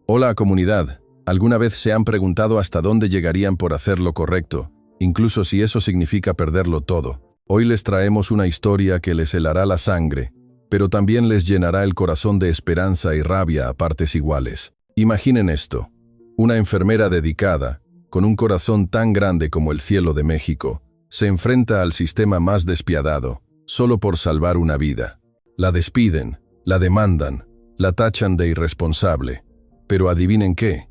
Hola, comunidad. ¿Alguna vez se han preguntado hasta dónde llegarían por hacer lo correcto, incluso si eso significa perderlo todo? Hoy les traemos una historia que les helará la sangre, pero también les llenará el corazón de esperanza y rabia a partes iguales. Imaginen esto: una enfermera dedicada, con un corazón tan grande como el cielo de México, se enfrenta al sistema más despiadado, solo por salvar una vida. La despiden, la demandan, la tachan de irresponsable. Pero adivinen qué,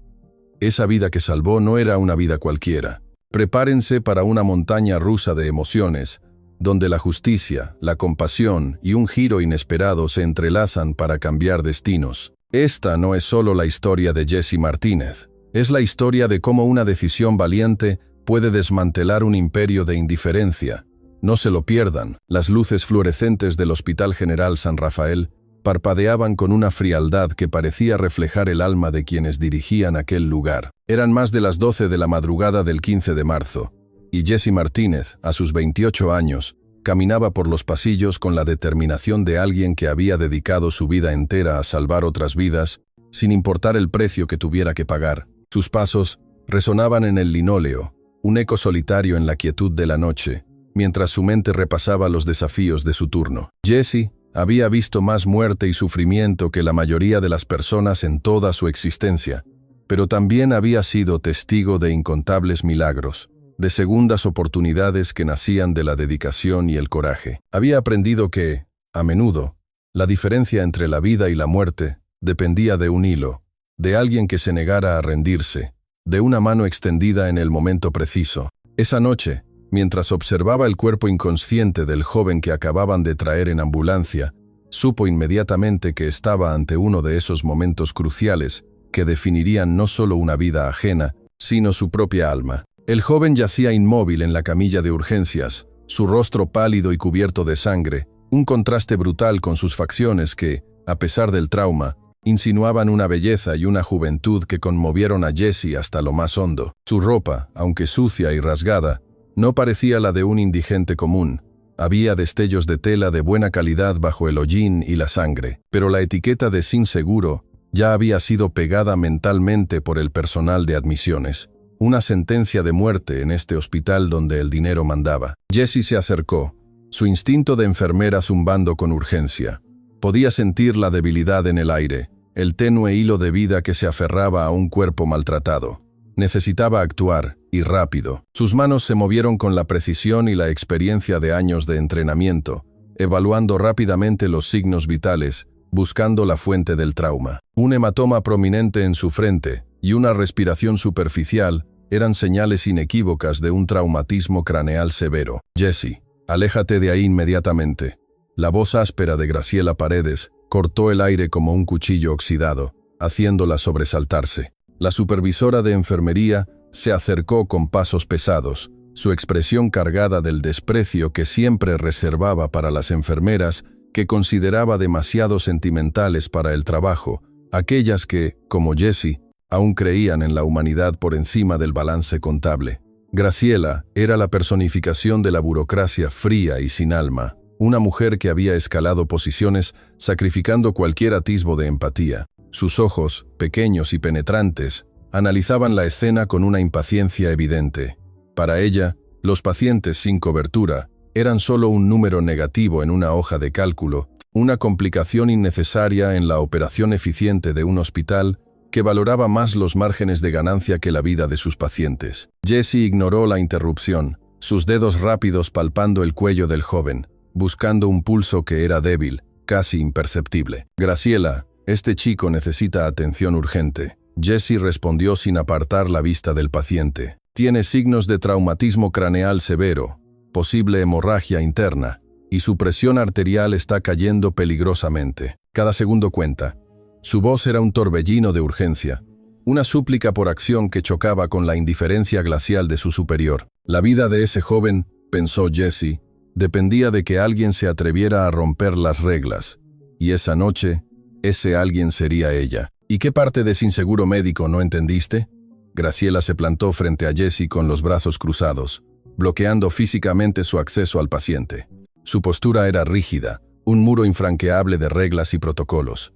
esa vida que salvó no era una vida cualquiera. Prepárense para una montaña rusa de emociones, donde la justicia, la compasión y un giro inesperado se entrelazan para cambiar destinos. Esta no es solo la historia de Jessie Martínez, es la historia de cómo una decisión valiente puede desmantelar un imperio de indiferencia. No se lo pierdan. Las luces fluorescentes del Hospital General San Rafael parpadeaban con una frialdad que parecía reflejar el alma de quienes dirigían aquel lugar. Eran más de las 12 de la madrugada del 15 de marzo, y Jessie Martínez, a sus 28 años, caminaba por los pasillos con la determinación de alguien que había dedicado su vida entera a salvar otras vidas, sin importar el precio que tuviera que pagar. Sus pasos resonaban en el linóleo, un eco solitario en la quietud de la noche, mientras su mente repasaba los desafíos de su turno. Jessie había visto más muerte y sufrimiento que la mayoría de las personas en toda su existencia, pero también había sido testigo de incontables milagros, de segundas oportunidades que nacían de la dedicación y el coraje. Había aprendido que, a menudo, la diferencia entre la vida y la muerte dependía de un hilo, de alguien que se negara a rendirse, de una mano extendida en el momento preciso. Esa noche, mientras observaba el cuerpo inconsciente del joven que acababan de traer en ambulancia, supo inmediatamente que estaba ante uno de esos momentos cruciales que definirían no solo una vida ajena, sino su propia alma. El joven yacía inmóvil en la camilla de urgencias, su rostro pálido y cubierto de sangre, un contraste brutal con sus facciones que, a pesar del trauma, insinuaban una belleza y una juventud que conmovieron a Jessie hasta lo más hondo. Su ropa, aunque sucia y rasgada, no parecía la de un indigente común. Había destellos de tela de buena calidad bajo el hollín y la sangre, pero la etiqueta de sin seguro ya había sido pegada mentalmente por el personal de admisiones. Una sentencia de muerte en este hospital donde el dinero mandaba. Jessie se acercó, su instinto de enfermera zumbando con urgencia. Podía sentir la debilidad en el aire, el tenue hilo de vida que se aferraba a un cuerpo maltratado. Necesitaba actuar, y rápido. Sus manos se movieron con la precisión y la experiencia de años de entrenamiento, evaluando rápidamente los signos vitales, buscando la fuente del trauma. Un hematoma prominente en su frente y una respiración superficial eran señales inequívocas de un traumatismo craneal severo. «Jessie, aléjate de ahí inmediatamente». La voz áspera de Graciela Paredes cortó el aire como un cuchillo oxidado, haciéndola sobresaltarse. La supervisora de enfermería se acercó con pasos pesados, su expresión cargada del desprecio que siempre reservaba para las enfermeras que consideraba demasiado sentimentales para el trabajo, aquellas que, como Jessie, aún creían en la humanidad por encima del balance contable. Graciela era la personificación de la burocracia fría y sin alma, una mujer que había escalado posiciones sacrificando cualquier atisbo de empatía. Sus ojos, pequeños y penetrantes, analizaban la escena con una impaciencia evidente. Para ella, los pacientes sin cobertura eran solo un número negativo en una hoja de cálculo, una complicación innecesaria en la operación eficiente de un hospital que valoraba más los márgenes de ganancia que la vida de sus pacientes. Jessie ignoró la interrupción, sus dedos rápidos palpando el cuello del joven, buscando un pulso que era débil, casi imperceptible. «Graciela, este chico necesita atención urgente». Jessie respondió sin apartar la vista del paciente. «Tiene signos de traumatismo craneal severo, posible hemorragia interna, y su presión arterial está cayendo peligrosamente. Cada segundo cuenta». Su voz era un torbellino de urgencia, una súplica por acción que chocaba con la indiferencia glacial de su superior. La vida de ese joven, pensó Jessie, dependía de que alguien se atreviera a romper las reglas, y esa noche, ese alguien sería ella. «¿Y qué parte de sin seguro médico no entendiste?» Graciela se plantó frente a Jessie con los brazos cruzados, bloqueando físicamente su acceso al paciente. Su postura era rígida, un muro infranqueable de reglas y protocolos.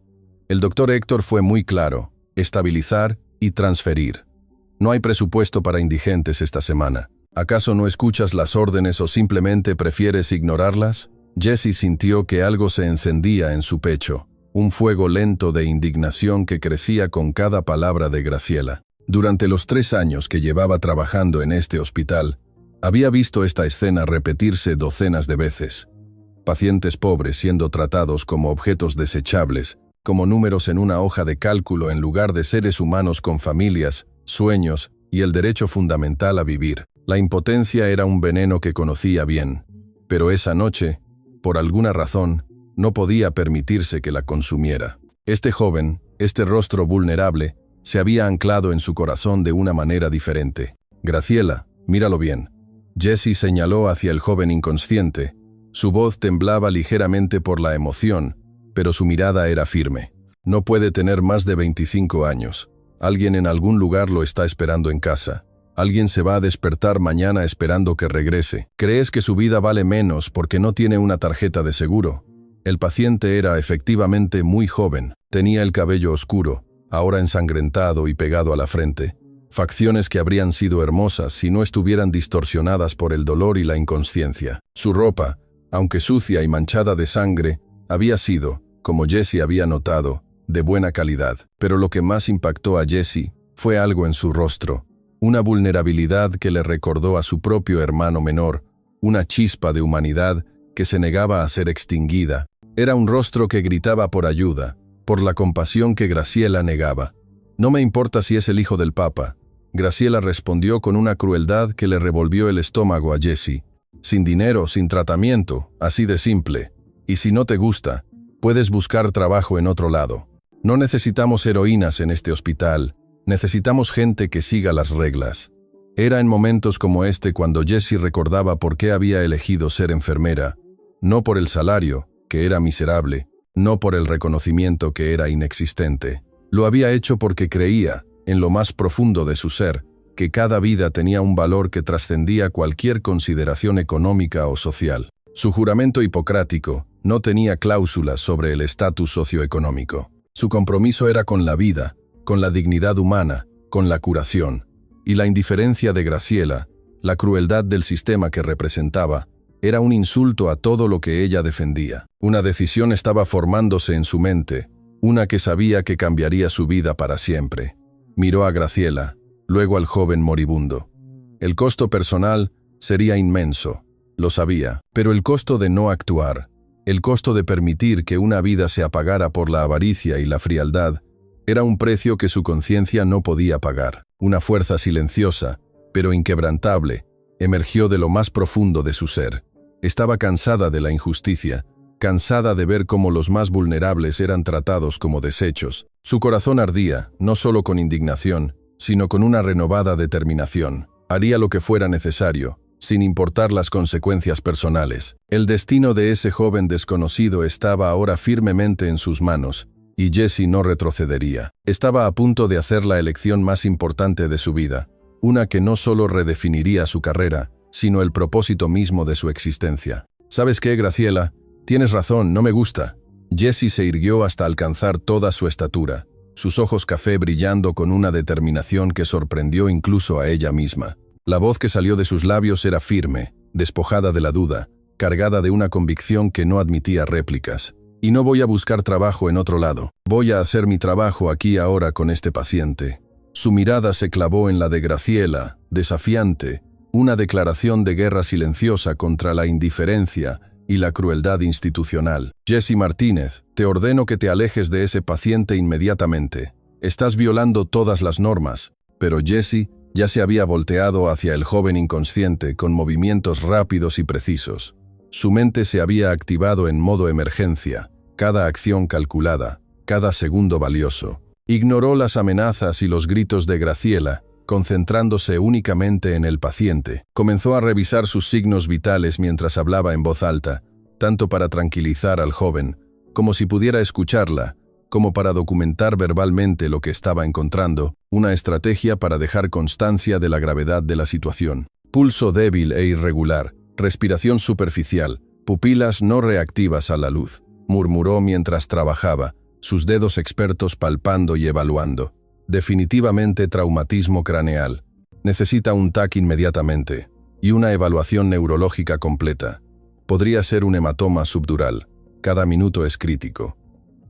El doctor Héctor fue muy claro: estabilizar y transferir. No hay presupuesto para indigentes esta semana. ¿Acaso no escuchas las órdenes o simplemente prefieres ignorarlas? Jesse sintió que algo se encendía en su pecho, un fuego lento de indignación que crecía con cada palabra de Graciela. Durante los 3 años que llevaba trabajando en este hospital, había visto esta escena repetirse docenas de veces. Pacientes pobres siendo tratados como objetos desechables, como números en una hoja de cálculo en lugar de seres humanos con familias, sueños y el derecho fundamental a vivir. La impotencia era un veneno que conocía bien, pero esa noche, por alguna razón, no podía permitirse que la consumiera. Este joven, este rostro vulnerable, se había anclado en su corazón de una manera diferente. Graciela, míralo bien. Jesse señaló hacia el joven inconsciente. Su voz temblaba ligeramente por la emoción, pero su mirada era firme. No puede tener más de 25 años. Alguien en algún lugar lo está esperando en casa. Alguien se va a despertar mañana esperando que regrese. ¿Crees que su vida vale menos porque no tiene una tarjeta de seguro? El paciente era efectivamente muy joven. Tenía el cabello oscuro, ahora ensangrentado y pegado a la frente. Facciones que habrían sido hermosas si no estuvieran distorsionadas por el dolor y la inconsciencia. Su ropa, aunque sucia y manchada de sangre, había sido, como Jesse había notado, de buena calidad. Pero lo que más impactó a Jesse fue algo en su rostro, una vulnerabilidad que le recordó a su propio hermano menor, una chispa de humanidad que se negaba a ser extinguida. Era un rostro que gritaba por ayuda, por la compasión que Graciela negaba. «No me importa si es el hijo del Papa», Graciela respondió con una crueldad que le revolvió el estómago a Jesse. «Sin dinero, sin tratamiento, así de simple. Y si no te gusta, puedes buscar trabajo en otro lado. No necesitamos heroínas en este hospital, necesitamos gente que siga las reglas». Era en momentos como este cuando Jesse recordaba por qué había elegido ser enfermera, no por el salario, que era miserable, no por el reconocimiento que era inexistente. Lo había hecho porque creía, en lo más profundo de su ser, que cada vida tenía un valor que trascendía cualquier consideración económica o social. Su juramento hipocrático no tenía cláusulas sobre el estatus socioeconómico. Su compromiso era con la vida, con la dignidad humana, con la curación. Y la indiferencia de Graciela, la crueldad del sistema que representaba, era un insulto a todo lo que ella defendía. Una decisión estaba formándose en su mente, una que sabía que cambiaría su vida para siempre. Miró a Graciela, luego al joven moribundo. El costo personal sería inmenso, lo sabía, pero el costo de no actuar, el costo de permitir que una vida se apagara por la avaricia y la frialdad, era un precio que su conciencia no podía pagar. Una fuerza silenciosa, pero inquebrantable, emergió de lo más profundo de su ser. Estaba cansada de la injusticia, cansada de ver cómo los más vulnerables eran tratados como desechos. Su corazón ardía, no solo con indignación, sino con una renovada determinación. Haría lo que fuera necesario, sin importar las consecuencias personales. El destino de ese joven desconocido estaba ahora firmemente en sus manos, y Jesse no retrocedería. Estaba a punto de hacer la elección más importante de su vida, una que no solo redefiniría su carrera, sino el propósito mismo de su existencia. «¿Sabes qué, Graciela? Tienes razón, no me gusta». Jesse se irguió hasta alcanzar toda su estatura, sus ojos café brillando con una determinación que sorprendió incluso a ella misma. La voz que salió de sus labios era firme, despojada de la duda, cargada de una convicción que no admitía réplicas. «Y no voy a buscar trabajo en otro lado. Voy a hacer mi trabajo aquí ahora con este paciente». Su mirada se clavó en la de Graciela, desafiante, una declaración de guerra silenciosa contra la indiferencia y la crueldad institucional. «Jesse Martínez, te ordeno que te alejes de ese paciente inmediatamente. Estás violando todas las normas». Pero Jesse ya se había volteado hacia el joven inconsciente con movimientos rápidos y precisos. Su mente se había activado en modo emergencia, cada acción calculada, cada segundo valioso. Ignoró las amenazas y los gritos de Graciela, concentrándose únicamente en el paciente. Comenzó a revisar sus signos vitales mientras hablaba en voz alta, tanto para tranquilizar al joven, como si pudiera escucharla, como para documentar verbalmente lo que estaba encontrando, una estrategia para dejar constancia de la gravedad de la situación. Pulso débil e irregular, respiración superficial, pupilas no reactivas a la luz, murmuró mientras trabajaba, sus dedos expertos palpando y evaluando. Definitivamente traumatismo craneal. Necesita un TAC inmediatamente y una evaluación neurológica completa. Podría ser un hematoma subdural. Cada minuto es crítico.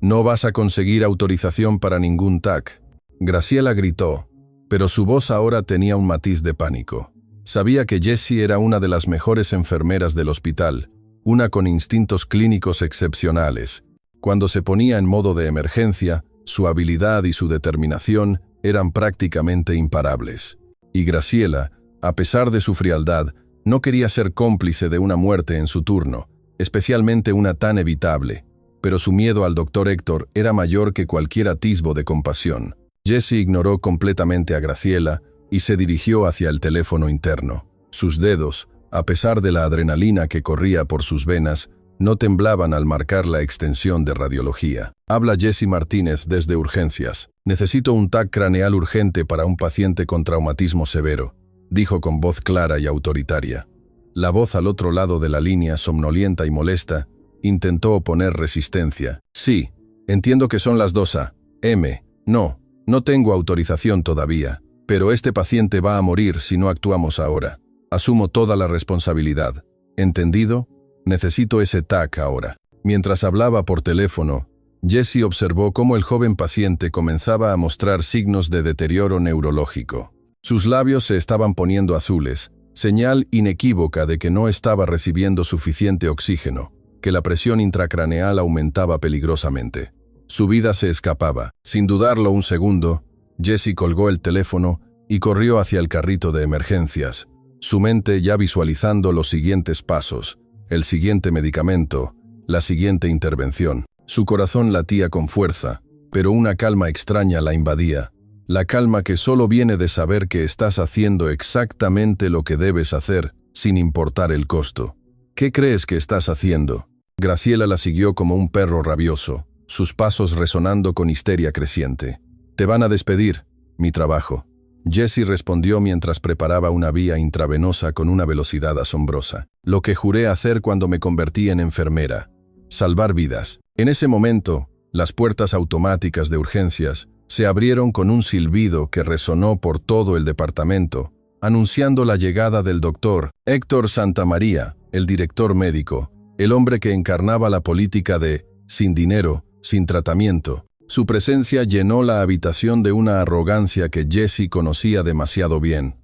No vas a conseguir autorización para ningún TAC. Graciela gritó, pero su voz ahora tenía un matiz de pánico. Sabía que Jessie era una de las mejores enfermeras del hospital, una con instintos clínicos excepcionales. Cuando se ponía en modo de emergencia, su habilidad y su determinación eran prácticamente imparables. Y Graciela, a pesar de su frialdad, no quería ser cómplice de una muerte en su turno, especialmente una tan evitable, pero su miedo al Dr. Héctor era mayor que cualquier atisbo de compasión. Jessie ignoró completamente a Graciela y se dirigió hacia el teléfono interno. Sus dedos, a pesar de la adrenalina que corría por sus venas, no temblaban al marcar la extensión de radiología. Habla Jessie Martínez desde urgencias. Necesito un TAC craneal urgente para un paciente con traumatismo severo, dijo con voz clara y autoritaria. La voz al otro lado de la línea, somnolienta y molesta, intentó oponer resistencia. Sí, entiendo que son las 2 a.m. No tengo autorización todavía, pero este paciente va a morir si no actuamos ahora. Asumo toda la responsabilidad. ¿Entendido? Necesito ese TAC ahora. Mientras hablaba por teléfono, Jessie observó cómo el joven paciente comenzaba a mostrar signos de deterioro neurológico. Sus labios se estaban poniendo azules, señal inequívoca de que no estaba recibiendo suficiente oxígeno, que la presión intracraneal aumentaba peligrosamente. Su vida se escapaba. Sin dudarlo un segundo, Jessie colgó el teléfono y corrió hacia el carrito de emergencias, su mente ya visualizando los siguientes pasos, el siguiente medicamento, la siguiente intervención. Su corazón latía con fuerza, pero una calma extraña la invadía, la calma que solo viene de saber que estás haciendo exactamente lo que debes hacer, sin importar el costo. ¿Qué crees que estás haciendo? Graciela la siguió como un perro rabioso, sus pasos resonando con histeria creciente. Te van a despedir, mi trabajo. Jessie respondió mientras preparaba una vía intravenosa con una velocidad asombrosa. Lo que juré hacer cuando me convertí en enfermera. Salvar vidas. En ese momento, las puertas automáticas de urgencias se abrieron con un silbido que resonó por todo el departamento, anunciando la llegada del Dr. Héctor Santamaría, el director médico, el hombre que encarnaba la política de sin dinero, sin tratamiento. Su presencia llenó la habitación de una arrogancia que Jessie conocía demasiado bien.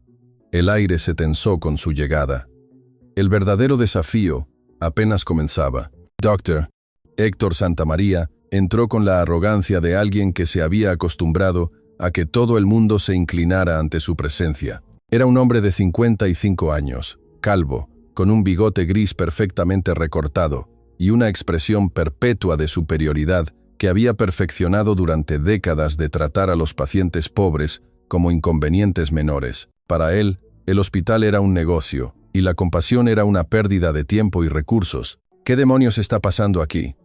El aire se tensó con su llegada. El verdadero desafío apenas comenzaba. Dr. Héctor Santamaría entró con la arrogancia de alguien que se había acostumbrado a que todo el mundo se inclinara ante su presencia. Era un hombre de 55 años, calvo, con un bigote gris perfectamente recortado y una expresión perpetua de superioridad que había perfeccionado durante décadas de tratar a los pacientes pobres como inconvenientes menores. Para él, el hospital era un negocio, y la compasión era una pérdida de tiempo y recursos. ¿Qué demonios está pasando aquí?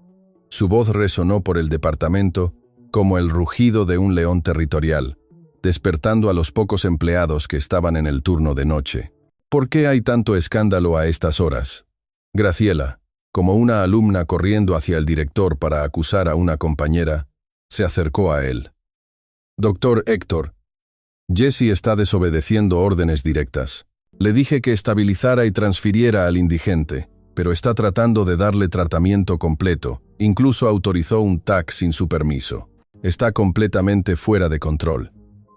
Su voz resonó por el departamento como el rugido de un león territorial, despertando a los pocos empleados que estaban en el turno de noche. ¿Por qué hay tanto escándalo a estas horas? Graciela, como una alumna corriendo hacia el director para acusar a una compañera, se acercó a él. Dr. Héctor, Jessie está desobedeciendo órdenes directas. Le dije que estabilizara y transfiriera al indigente, pero está tratando de darle tratamiento completo. Incluso autorizó un TAC sin su permiso. Está completamente fuera de control.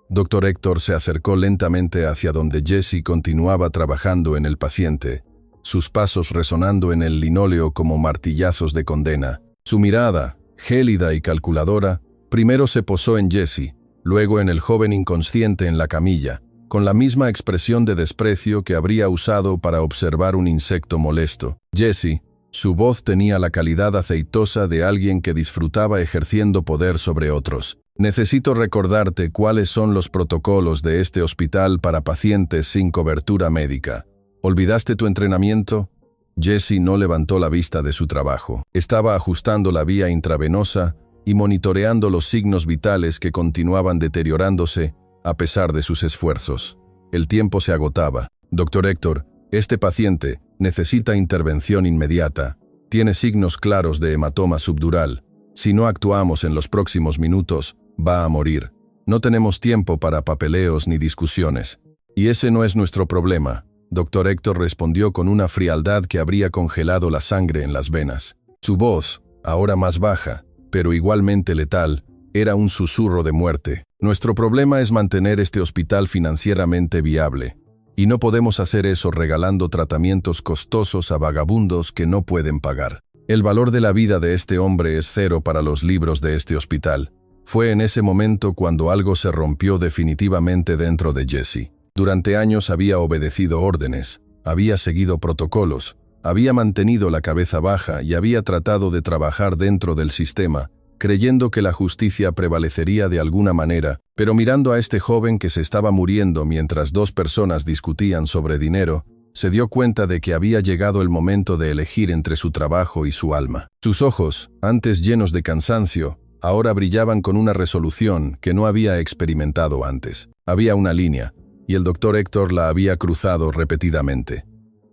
Dr. Héctor se acercó lentamente hacia donde Jessie continuaba trabajando en el paciente, sus pasos resonando en el linóleo como martillazos de condena. Su mirada, gélida y calculadora, primero se posó en Jessie, luego en el joven inconsciente en la camilla, con la misma expresión de desprecio que habría usado para observar un insecto molesto. Jessie, su voz tenía la calidad aceitosa de alguien que disfrutaba ejerciendo poder sobre otros. Necesito recordarte cuáles son los protocolos de este hospital para pacientes sin cobertura médica. ¿Olvidaste tu entrenamiento? Jessie no levantó la vista de su trabajo. Estaba ajustando la vía intravenosa y monitoreando los signos vitales que continuaban deteriorándose a pesar de sus esfuerzos. El tiempo se agotaba. Dr. Héctor, este paciente necesita intervención inmediata. Tiene signos claros de hematoma subdural. Si no actuamos en los próximos minutos, va a morir. No tenemos tiempo para papeleos ni discusiones. Y ese no es nuestro problema, Dr. Héctor respondió con una frialdad que habría congelado la sangre en las venas. Su voz, ahora más baja, pero igualmente letal, era un susurro de muerte. Nuestro problema es mantener este hospital financieramente viable. Y no podemos hacer eso regalando tratamientos costosos a vagabundos que no pueden pagar. El valor de la vida de este hombre es cero para los libros de este hospital. Fue en ese momento cuando algo se rompió definitivamente dentro de Jesse. Durante años había obedecido órdenes, había seguido protocolos, había mantenido la cabeza baja y había tratado de trabajar dentro del sistema, creyendo que la justicia prevalecería de alguna manera, pero mirando a este joven que se estaba muriendo mientras dos personas discutían sobre dinero, se dio cuenta de que había llegado el momento de elegir entre su trabajo y su alma. Sus ojos, antes llenos de cansancio, ahora brillaban con una resolución que no había experimentado antes. Había una línea, y el Dr. Héctor la había cruzado repetidamente.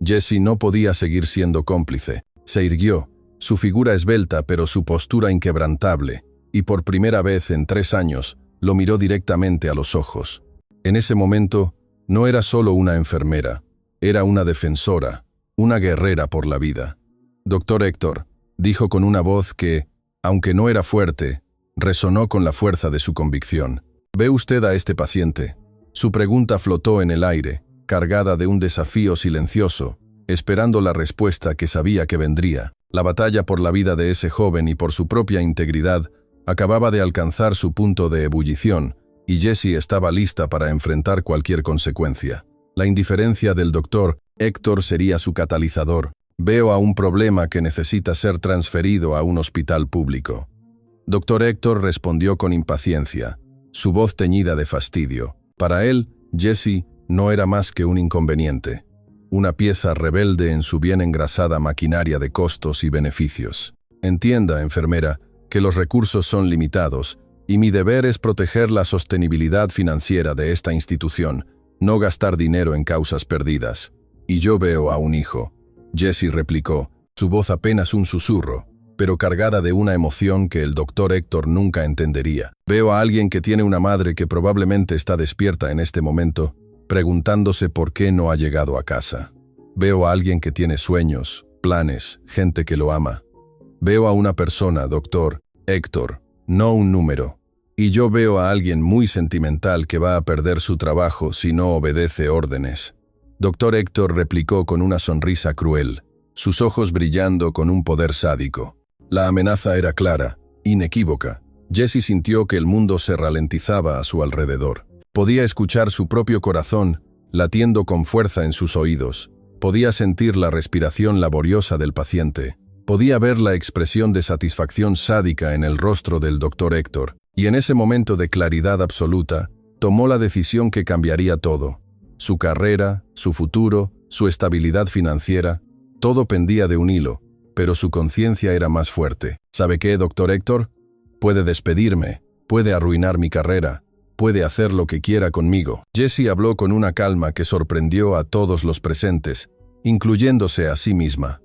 Jesse no podía seguir siendo cómplice. Se irguió, su figura esbelta pero su postura inquebrantable, y por primera vez en 3 años, lo miró directamente a los ojos. En ese momento, no era solo una enfermera, era una defensora, una guerrera por la vida. Dr. Héctor, dijo con una voz que, aunque no era fuerte, resonó con la fuerza de su convicción. ¿Ve usted a este paciente? Su pregunta flotó en el aire, cargada de un desafío silencioso, esperando la respuesta que sabía que vendría. La batalla por la vida de ese joven y por su propia integridad acababa de alcanzar su punto de ebullición, y Jesse estaba lista para enfrentar cualquier consecuencia. La indiferencia del Dr. Héctor sería su catalizador. Veo a un problema que necesita ser transferido a un hospital público. Dr. Héctor respondió con impaciencia, su voz teñida de fastidio. Para él, Jesse no era más que un inconveniente, una pieza rebelde en su bien engrasada maquinaria de costos y beneficios. Entienda, enfermera, que los recursos son limitados, y mi deber es proteger la sostenibilidad financiera de esta institución, no gastar dinero en causas perdidas. Y yo veo a un hijo. Jesse replicó, su voz apenas un susurro, pero cargada de una emoción que el Dr. Héctor nunca entendería. Veo a alguien que tiene una madre que probablemente está despierta en este momento, preguntándose por qué no ha llegado a casa. Veo a alguien que tiene sueños, planes, gente que lo ama. Veo a una persona, Dr. Héctor, no un número. Y yo veo a alguien muy sentimental que va a perder su trabajo si no obedece órdenes. Dr. Héctor replicó con una sonrisa cruel, sus ojos brillando con un poder sádico. La amenaza era clara, inequívoca. Jesse sintió que el mundo se ralentizaba a su alrededor. Podía escuchar su propio corazón latiendo con fuerza en sus oídos. Podía sentir la respiración laboriosa del paciente. Podía ver la expresión de satisfacción sádica en el rostro del Dr. Héctor. Y en ese momento de claridad absoluta, tomó la decisión que cambiaría todo. Su carrera, su futuro, su estabilidad financiera, todo pendía de un hilo, pero su conciencia era más fuerte. ¿Sabe qué, Dr. Héctor? Puede despedirme, puede arruinar mi carrera, puede hacer lo que quiera conmigo. Jesse habló con una calma que sorprendió a todos los presentes, incluyéndose a sí misma.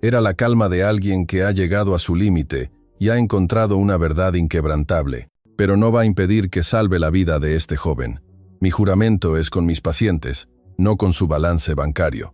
Era la calma de alguien que ha llegado a su límite y ha encontrado una verdad inquebrantable, pero no va a impedir que salve la vida de este joven. Mi juramento es con mis pacientes, no con su balance bancario.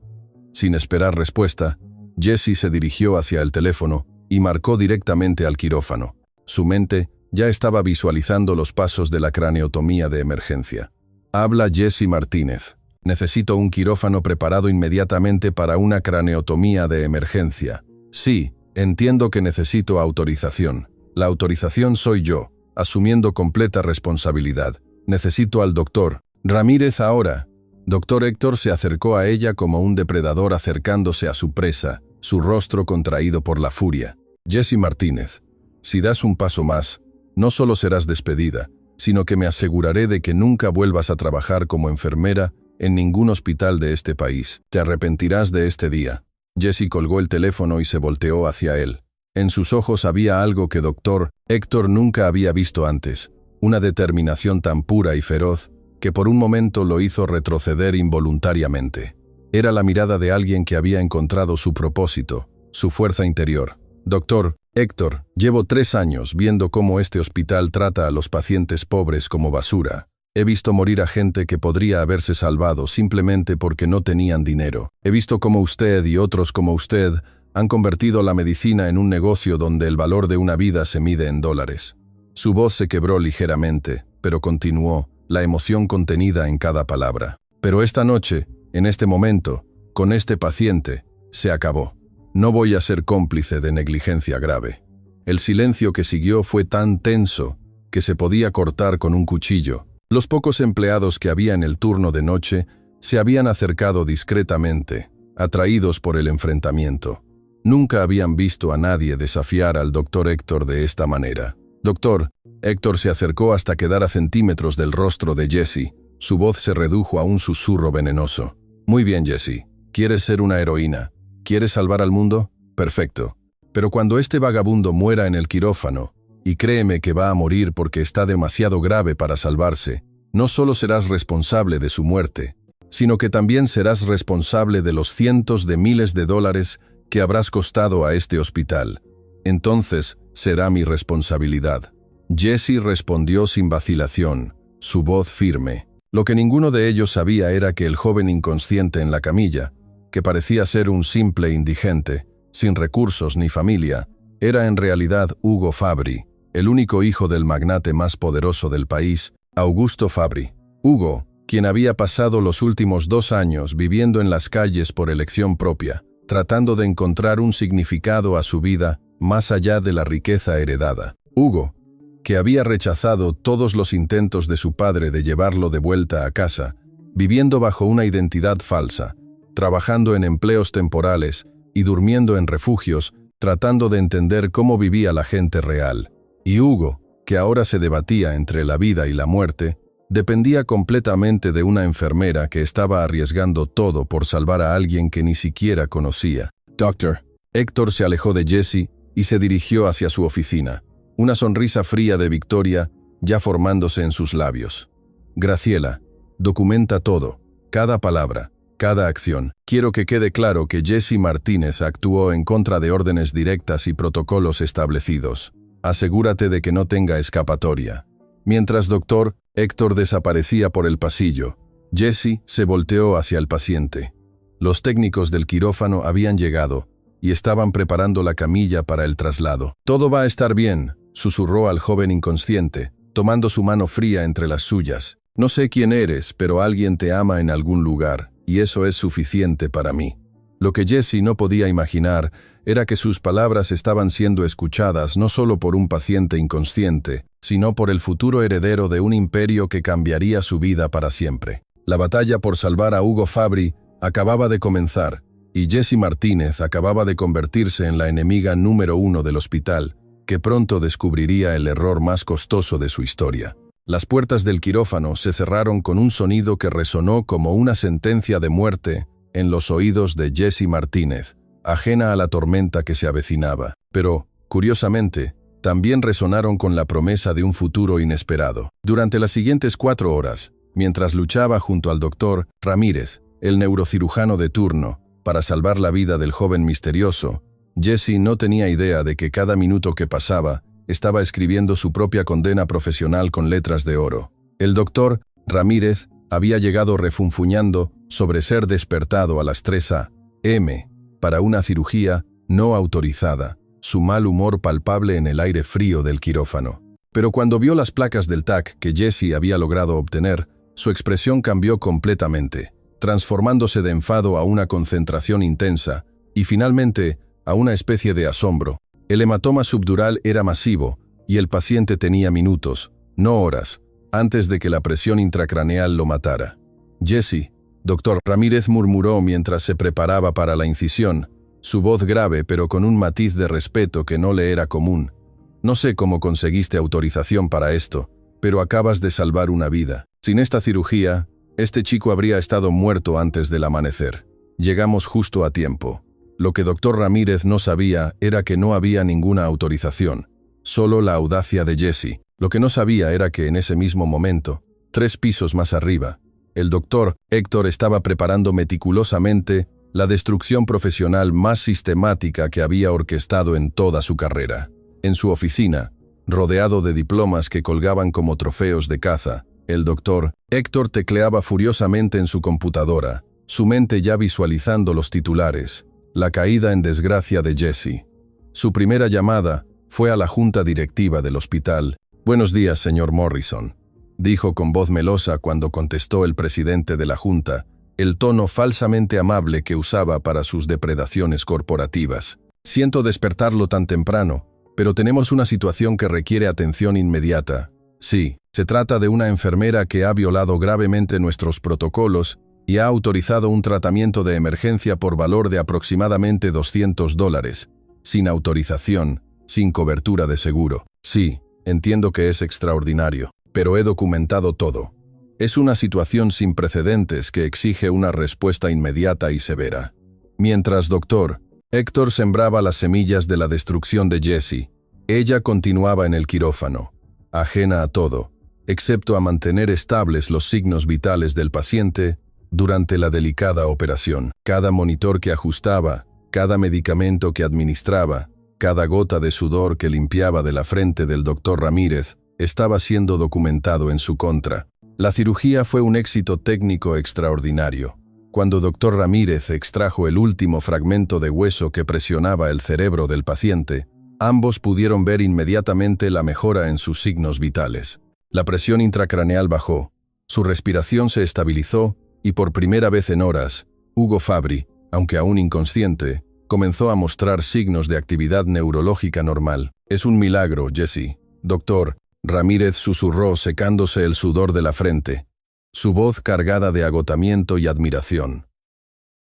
Sin esperar respuesta, Jesse se dirigió hacia el teléfono y marcó directamente al quirófano. Su mente ya estaba visualizando los pasos de la craneotomía de emergencia. Habla Jesse Martínez. Necesito un quirófano preparado inmediatamente para una craneotomía de emergencia. Sí, entiendo que necesito autorización. La autorización soy yo, asumiendo completa responsabilidad. Necesito al doctor Ramírez ahora. Dr. Héctor se acercó a ella como un depredador acercándose a su presa, su rostro contraído por la furia. Jesse Martínez, si das un paso más, no solo serás despedida, sino que me aseguraré de que nunca vuelvas a trabajar como enfermera en ningún hospital de este país. Te arrepentirás de este día. Jesse colgó el teléfono y se volteó hacia él. En sus ojos había algo que Dr. Héctor nunca había visto antes, una determinación tan pura y feroz que por un momento lo hizo retroceder involuntariamente. Era la mirada de alguien que había encontrado su propósito, su fuerza interior. Dr. Héctor, llevo 3 años viendo cómo este hospital trata a los pacientes pobres como basura. He visto morir a gente que podría haberse salvado simplemente porque no tenían dinero. He visto cómo usted y otros como usted han convertido la medicina en un negocio donde el valor de una vida se mide en dólares. Su voz se quebró ligeramente, pero continuó, la emoción contenida en cada palabra. Pero esta noche, en este momento, con este paciente, se acabó. No voy a ser cómplice de negligencia grave. El silencio que siguió fue tan tenso que se podía cortar con un cuchillo. Los pocos empleados que había en el turno de noche se habían acercado discretamente, atraídos por el enfrentamiento. Nunca habían visto a nadie desafiar al Dr. Héctor de esta manera. «Doctor», Héctor se acercó hasta quedar a centímetros del rostro de Jesse. Su voz se redujo a un susurro venenoso. «Muy bien, Jesse. ¿Quieres ser una heroína? ¿Quieres salvar al mundo? Perfecto. Pero cuando este vagabundo muera en el quirófano, y créeme que va a morir porque está demasiado grave para salvarse, no solo serás responsable de su muerte, sino que también serás responsable de los cientos de miles de dólares que habrás costado a este hospital. Entonces será mi responsabilidad». Jesse respondió sin vacilación, su voz firme. Lo que ninguno de ellos sabía era que el joven inconsciente en la camilla, que parecía ser un simple indigente, sin recursos ni familia, era en realidad Hugo Fabri, el único hijo del magnate más poderoso del país, Augusto Fabri. Hugo, quien había pasado los últimos 2 años viviendo en las calles por elección propia, tratando de encontrar un significado a su vida más allá de la riqueza heredada. Hugo, que había rechazado todos los intentos de su padre de llevarlo de vuelta a casa, viviendo bajo una identidad falsa, trabajando en empleos temporales y durmiendo en refugios, tratando de entender cómo vivía la gente real. Y Hugo, que ahora se debatía entre la vida y la muerte, dependía completamente de una enfermera que estaba arriesgando todo por salvar a alguien que ni siquiera conocía. «Doctor». Héctor se alejó de Jesse y se dirigió hacia su oficina, una sonrisa fría de victoria ya formándose en sus labios. «Graciela, documenta todo, cada palabra, cada acción. Quiero que quede claro que Jesse Martínez actuó en contra de órdenes directas y protocolos establecidos. Asegúrate de que no tenga escapatoria». Mientras Dr. Héctor desaparecía por el pasillo, Jesse se volteó hacia el paciente. Los técnicos del quirófano habían llegado y estaban preparando la camilla para el traslado. «Todo va a estar bien», susurró al joven inconsciente, tomando su mano fría entre las suyas. «No sé quién eres, pero alguien te ama en algún lugar, y eso es suficiente para mí». Lo que Jesse no podía imaginar era que sus palabras estaban siendo escuchadas no solo por un paciente inconsciente, sino por el futuro heredero de un imperio que cambiaría su vida para siempre. La batalla por salvar a Hugo Fabri acababa de comenzar, y Jesse Martínez acababa de convertirse en la enemiga número 1 del hospital, que pronto descubriría el error más costoso de su historia. Las puertas del quirófano se cerraron con un sonido que resonó como una sentencia de muerte en los oídos de Jesse Martínez, ajena a la tormenta que se avecinaba. Pero, curiosamente, también resonaron con la promesa de un futuro inesperado. Durante las siguientes 4 horas, mientras luchaba junto al doctor Ramírez, el neurocirujano de turno, para salvar la vida del joven misterioso, Jesse no tenía idea de que cada minuto que pasaba estaba escribiendo su propia condena profesional con letras de oro. El doctor Ramírez había llegado refunfuñando sobre ser despertado a las 3 a.m. para una cirugía no autorizada, su mal humor palpable en el aire frío del quirófano. Pero cuando vio las placas del TAC que Jesse había logrado obtener, su expresión cambió completamente, transformándose de enfado a una concentración intensa y finalmente a una especie de asombro. El hematoma subdural era masivo y el paciente tenía minutos, no horas, antes de que la presión intracraneal lo matara. «Jesse», Dr. Ramírez murmuró mientras se preparaba para la incisión, su voz grave pero con un matiz de respeto que no le era común. «No sé cómo conseguiste autorización para esto, pero acabas de salvar una vida. Sin esta cirugía, este chico habría estado muerto antes del amanecer. Llegamos justo a tiempo». Lo que Dr. Ramírez no sabía era que no había ninguna autorización, solo la audacia de Jesse. Lo que no sabía era que en ese mismo momento, 3 pisos más arriba, el Dr. Héctor estaba preparando meticulosamente la destrucción profesional más sistemática que había orquestado en toda su carrera. En su oficina, rodeado de diplomas que colgaban como trofeos de caza, el doctor Héctor tecleaba furiosamente en su computadora, su mente ya visualizando los titulares: la caída en desgracia de Jesse. Su primera llamada fue a la junta directiva del hospital. «Buenos días, señor Morrison», dijo con voz melosa cuando contestó el presidente de la junta, el tono falsamente amable que usaba para sus depredaciones corporativas. «Siento despertarlo tan temprano, pero tenemos una situación que requiere atención inmediata. Sí, se trata de una enfermera que ha violado gravemente nuestros protocolos y ha autorizado un tratamiento de emergencia por valor de aproximadamente $200, sin autorización, sin cobertura de seguro. Sí, entiendo que es extraordinario, pero he documentado todo. Es una situación sin precedentes que exige una respuesta inmediata y severa». Mientras Dr. Héctor sembraba las semillas de la destrucción de Jesse, ella continuaba en el quirófano, ajena a todo, excepto a mantener estables los signos vitales del paciente durante la delicada operación. Cada monitor que ajustaba, cada medicamento que administraba, cada gota de sudor que limpiaba de la frente del Dr. Ramírez estaba siendo documentado en su contra. La cirugía fue un éxito técnico extraordinario. Cuando Dr. Ramírez extrajo el último fragmento de hueso que presionaba el cerebro del paciente, ambos pudieron ver inmediatamente la mejora en sus signos vitales. La presión intracraneal bajó, su respiración se estabilizó y por primera vez en horas, Hugo Fabri, aunque aún inconsciente, comenzó a mostrar signos de actividad neurológica normal. «Es un milagro, Jesse». «Doctor», Ramírez susurró secándose el sudor de la frente, su voz cargada de agotamiento y admiración.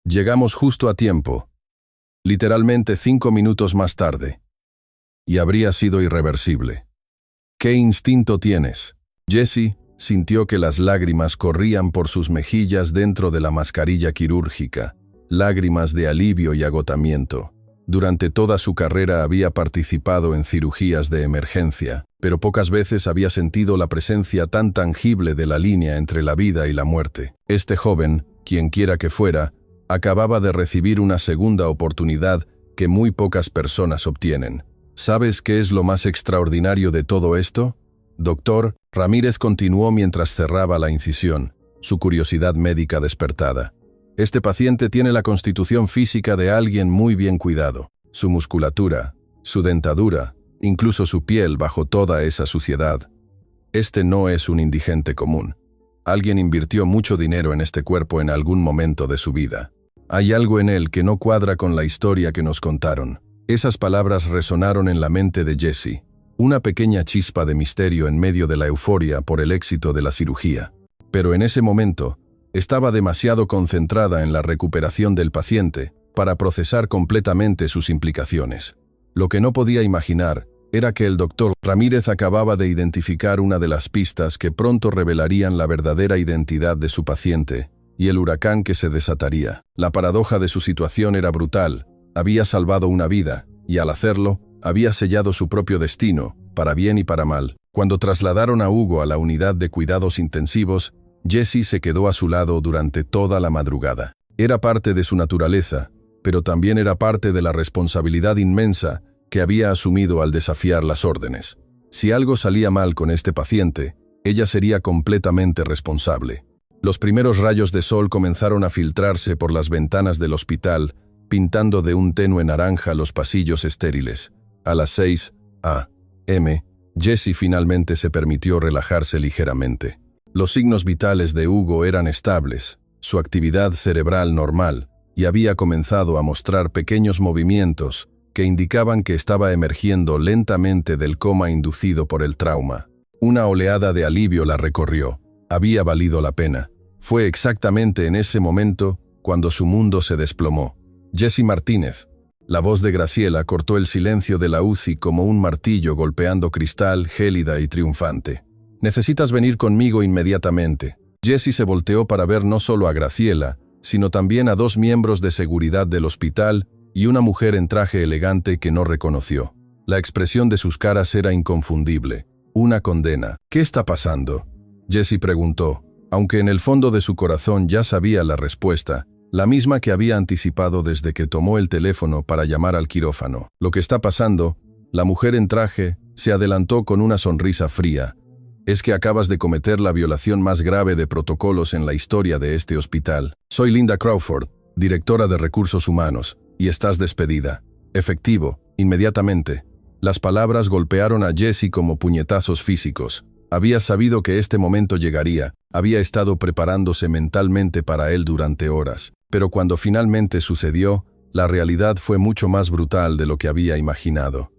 «Llegamos justo a tiempo, literalmente 5 minutos más tarde, y habría sido irreversible». «¿Qué instinto tienes?» Jesse sintió que las lágrimas corrían por sus mejillas dentro de la mascarilla quirúrgica, lágrimas de alivio y agotamiento. Durante toda su carrera había participado en cirugías de emergencia, pero pocas veces había sentido la presencia tan tangible de la línea entre la vida y la muerte. Este joven, quienquiera que fuera, acababa de recibir una segunda oportunidad que muy pocas personas obtienen. ¿Sabes qué es lo más extraordinario de todo esto? Doctor, Ramírez continuó mientras cerraba la incisión, su curiosidad médica despertada. Este paciente tiene la constitución física de alguien muy bien cuidado. Su musculatura, su dentadura, incluso su piel bajo toda esa suciedad. Este no es un indigente común. Alguien invirtió mucho dinero en este cuerpo en algún momento de su vida. Hay algo en él que no cuadra con la historia que nos contaron. Esas palabras resonaron en la mente de Jesse, una pequeña chispa de misterio en medio de la euforia por el éxito de la cirugía. Pero en ese momento, estaba demasiado concentrada en la recuperación del paciente para procesar completamente sus implicaciones. Lo que no podía imaginar era que el doctor Ramírez acababa de identificar una de las pistas que pronto revelarían la verdadera identidad de su paciente y el huracán que se desataría. La paradoja de su situación era brutal. Había salvado una vida, y al hacerlo, había sellado su propio destino, para bien y para mal. Cuando trasladaron a Hugo a la unidad de cuidados intensivos, Jesse se quedó a su lado durante toda la madrugada. Era parte de su naturaleza, pero también era parte de la responsabilidad inmensa que había asumido al desafiar las órdenes. Si algo salía mal con este paciente, ella sería completamente responsable. Los primeros rayos de sol comenzaron a filtrarse por las ventanas del hospital, pintando de un tenue naranja los pasillos estériles. A las 6 a.m., Jesse finalmente se permitió relajarse ligeramente. Los signos vitales de Hugo eran estables, su actividad cerebral normal, y había comenzado a mostrar pequeños movimientos que indicaban que estaba emergiendo lentamente del coma inducido por el trauma. Una oleada de alivio la recorrió. Había valido la pena. Fue exactamente en ese momento cuando su mundo se desplomó. Jesse Martínez. La voz de Graciela cortó el silencio de la UCI como un martillo golpeando cristal, gélida y triunfante. «Necesitas venir conmigo inmediatamente». Jesse se volteó para ver no solo a Graciela, sino también a 2 miembros de seguridad del hospital y una mujer en traje elegante que no reconoció. La expresión de sus caras era inconfundible. Una condena. «¿Qué está pasando?», Jesse preguntó, aunque en el fondo de su corazón ya sabía la respuesta. la misma que había anticipado desde que tomó el teléfono para llamar al quirófano. «Lo que está pasando», la mujer en traje se adelantó con una sonrisa fría, «es que acabas de cometer la violación más grave de protocolos en la historia de este hospital. Soy Linda Crawford, directora de Recursos Humanos, y estás despedida. Efectivo, inmediatamente». Las palabras golpearon a Jessie como puñetazos físicos. Había sabido que este momento llegaría, había estado preparándose mentalmente para él durante horas. Pero cuando finalmente sucedió, la realidad fue mucho más brutal de lo que había imaginado.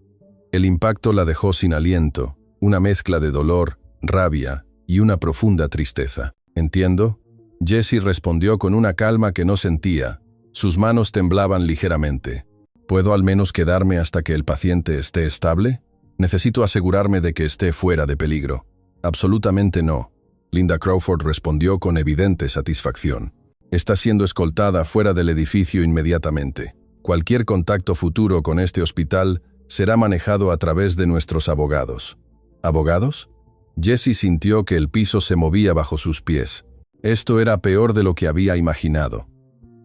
El impacto la dejó sin aliento, una mezcla de dolor, rabia y una profunda tristeza. «¿Entiendo?», Jessie respondió con una calma que no sentía. Sus manos temblaban ligeramente. «¿Puedo al menos quedarme hasta que el paciente esté estable? Necesito asegurarme de que esté fuera de peligro». «Absolutamente no», Linda Crawford respondió con evidente satisfacción. «Está siendo escoltada fuera del edificio inmediatamente. Cualquier contacto futuro con este hospital será manejado a través de nuestros abogados». «¿Abogados?». Jessie sintió que el piso se movía bajo sus pies. Esto era peor de lo que había imaginado.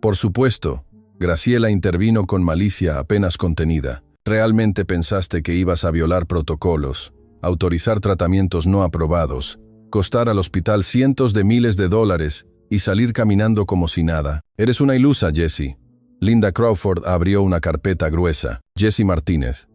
«Por supuesto», Graciela intervino con malicia apenas contenida. «¿Realmente pensaste que ibas a violar protocolos, autorizar tratamientos no aprobados, costar al hospital cientos de miles de dólares y salir caminando como si nada? Eres una ilusa, Jessie». Linda Crawford abrió una carpeta gruesa. «Jessie Martínez,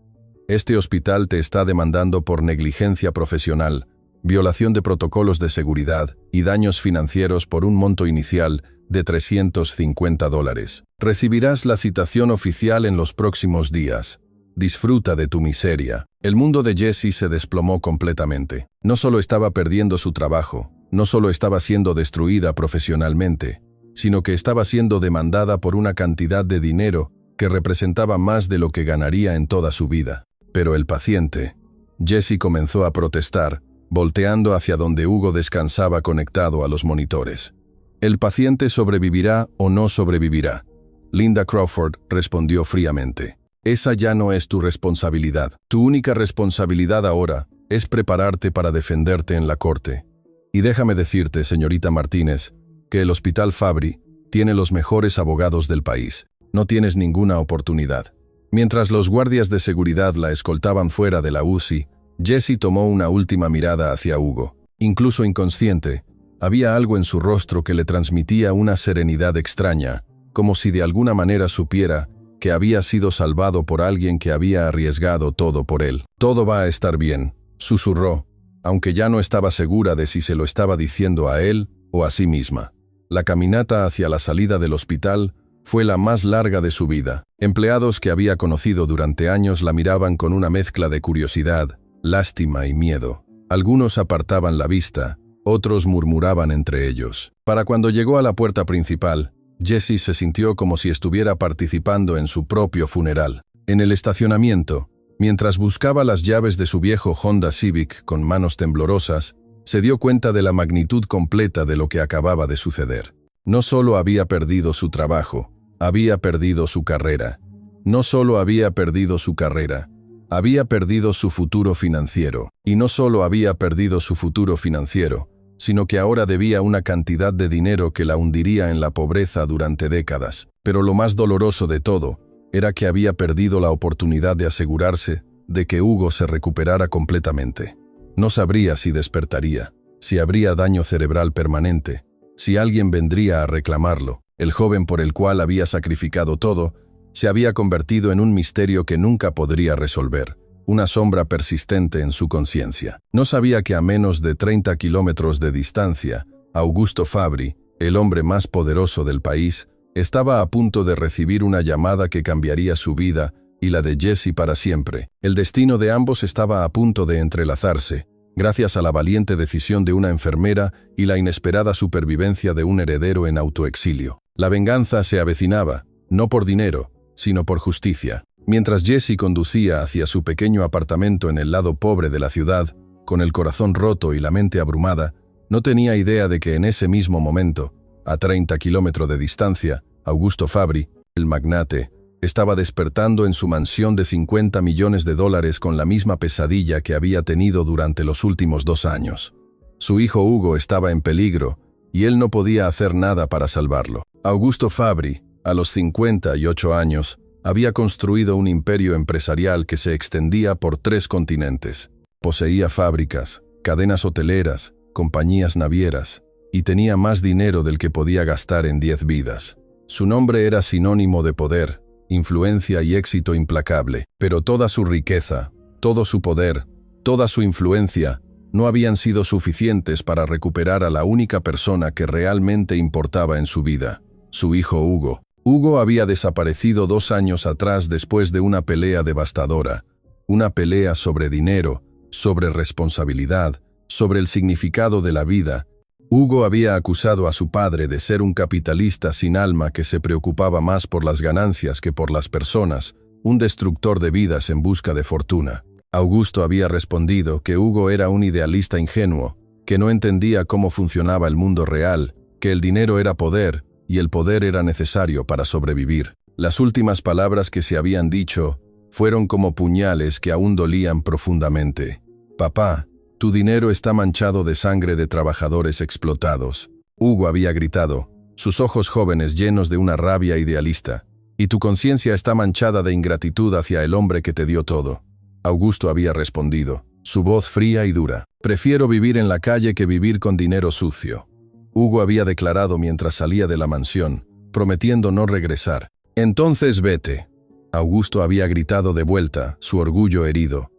este hospital te está demandando por negligencia profesional, violación de protocolos de seguridad y daños financieros por un monto inicial de $350. Recibirás la citación oficial en los próximos días. Disfruta de tu miseria». El mundo de Jessie se desplomó completamente. No solo estaba perdiendo su trabajo, no solo estaba siendo destruida profesionalmente, sino que estaba siendo demandada por una cantidad de dinero que representaba más de lo que ganaría en toda su vida. Pero el paciente. Jessie comenzó a protestar, volteando hacia donde Hugo descansaba conectado a los monitores. «¿El paciente sobrevivirá o no sobrevivirá?», Linda Crawford respondió fríamente. «Esa ya no es tu responsabilidad. Tu única responsabilidad ahora es prepararte para defenderte en la corte. Y déjame decirte, señorita Martínez, que el Hospital Fabry tiene los mejores abogados del país. No tienes ninguna oportunidad». Mientras los guardias de seguridad la escoltaban fuera de la UCI, Jessie tomó una última mirada hacia Hugo. Incluso inconsciente, había algo en su rostro que le transmitía una serenidad extraña, como si de alguna manera supiera que había sido salvado por alguien que había arriesgado todo por él. «Todo va a estar bien», susurró, aunque ya no estaba segura de si se lo estaba diciendo a él o a sí misma. La caminata hacia la salida del hospital fue la más larga de su vida. Empleados que había conocido durante años la miraban con una mezcla de curiosidad, lástima y miedo. Algunos apartaban la vista, otros murmuraban entre ellos. Para cuando llegó a la puerta principal, Jessie se sintió como si estuviera participando en su propio funeral. En el estacionamiento, mientras buscaba las llaves de su viejo Honda Civic con manos temblorosas, se dio cuenta de la magnitud completa de lo que acababa de suceder. No solo había perdido su trabajo, había perdido su carrera. No solo había perdido su carrera, había perdido su futuro financiero. Y no solo había perdido su futuro financiero, sino que ahora debía una cantidad de dinero que la hundiría en la pobreza durante décadas. Pero lo más doloroso de todo era que había perdido la oportunidad de asegurarse de que Hugo se recuperara completamente. No sabría si despertaría, si habría daño cerebral permanente, si alguien vendría a reclamarlo. El joven por el cual había sacrificado todo se había convertido en un misterio que nunca podría resolver, una sombra persistente en su conciencia. No sabía que a menos de 30 kilómetros de distancia, Augusto Fabry, el hombre más poderoso del país, estaba a punto de recibir una llamada que cambiaría su vida y la de Jessie para siempre. El destino de ambos estaba a punto de entrelazarse, gracias a la valiente decisión de una enfermera y la inesperada supervivencia de un heredero en autoexilio. La venganza se avecinaba, no por dinero, sino por justicia. Mientras Jessie conducía hacia su pequeño apartamento en el lado pobre de la ciudad, con el corazón roto y la mente abrumada, no tenía idea de que en ese mismo momento, a 30 kilómetros de distancia, Augusto Fabry, el magnate, estaba despertando en su mansión de $50 millones con la misma pesadilla que había tenido durante los últimos 2 años. Su hijo Hugo estaba en peligro, y él no podía hacer nada para salvarlo. Augusto Fabri, a los 58 años, había construido un imperio empresarial que se extendía por 3 continentes. Poseía fábricas, cadenas hoteleras, compañías navieras, y tenía más dinero del que podía gastar en 10 vidas. Su nombre era sinónimo de poder, influencia y éxito implacable, pero toda su riqueza, todo su poder, toda su influencia, no habían sido suficientes para recuperar a la única persona que realmente importaba en su vida, su hijo Hugo. Hugo había desaparecido 2 años atrás después de una pelea devastadora, una pelea sobre dinero, sobre responsabilidad, sobre el significado de la vida. Hugo había acusado a su padre de ser un capitalista sin alma que se preocupaba más por las ganancias que por las personas, un destructor de vidas en busca de fortuna. Augusto había respondido que Hugo era un idealista ingenuo, que no entendía cómo funcionaba el mundo real, que el dinero era poder, y el poder era necesario para sobrevivir. Las últimas palabras que se habían dicho fueron como puñales que aún dolían profundamente. «Papá, tu dinero está manchado de sangre de trabajadores explotados», Hugo había gritado, sus ojos jóvenes llenos de una rabia idealista. «Y tu conciencia está manchada de ingratitud hacia el hombre que te dio todo». Augusto había respondido, su voz fría y dura. «Prefiero vivir en la calle que vivir con dinero sucio». Hugo había declarado mientras salía de la mansión, prometiendo no regresar. «Entonces vete». Augusto había gritado de vuelta, su orgullo herido.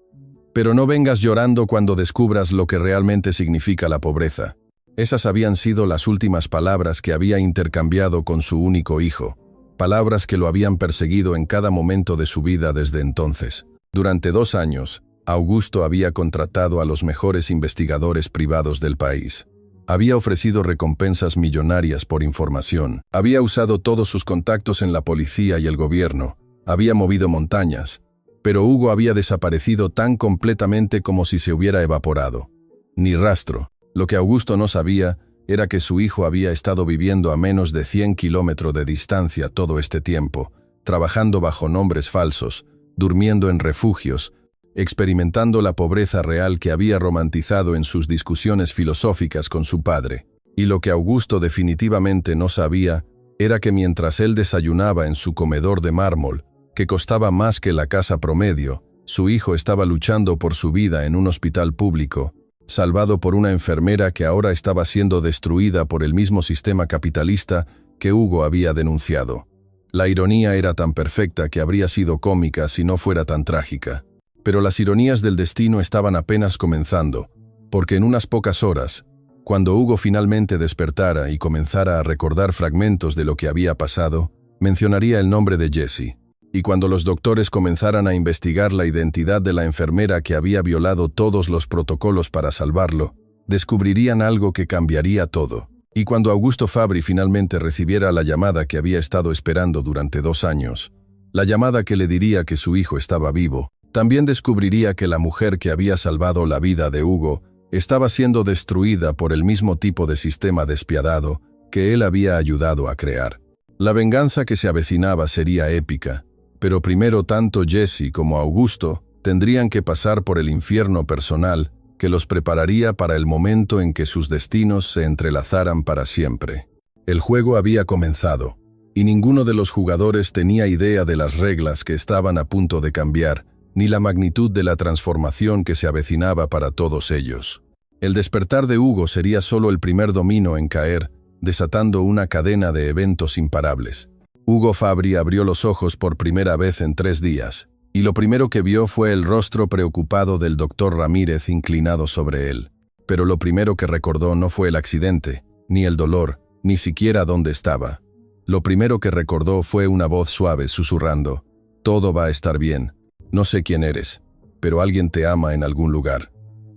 «Pero no vengas llorando cuando descubras lo que realmente significa la pobreza». Esas habían sido las últimas palabras que había intercambiado con su único hijo, palabras que lo habían perseguido en cada momento de su vida desde entonces. Durante 2 años, Augusto había contratado a los mejores investigadores privados del país. Había ofrecido recompensas millonarias por información. Había usado todos sus contactos en la policía y el gobierno. Había movido montañas. Pero Hugo había desaparecido tan completamente como si se hubiera evaporado. Ni rastro. Lo que Augusto no sabía era que su hijo había estado viviendo a menos de 100 kilómetros de distancia todo este tiempo, trabajando bajo nombres falsos, durmiendo en refugios, experimentando la pobreza real que había romantizado en sus discusiones filosóficas con su padre. Y lo que Augusto definitivamente no sabía era que mientras él desayunaba en su comedor de mármol, que costaba más que la casa promedio, su hijo estaba luchando por su vida en un hospital público, salvado por una enfermera que ahora estaba siendo destruida por el mismo sistema capitalista que Hugo había denunciado. La ironía era tan perfecta que habría sido cómica si no fuera tan trágica. Pero las ironías del destino estaban apenas comenzando, porque en unas pocas horas, cuando Hugo finalmente despertara y comenzara a recordar fragmentos de lo que había pasado, mencionaría el nombre de Jesse. Y cuando los doctores comenzaran a investigar la identidad de la enfermera que había violado todos los protocolos para salvarlo, descubrirían algo que cambiaría todo. Y cuando Augusto Fabri finalmente recibiera la llamada que había estado esperando durante 2 años, la llamada que le diría que su hijo estaba vivo, también descubriría que la mujer que había salvado la vida de Hugo estaba siendo destruida por el mismo tipo de sistema despiadado que él había ayudado a crear. La venganza que se avecinaba sería épica, pero primero tanto Jesse como Augusto tendrían que pasar por el infierno personal que los prepararía para el momento en que sus destinos se entrelazaran para siempre. El juego había comenzado, y ninguno de los jugadores tenía idea de las reglas que estaban a punto de cambiar, ni la magnitud de la transformación que se avecinaba para todos ellos. El despertar de Hugo sería solo el primer domino en caer, desatando una cadena de eventos imparables. Hugo Fabri abrió los ojos por primera vez en 3 días, y lo primero que vio fue el rostro preocupado del doctor Ramírez inclinado sobre él. Pero lo primero que recordó no fue el accidente, ni el dolor, ni siquiera dónde estaba. Lo primero que recordó fue una voz suave susurrando: «Todo va a estar bien. No sé quién eres, pero alguien te ama en algún lugar».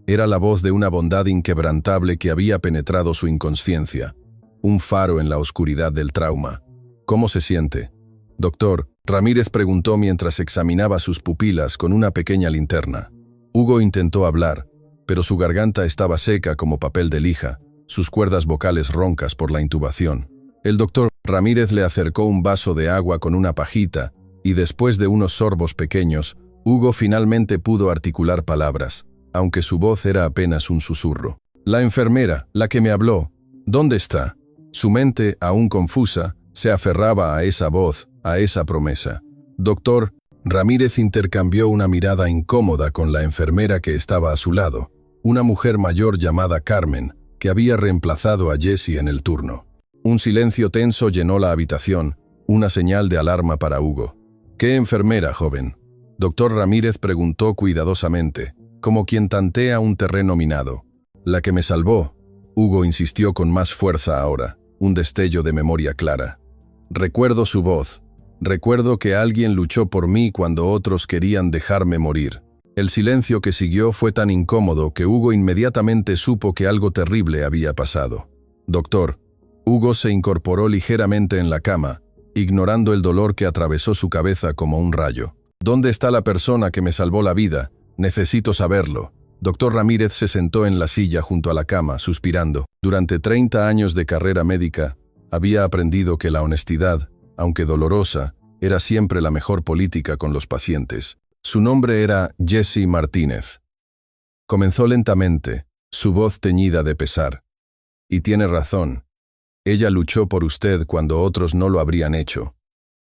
Era la voz de una bondad inquebrantable que había penetrado su inconsciencia, un faro en la oscuridad del trauma. «¿Cómo se siente, doctor?», Ramírez preguntó mientras examinaba sus pupilas con una pequeña linterna. Hugo intentó hablar, pero su garganta estaba seca como papel de lija, sus cuerdas vocales roncas por la intubación. El doctor Ramírez le acercó un vaso de agua con una pajita, y después de unos sorbos pequeños, Hugo finalmente pudo articular palabras, aunque su voz era apenas un susurro. «La enfermera, la que me habló. ¿Dónde está? Su mente, aún confusa, se aferraba a esa voz, a esa promesa. Doctor, Ramírez intercambió una mirada incómoda con la enfermera que estaba a su lado, una mujer mayor llamada Carmen, que había reemplazado a Jessie en el turno. Un silencio tenso llenó la habitación, una señal de alarma para Hugo. ¿Qué enfermera, joven? Doctor Ramírez preguntó cuidadosamente, como quien tantea un terreno minado. La que me salvó. Hugo insistió con más fuerza ahora, un destello de memoria clara. Recuerdo su voz. Recuerdo que alguien luchó por mí cuando otros querían dejarme morir. El silencio que siguió fue tan incómodo que Hugo inmediatamente supo que algo terrible había pasado. Doctor. Hugo se incorporó ligeramente en la cama, ignorando el dolor que atravesó su cabeza como un rayo. ¿Dónde está la persona que me salvó la vida? Necesito saberlo. Doctor Ramírez se sentó en la silla junto a la cama, suspirando. Durante 30 años de carrera médica, había aprendido que la honestidad, aunque dolorosa, era siempre la mejor política con los pacientes. Su nombre era Jessie Martínez. Comenzó lentamente, su voz teñida de pesar. Y tiene razón. Ella luchó por usted cuando otros no lo habrían hecho.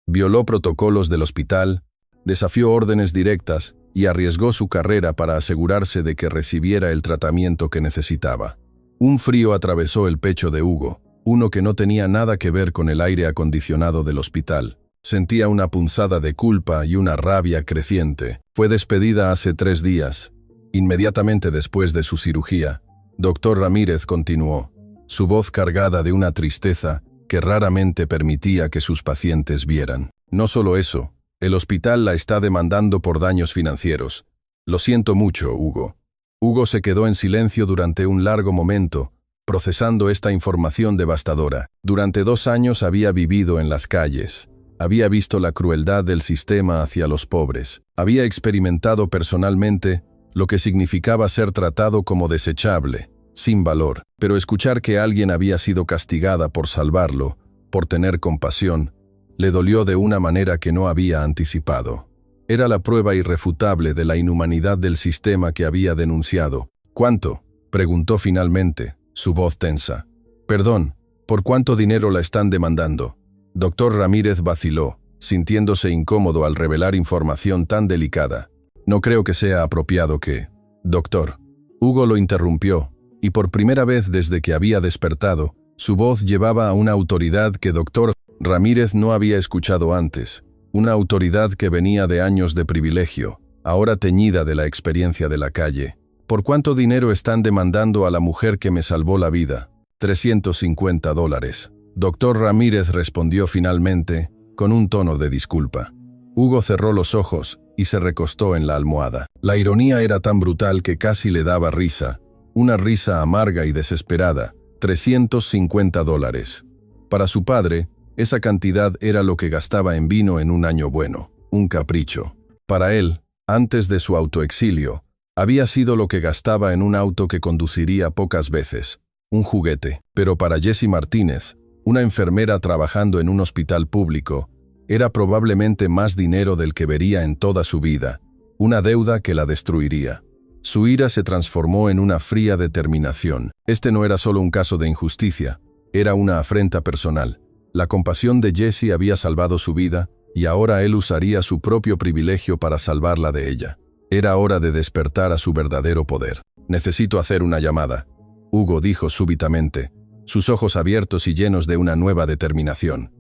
Violó protocolos del hospital, desafió órdenes directas y arriesgó su carrera para asegurarse de que recibiera el tratamiento que necesitaba. Un frío atravesó el pecho de Hugo, uno que no tenía nada que ver con el aire acondicionado del hospital. Sentía una punzada de culpa y una rabia creciente. Fue despedida hace 3 días, inmediatamente después de su cirugía. Doctor Ramírez continuó, su voz cargada de una tristeza que raramente permitía que sus pacientes vieran. No solo eso, el hospital la está demandando por daños financieros. Lo siento mucho, Hugo. Hugo se quedó en silencio durante un largo momento, procesando esta información devastadora. Durante 2 años había vivido en las calles. Había visto la crueldad del sistema hacia los pobres. Había experimentado personalmente lo que significaba ser tratado como desechable, sin valor. Pero escuchar que alguien había sido castigada por salvarlo, por tener compasión, le dolió de una manera que no había anticipado. Era la prueba irrefutable de la inhumanidad del sistema que había denunciado. ¿Cuánto?, preguntó finalmente, su voz tensa. Perdón, ¿por cuánto dinero la están demandando? Doctor Ramírez vaciló, sintiéndose incómodo al revelar información tan delicada. No creo que sea apropiado que... Doctor. Hugo lo interrumpió, y por primera vez desde que había despertado, su voz llevaba a una autoridad que Doctor Ramírez no había escuchado antes, una autoridad que venía de años de privilegio, ahora teñida de la experiencia de la calle. ¿Por cuánto dinero están demandando a la mujer que me salvó la vida? $350. Doctor Ramírez respondió finalmente, con un tono de disculpa. Hugo cerró los ojos y se recostó en la almohada. La ironía era tan brutal que casi le daba risa, una risa amarga y desesperada. $350. Para su padre, esa cantidad era lo que gastaba en vino en un año bueno, un capricho. Para él, antes de su autoexilio, había sido lo que gastaba en un auto que conduciría pocas veces, un juguete. Pero para Jessie Martínez, una enfermera trabajando en un hospital público, era probablemente más dinero del que vería en toda su vida, una deuda que la destruiría. Su ira se transformó en una fría determinación. Este no era solo un caso de injusticia, era una afrenta personal. La compasión de Jessie había salvado su vida, y ahora él usaría su propio privilegio para salvarla de ella. Era hora de despertar a su verdadero poder. Necesito hacer una llamada, Hugo dijo súbitamente, sus ojos abiertos y llenos de una nueva determinación.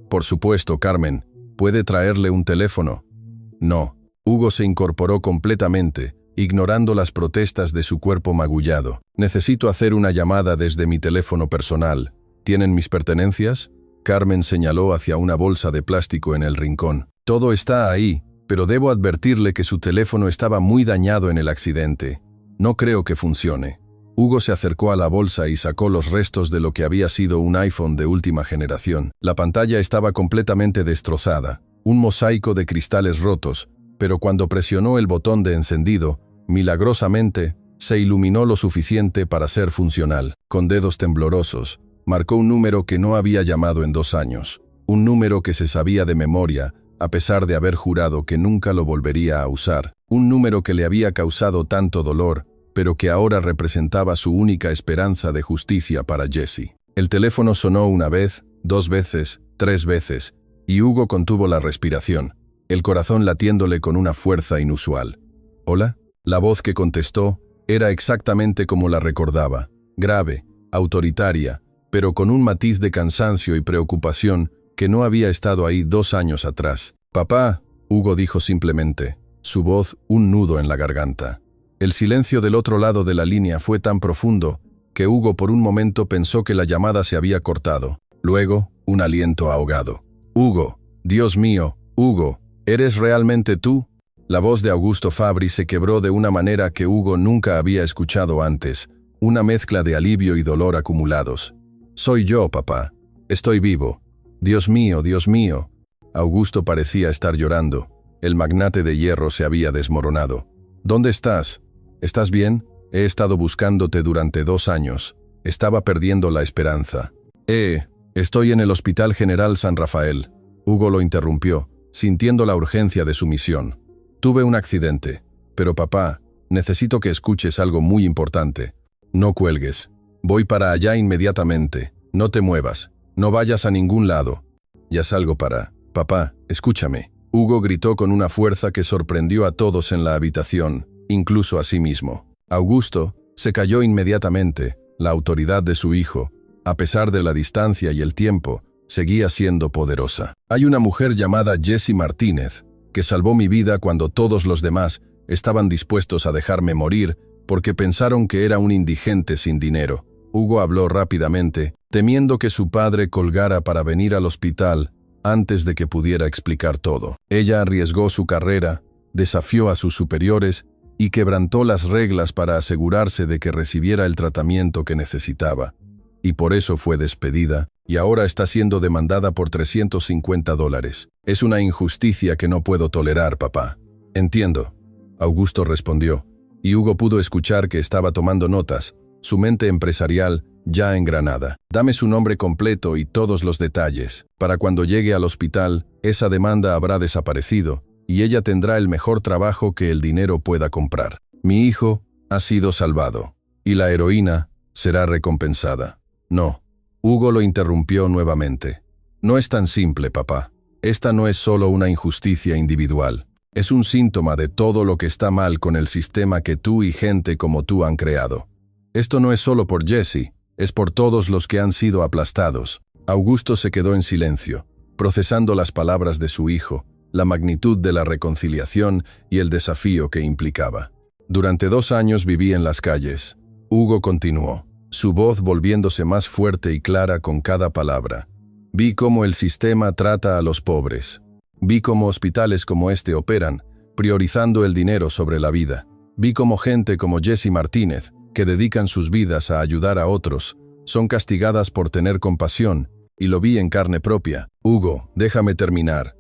Por supuesto, Carmen, ¿puede traerle un teléfono? No. Hugo se incorporó completamente, ignorando las protestas de su cuerpo magullado. Necesito hacer una llamada desde mi teléfono personal. ¿Tienen mis pertenencias? Carmen señaló hacia una bolsa de plástico en el rincón. Todo está ahí, pero debo advertirle que su teléfono estaba muy dañado en el accidente. No creo que funcione. Hugo se acercó a la bolsa y sacó los restos de lo que había sido un iPhone de última generación. La pantalla estaba completamente destrozada, un mosaico de cristales rotos, pero cuando presionó el botón de encendido, milagrosamente, se iluminó lo suficiente para ser funcional. Con dedos temblorosos, marcó un número que no había llamado en 2 años, un número que se sabía de memoria, a pesar de haber jurado que nunca lo volvería a usar, un número que le había causado tanto dolor, pero que ahora representaba su única esperanza de justicia para Jesse. El teléfono sonó una vez, 2 veces, 3 veces, y Hugo contuvo la respiración, el corazón latiéndole con una fuerza inusual. ¿Hola? La voz que contestó era exactamente como la recordaba, grave, autoritaria, pero con un matiz de cansancio y preocupación que no había estado ahí 2 años atrás. «Papá», Hugo dijo simplemente, su voz un nudo en la garganta. El silencio del otro lado de la línea fue tan profundo que Hugo por un momento pensó que la llamada se había cortado. Luego, un aliento ahogado. «Hugo, Dios mío, Hugo, ¿eres realmente tú?» La voz de Augusto Fabri se quebró de una manera que Hugo nunca había escuchado antes, una mezcla de alivio y dolor acumulados. «Soy yo, papá. Estoy vivo. Dios mío, Dios mío». Augusto parecía estar llorando. El magnate de hierro se había desmoronado. «¿Dónde estás? ¿Estás bien? He estado buscándote durante 2 años. Estaba perdiendo la esperanza». Estoy en el Hospital General San Rafael». Hugo lo interrumpió, sintiendo la urgencia de su misión. «Tuve un accidente. Pero papá, necesito que escuches algo muy importante. No cuelgues. Voy para allá inmediatamente. No te muevas. No vayas a ningún lado. Ya salgo para... Papá, escúchame». Hugo gritó con una fuerza que sorprendió a todos en la habitación, incluso a sí mismo. Augusto se calló inmediatamente. La autoridad de su hijo, a pesar de la distancia y el tiempo, seguía siendo poderosa. «Hay una mujer llamada Jessie Martínez, que salvó mi vida cuando todos los demás estaban dispuestos a dejarme morir porque pensaron que era un indigente sin dinero». Hugo habló rápidamente, temiendo que su padre colgara para venir al hospital antes de que pudiera explicar todo. Ella arriesgó su carrera, desafió a sus superiores y quebrantó las reglas para asegurarse de que recibiera el tratamiento que necesitaba. Y por eso fue despedida, y ahora está siendo demandada por $350. «Es una injusticia que no puedo tolerar, papá». «Entiendo», Augusto respondió, y Hugo pudo escuchar que estaba tomando notas, su mente empresarial ya engranada. «Dame su nombre completo y todos los detalles. Para cuando llegue al hospital, esa demanda habrá desaparecido, y ella tendrá el mejor trabajo que el dinero pueda comprar. Mi hijo ha sido salvado, y la heroína será recompensada». «No», Hugo lo interrumpió nuevamente. «No es tan simple, papá. Esta no es solo una injusticia individual. Es un síntoma de todo lo que está mal con el sistema que tú y gente como tú han creado. Esto no es solo por Jesse, es por todos los que han sido aplastados». Augusto se quedó en silencio, procesando las palabras de su hijo, la magnitud de la reconciliación y el desafío que implicaba. «Durante 2 años viví en las calles», Hugo continuó, su voz volviéndose más fuerte y clara con cada palabra. «Vi cómo el sistema trata a los pobres. Vi cómo hospitales como este operan, priorizando el dinero sobre la vida. Vi cómo gente como Jessie Martínez, que dedican sus vidas a ayudar a otros, son castigadas por tener compasión, y lo vi en carne propia». «Hugo, déjame terminar»,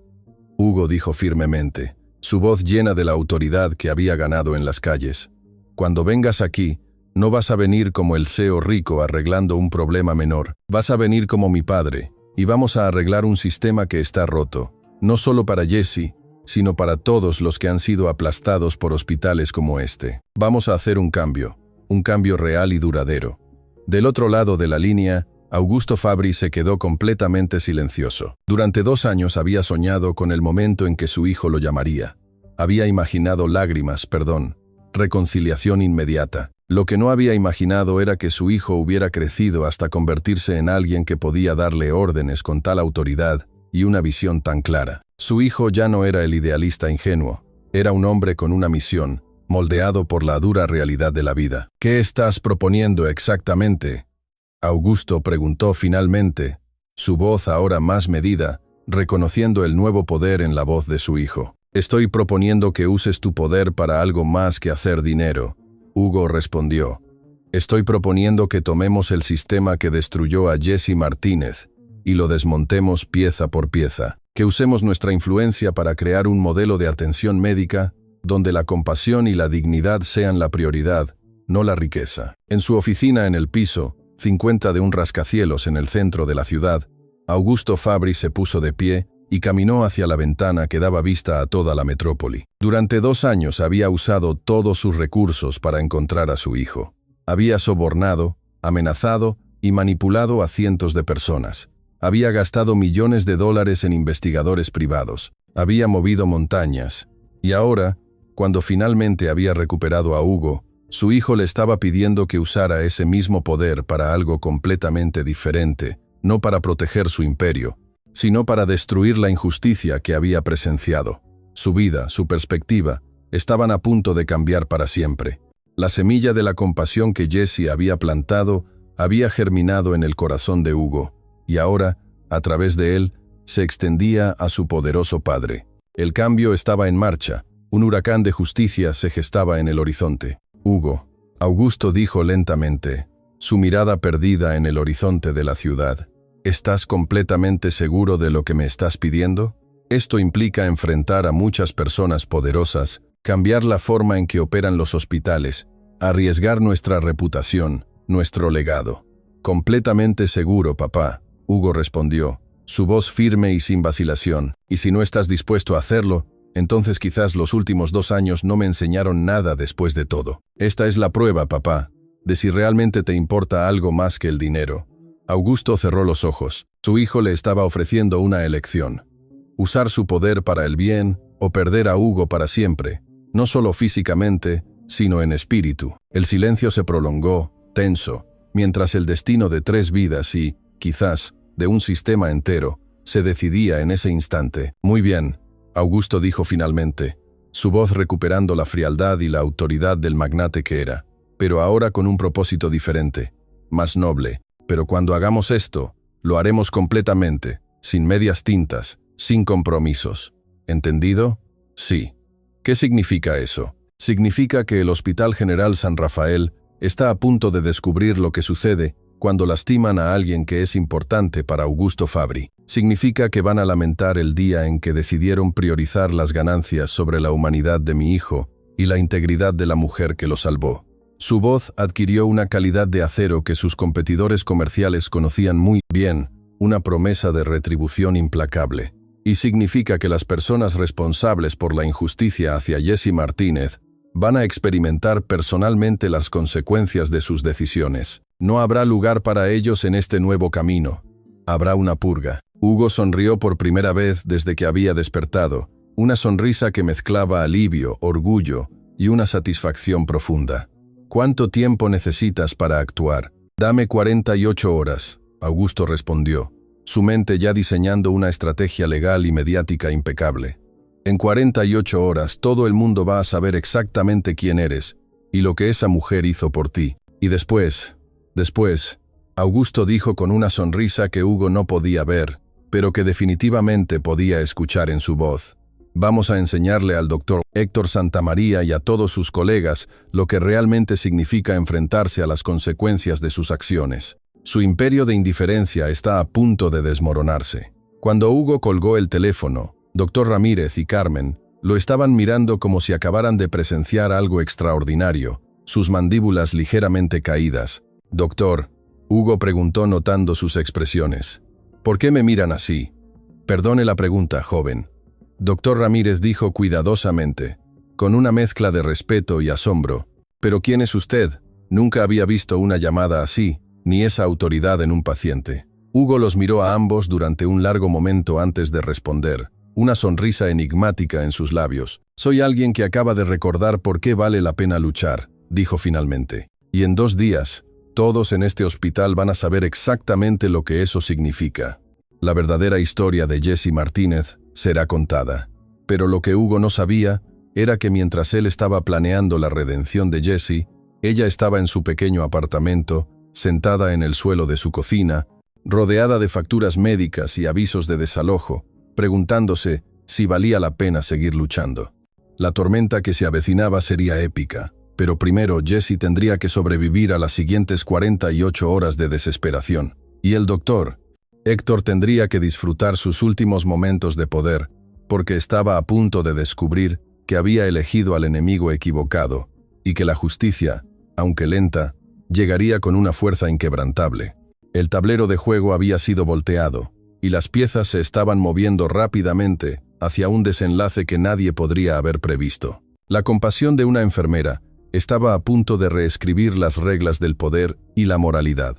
Hugo dijo firmemente, su voz llena de la autoridad que había ganado en las calles. «Cuando vengas aquí, no vas a venir como el CEO rico arreglando un problema menor. Vas a venir como mi padre, y vamos a arreglar un sistema que está roto, no solo para Jesse, sino para todos los que han sido aplastados por hospitales como este. Vamos a hacer un cambio real y duradero». Del otro lado de la línea, Augusto Fabri se quedó completamente silencioso. Durante 2 años había soñado con el momento en que su hijo lo llamaría. Había imaginado lágrimas, perdón, reconciliación inmediata. Lo que no había imaginado era que su hijo hubiera crecido hasta convertirse en alguien que podía darle órdenes con tal autoridad y una visión tan clara. Su hijo ya no era el idealista ingenuo, era un hombre con una misión, moldeado por la dura realidad de la vida. «¿Qué estás proponiendo exactamente?», Augusto preguntó finalmente, su voz ahora más medida, reconociendo el nuevo poder en la voz de su hijo. «Estoy proponiendo que uses tu poder para algo más que hacer dinero», Hugo respondió. «Estoy proponiendo que tomemos el sistema que destruyó a Jessie Martínez y lo desmontemos pieza por pieza, que usemos nuestra influencia para crear un modelo de atención médica donde la compasión y la dignidad sean la prioridad, no la riqueza». En su oficina en el piso 50 de un rascacielos en el centro de la ciudad, Augusto Fabri se puso de pie y caminó hacia la ventana que daba vista a toda la metrópoli. Durante 2 años había usado todos sus recursos para encontrar a su hijo. Había sobornado, amenazado y manipulado a cientos de personas. Había gastado millones de dólares en investigadores privados. Había movido montañas. Y ahora, cuando finalmente había recuperado a Hugo, su hijo le estaba pidiendo que usara ese mismo poder para algo completamente diferente, no para proteger su imperio, sino para destruir la injusticia que había presenciado. Su vida, su perspectiva, estaban a punto de cambiar para siempre. La semilla de la compasión que Jesse había plantado había germinado en el corazón de Hugo, y ahora, a través de él, se extendía a su poderoso padre. El cambio estaba en marcha. Un huracán de justicia se gestaba en el horizonte. Hugo, Augusto dijo lentamente, su mirada perdida en el horizonte de la ciudad. ¿Estás completamente seguro de lo que me estás pidiendo? Esto implica enfrentar a muchas personas poderosas, cambiar la forma en que operan los hospitales, arriesgar nuestra reputación, nuestro legado. Completamente seguro, papá, Hugo respondió, su voz firme y sin vacilación. Y si no estás dispuesto a hacerlo, entonces quizás los últimos 2 años no me enseñaron nada después de todo. Esta es la prueba, papá, de si realmente te importa algo más que el dinero. Augusto cerró los ojos. Su hijo le estaba ofreciendo una elección. Usar su poder para el bien o perder a Hugo para siempre, no solo físicamente, sino en espíritu. El silencio se prolongó, tenso, mientras el destino de 3 vidas y, quizás, de un sistema entero, se decidía en ese instante. Muy bien, Augusto dijo finalmente, su voz recuperando la frialdad y la autoridad del magnate que era, pero ahora con un propósito diferente, más noble. Pero cuando hagamos esto, lo haremos completamente, sin medias tintas, sin compromisos. ¿Entendido? Sí. ¿Qué significa eso? Significa que el Hospital General San Rafael está a punto de descubrir lo que sucede cuando lastiman a alguien que es importante para Augusto Fabri. Significa que van a lamentar el día en que decidieron priorizar las ganancias sobre la humanidad de mi hijo y la integridad de la mujer que lo salvó. Su voz adquirió una calidad de acero que sus competidores comerciales conocían muy bien, una promesa de retribución implacable. Y significa que las personas responsables por la injusticia hacia Jesse Martínez van a experimentar personalmente las consecuencias de sus decisiones. No habrá lugar para ellos en este nuevo camino. Habrá una purga. Hugo sonrió por primera vez desde que había despertado, una sonrisa que mezclaba alivio, orgullo y una satisfacción profunda. ¿Cuánto tiempo necesitas para actuar? Dame 48 horas, Augusto respondió, su mente ya diseñando una estrategia legal y mediática impecable. En 48 horas todo el mundo va a saber exactamente quién eres y lo que esa mujer hizo por ti. Y después, Augusto dijo con una sonrisa que Hugo no podía ver, pero que definitivamente podía escuchar en su voz. Vamos a enseñarle al doctor Héctor Santamaría y a todos sus colegas lo que realmente significa enfrentarse a las consecuencias de sus acciones. Su imperio de indiferencia está a punto de desmoronarse. Cuando Hugo colgó el teléfono, Dr. Ramírez y Carmen lo estaban mirando como si acabaran de presenciar algo extraordinario, sus mandíbulas ligeramente caídas. Doctor, Hugo preguntó notando sus expresiones. ¿Por qué me miran así? Perdone la pregunta, joven. Dr. Ramírez dijo cuidadosamente, con una mezcla de respeto y asombro. ¿Pero quién es usted? Nunca había visto una llamada así, ni esa autoridad en un paciente. Hugo los miró a ambos durante un largo momento antes de responder, una sonrisa enigmática en sus labios. Soy alguien que acaba de recordar por qué vale la pena luchar, dijo finalmente. Y en 2 días, todos en este hospital van a saber exactamente lo que eso significa. La verdadera historia de Jesse Martínez será contada. Pero lo que Hugo no sabía era que mientras él estaba planeando la redención de Jesse, ella estaba en su pequeño apartamento, sentada en el suelo de su cocina, rodeada de facturas médicas y avisos de desalojo, preguntándose si valía la pena seguir luchando. La tormenta que se avecinaba sería épica, pero primero Jesse tendría que sobrevivir a las siguientes 48 horas de desesperación. Y el doctor Héctor tendría que disfrutar sus últimos momentos de poder, porque estaba a punto de descubrir que había elegido al enemigo equivocado, y que la justicia, aunque lenta, llegaría con una fuerza inquebrantable. El tablero de juego había sido volteado, y las piezas se estaban moviendo rápidamente hacia un desenlace que nadie podría haber previsto. La compasión de una enfermera estaba a punto de reescribir las reglas del poder y la moralidad.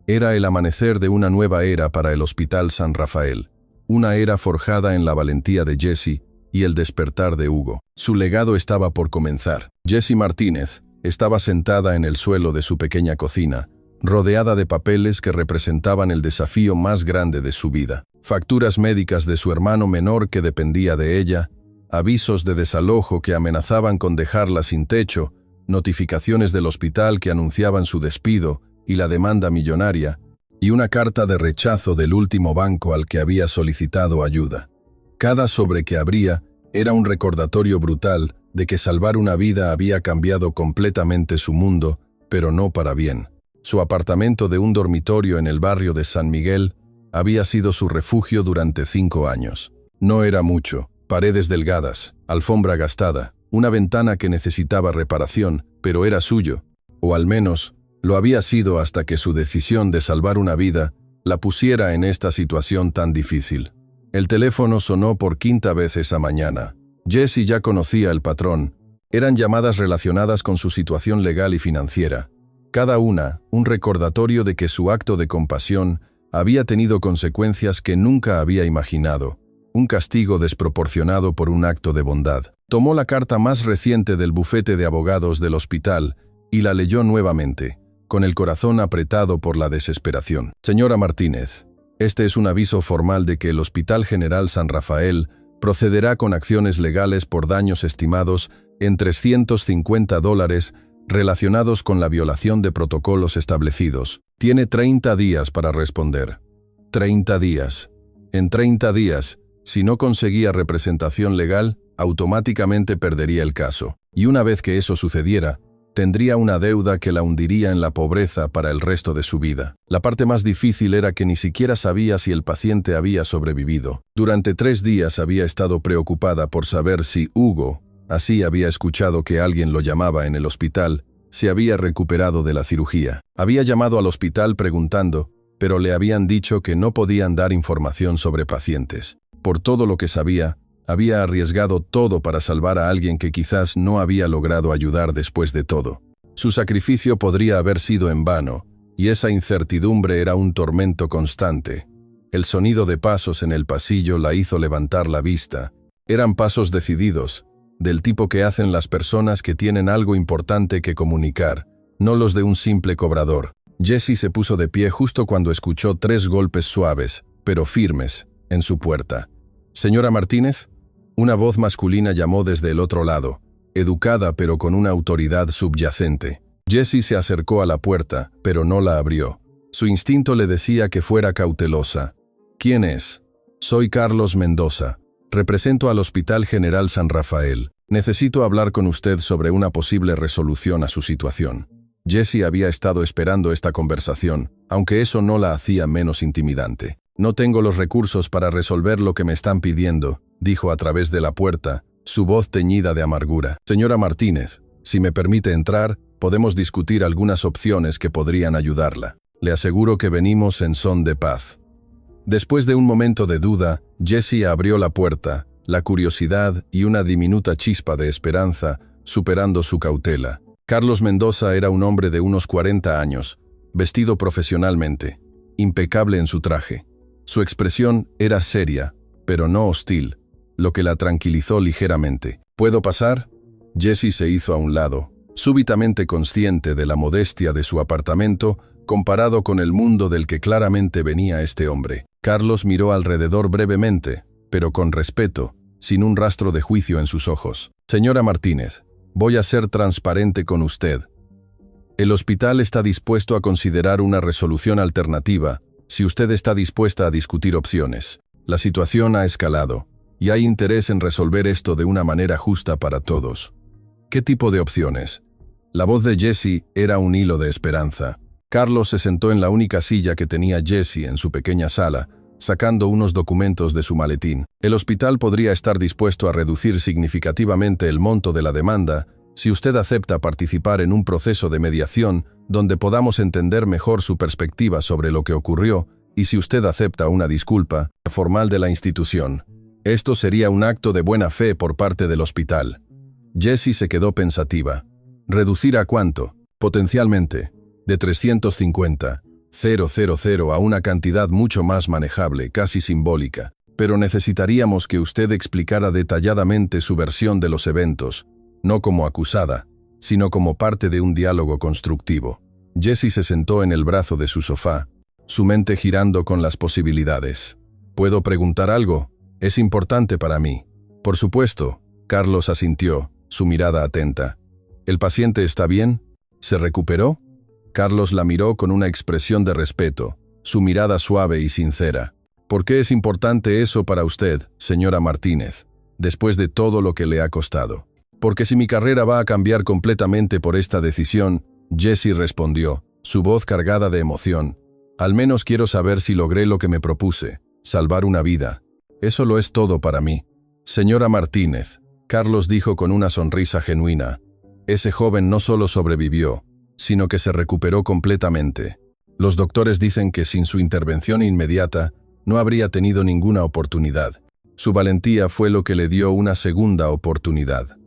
Era el amanecer de una nueva era para el Hospital San Rafael, una era forjada en la valentía de Jessie y el despertar de Hugo. Su legado estaba por comenzar. Jessie Martínez estaba sentada en el suelo de su pequeña cocina, rodeada de papeles que representaban el desafío más grande de su vida. Facturas médicas de su hermano menor que dependía de ella, avisos de desalojo que amenazaban con dejarla sin techo, notificaciones del hospital que anunciaban su despido y la demanda millonaria, y una carta de rechazo del último banco al que había solicitado ayuda. Cada sobre que abría era un recordatorio brutal de que salvar una vida había cambiado completamente su mundo, pero no para bien. Su apartamento de un dormitorio en el barrio de San Miguel había sido su refugio durante 5 años. No era mucho, paredes delgadas, alfombra gastada, una ventana que necesitaba reparación, pero era suyo, o al menos lo había sido hasta que su decisión de salvar una vida la pusiera en esta situación tan difícil. El teléfono sonó por 5ª vez esa mañana. Jessie ya conocía el patrón. Eran llamadas relacionadas con su situación legal y financiera. Cada una, un recordatorio de que su acto de compasión había tenido consecuencias que nunca había imaginado, un castigo desproporcionado por un acto de bondad. Tomó la carta más reciente del bufete de abogados del hospital y la leyó nuevamente, con el corazón apretado por la desesperación. Señora Martínez, este es un aviso formal de que el Hospital General San Rafael procederá con acciones legales por daños estimados en $350 relacionados con la violación de protocolos establecidos. Tiene 30 días para responder. 30 días. En 30 días, si no conseguía representación legal, automáticamente perdería el caso. Y una vez que eso sucediera, tendría una deuda que la hundiría en la pobreza para el resto de su vida. La parte más difícil era que ni siquiera sabía si el paciente había sobrevivido. Durante 3 días había estado preocupada por saber si Hugo, así había escuchado que alguien lo llamaba en el hospital, se había recuperado de la cirugía. Había llamado al hospital preguntando, pero le habían dicho que no podían dar información sobre pacientes. Por todo lo que sabía, había arriesgado todo para salvar a alguien que quizás no había logrado ayudar después de todo. Su sacrificio podría haber sido en vano, y esa incertidumbre era un tormento constante. El sonido de pasos en el pasillo la hizo levantar la vista. Eran pasos decididos, del tipo que hacen las personas que tienen algo importante que comunicar, no los de un simple cobrador. Jessie se puso de pie justo cuando escuchó 3 golpes suaves, pero firmes, en su puerta. «Señora Martínez», una voz masculina llamó desde el otro lado, educada pero con una autoridad subyacente. Jessie se acercó a la puerta, pero no la abrió. Su instinto le decía que fuera cautelosa. «¿Quién es?» «Soy Carlos Mendoza. Represento al Hospital General San Rafael. Necesito hablar con usted sobre una posible resolución a su situación». Jessie había estado esperando esta conversación, aunque eso no la hacía menos intimidante. «No tengo los recursos para resolver lo que me están pidiendo», dijo a través de la puerta, su voz teñida de amargura. «Señora Martínez, si me permite entrar, podemos discutir algunas opciones que podrían ayudarla. Le aseguro que venimos en son de paz». Después de un momento de duda, Jessie abrió la puerta, la curiosidad y una diminuta chispa de esperanza, superando su cautela. Carlos Mendoza era un hombre de unos 40 años, vestido profesionalmente, impecable en su traje. Su expresión era seria, pero no hostil, lo que la tranquilizó ligeramente. «¿Puedo pasar?» Jessie se hizo a un lado, súbitamente consciente de la modestia de su apartamento comparado con el mundo del que claramente venía este hombre. Carlos miró alrededor brevemente, pero con respeto, sin un rastro de juicio en sus ojos. «Señora Martínez, voy a ser transparente con usted. El hospital está dispuesto a considerar una resolución alternativa si usted está dispuesta a discutir opciones. La situación ha escalado, y hay interés en resolver esto de una manera justa para todos». «¿Qué tipo de opciones?» La voz de Jessie era un hilo de esperanza. Carlos se sentó en la única silla que tenía Jessie en su pequeña sala, sacando unos documentos de su maletín. «El hospital podría estar dispuesto a reducir significativamente el monto de la demanda si usted acepta participar en un proceso de mediación donde podamos entender mejor su perspectiva sobre lo que ocurrió y si usted acepta una disculpa formal de la institución, esto sería un acto de buena fe por parte del hospital. Jessie se quedó pensativa. ¿Reducir a cuánto? Potencialmente, de 350,000 a una cantidad mucho más manejable, casi simbólica. Pero necesitaríamos que usted explicara detalladamente su versión de los eventos, no como acusada, sino como parte de un diálogo constructivo. Jessie se sentó en el brazo de su sofá, su mente girando con las posibilidades. ¿Puedo preguntar algo? Es importante para mí. Por supuesto, Carlos asintió, su mirada atenta. ¿El paciente está bien? ¿Se recuperó? Carlos la miró con una expresión de respeto, su mirada suave y sincera. ¿Por qué es importante eso para usted, señora Martínez, después de todo lo que le ha costado? Porque si mi carrera va a cambiar completamente por esta decisión, Jessie respondió, su voz cargada de emoción. Al menos quiero saber si logré lo que me propuse, salvar una vida. Eso lo es todo para mí. Señora Martínez, Carlos dijo con una sonrisa genuina, ese joven no solo sobrevivió, sino que se recuperó completamente. Los doctores dicen que sin su intervención inmediata, no habría tenido ninguna oportunidad. Su valentía fue lo que le dio una segunda oportunidad.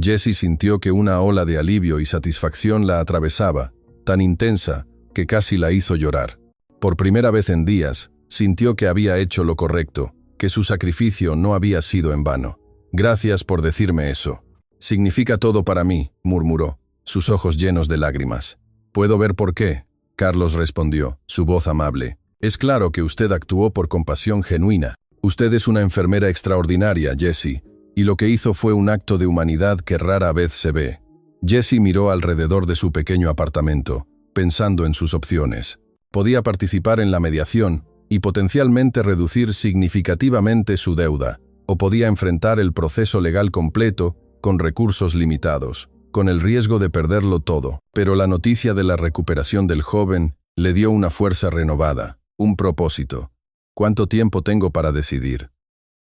Jessie sintió que una ola de alivio y satisfacción la atravesaba, tan intensa que casi la hizo llorar. Por primera vez en días, sintió que había hecho lo correcto, que su sacrificio no había sido en vano. Gracias por decirme eso. Significa todo para mí, murmuró, sus ojos llenos de lágrimas. ¿Puedo ver por qué? Carlos respondió, su voz amable. Es claro que usted actuó por compasión genuina. Usted es una enfermera extraordinaria, Jessie, y lo que hizo fue un acto de humanidad que rara vez se ve. Jessie miró alrededor de su pequeño apartamento, pensando en sus opciones. Podía participar en la mediación y potencialmente reducir significativamente su deuda, o podía enfrentar el proceso legal completo con recursos limitados, con el riesgo de perderlo todo. Pero la noticia de la recuperación del joven le dio una fuerza renovada. Un propósito. ¿Cuánto tiempo tengo para decidir?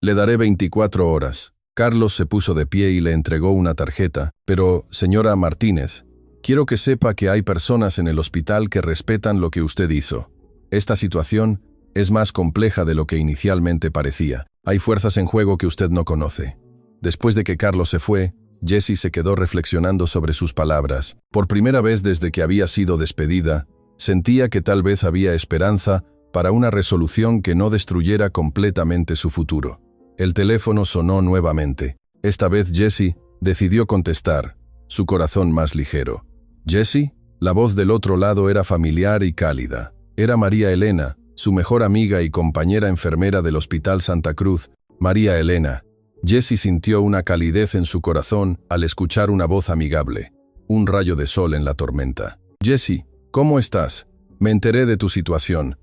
Le daré 24 horas. Carlos se puso de pie y le entregó una tarjeta. Pero, señora Martínez, quiero que sepa que hay personas en el hospital que respetan lo que usted hizo. Esta situación es más compleja de lo que inicialmente parecía. Hay fuerzas en juego que usted no conoce. Después de que Carlos se fue, Jessie se quedó reflexionando sobre sus palabras. Por primera vez desde que había sido despedida, sentía que tal vez había esperanza para una resolución que no destruyera completamente su futuro. El teléfono sonó nuevamente. Esta vez Jessie decidió contestar, su corazón más ligero. ¿Jessie? La voz del otro lado era familiar y cálida. Era María Elena, su mejor amiga y compañera enfermera del Hospital Santa Cruz. María Elena. Jessie sintió una calidez en su corazón al escuchar una voz amigable. Un rayo de sol en la tormenta. Jessie, ¿cómo estás? Me enteré de tu situación.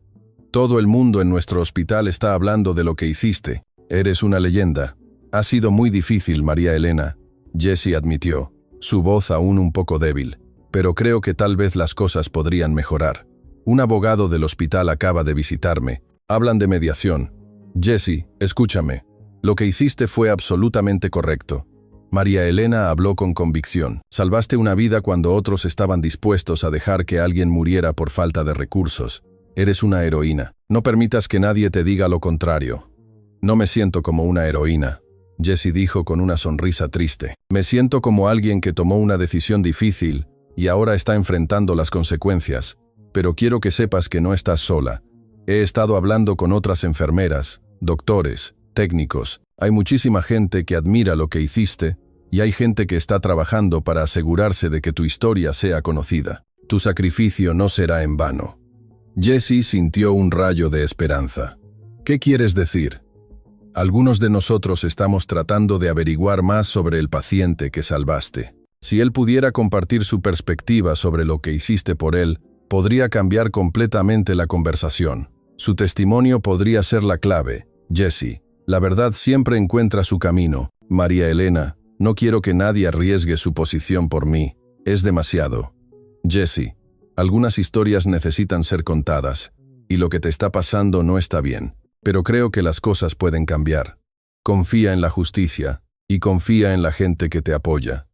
Todo el mundo en nuestro hospital está hablando de lo que hiciste. Eres una leyenda. Ha sido muy difícil, María Elena, Jessie admitió, su voz aún un poco débil. Pero creo que tal vez las cosas podrían mejorar. Un abogado del hospital acaba de visitarme. Hablan de mediación. Jessie, escúchame. Lo que hiciste fue absolutamente correcto. María Elena habló con convicción. Salvaste una vida cuando otros estaban dispuestos a dejar que alguien muriera por falta de recursos. Eres una heroína. No permitas que nadie te diga lo contrario. No me siento como una heroína, Jessie dijo con una sonrisa triste. Me siento como alguien que tomó una decisión difícil y ahora está enfrentando las consecuencias. Pero quiero que sepas que no estás sola. He estado hablando con otras enfermeras, doctores, técnicos. Hay muchísima gente que admira lo que hiciste y hay gente que está trabajando para asegurarse de que tu historia sea conocida. Tu sacrificio no será en vano. Jessie sintió un rayo de esperanza. ¿Qué quieres decir? Algunos de nosotros estamos tratando de averiguar más sobre el paciente que salvaste. Si él pudiera compartir su perspectiva sobre lo que hiciste por él, podría cambiar completamente la conversación. Su testimonio podría ser la clave. Jessie, la verdad siempre encuentra su camino. María Elena, no quiero que nadie arriesgue su posición por mí. Es demasiado. Jessie, algunas historias necesitan ser contadas, y lo que te está pasando no está bien. Pero creo que las cosas pueden cambiar. Confía en la justicia, y confía en la gente que te apoya.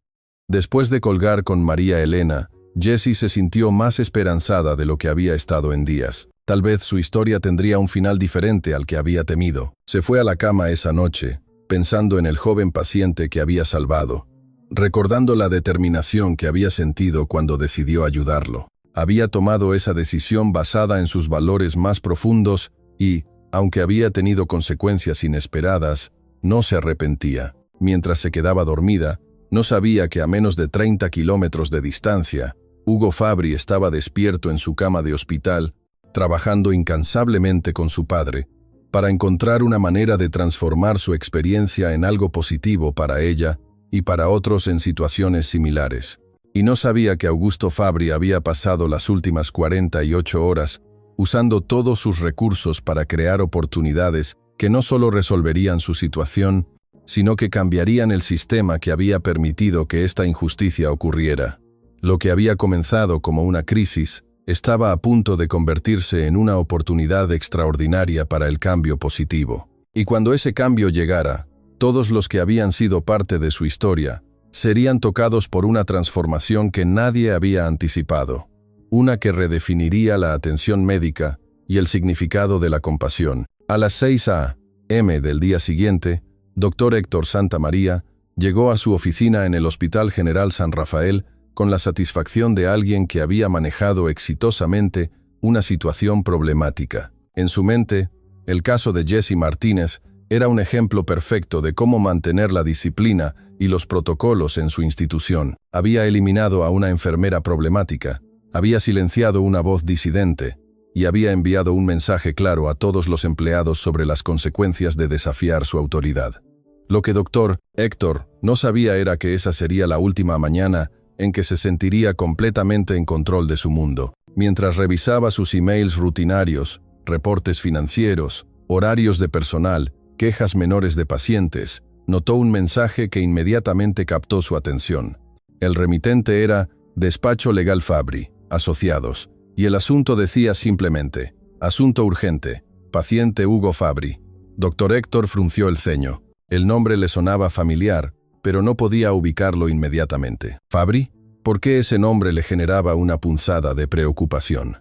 Después de colgar con María Elena, Jessie se sintió más esperanzada de lo que había estado en días. Tal vez su historia tendría un final diferente al que había temido. Se fue a la cama esa noche, pensando en el joven paciente que había salvado, recordando la determinación que había sentido cuando decidió ayudarlo. Había tomado esa decisión basada en sus valores más profundos y, aunque había tenido consecuencias inesperadas, no se arrepentía. Mientras se quedaba dormida, no sabía que a menos de 30 kilómetros de distancia, Ugo Fabri estaba despierto en su cama de hospital, trabajando incansablemente con su padre, para encontrar una manera de transformar su experiencia en algo positivo para ella y para otros en situaciones similares. Y no sabía que Augusto Fabri había pasado las últimas 48 horas usando todos sus recursos para crear oportunidades que no solo resolverían su situación, sino que cambiarían el sistema que había permitido que esta injusticia ocurriera. Lo que había comenzado como una crisis estaba a punto de convertirse en una oportunidad extraordinaria para el cambio positivo. Y cuando ese cambio llegara, todos los que habían sido parte de su historia serían tocados por una transformación que nadie había anticipado, una que redefiniría la atención médica y el significado de la compasión. A las 6 a.m. del día siguiente, Dr. Héctor Santamaría llegó a su oficina en el Hospital General San Rafael con la satisfacción de alguien que había manejado exitosamente una situación problemática. En su mente, el caso de Jesse Martínez era un ejemplo perfecto de cómo mantener la disciplina y los protocolos en su institución. Había eliminado a una enfermera problemática, había silenciado una voz disidente y había enviado un mensaje claro a todos los empleados sobre las consecuencias de desafiar su autoridad. Lo que Dr. Héctor no sabía era que esa sería la última mañana en que se sentiría completamente en control de su mundo. Mientras revisaba sus emails rutinarios, reportes financieros, horarios de personal, quejas menores de pacientes, notó un mensaje que inmediatamente captó su atención. El remitente era Despacho Legal Fabri, Asociados, y el asunto decía simplemente, asunto urgente, paciente Ugo Fabri. Dr. Héctor frunció el ceño. El nombre le sonaba familiar, pero no podía ubicarlo inmediatamente. ¿Fabri? ¿Por qué ese nombre le generaba una punzada de preocupación?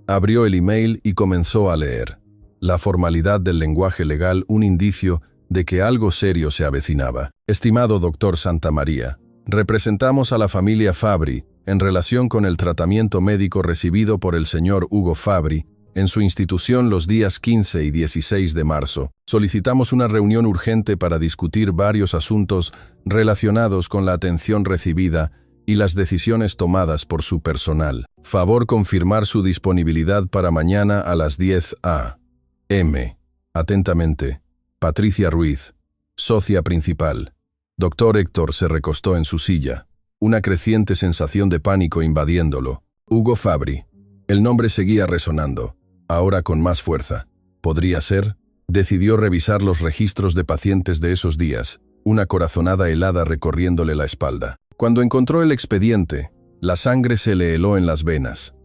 Abrió el email y comenzó a leer. La formalidad del lenguaje legal, un indicio de que algo serio se avecinaba. Estimado Dr. Santamaría, representamos a la familia Fabri en relación con el tratamiento médico recibido por el señor Ugo Fabri en su institución los días 15 y 16 de marzo. Solicitamos una reunión urgente para discutir varios asuntos relacionados con la atención recibida y las decisiones tomadas por su personal. Favor confirmar su disponibilidad para mañana a las 10 a.m. Atentamente, Patricia Ruiz, socia principal. Dr. Héctor se recostó en su silla, una creciente sensación de pánico invadiéndolo. Ugo Fabri. El nombre seguía resonando, ahora con más fuerza. ¿Podría ser? Decidió revisar los registros de pacientes de esos días, una corazonada helada recorriéndole la espalda. Cuando encontró el expediente, la sangre se le heló en las venas.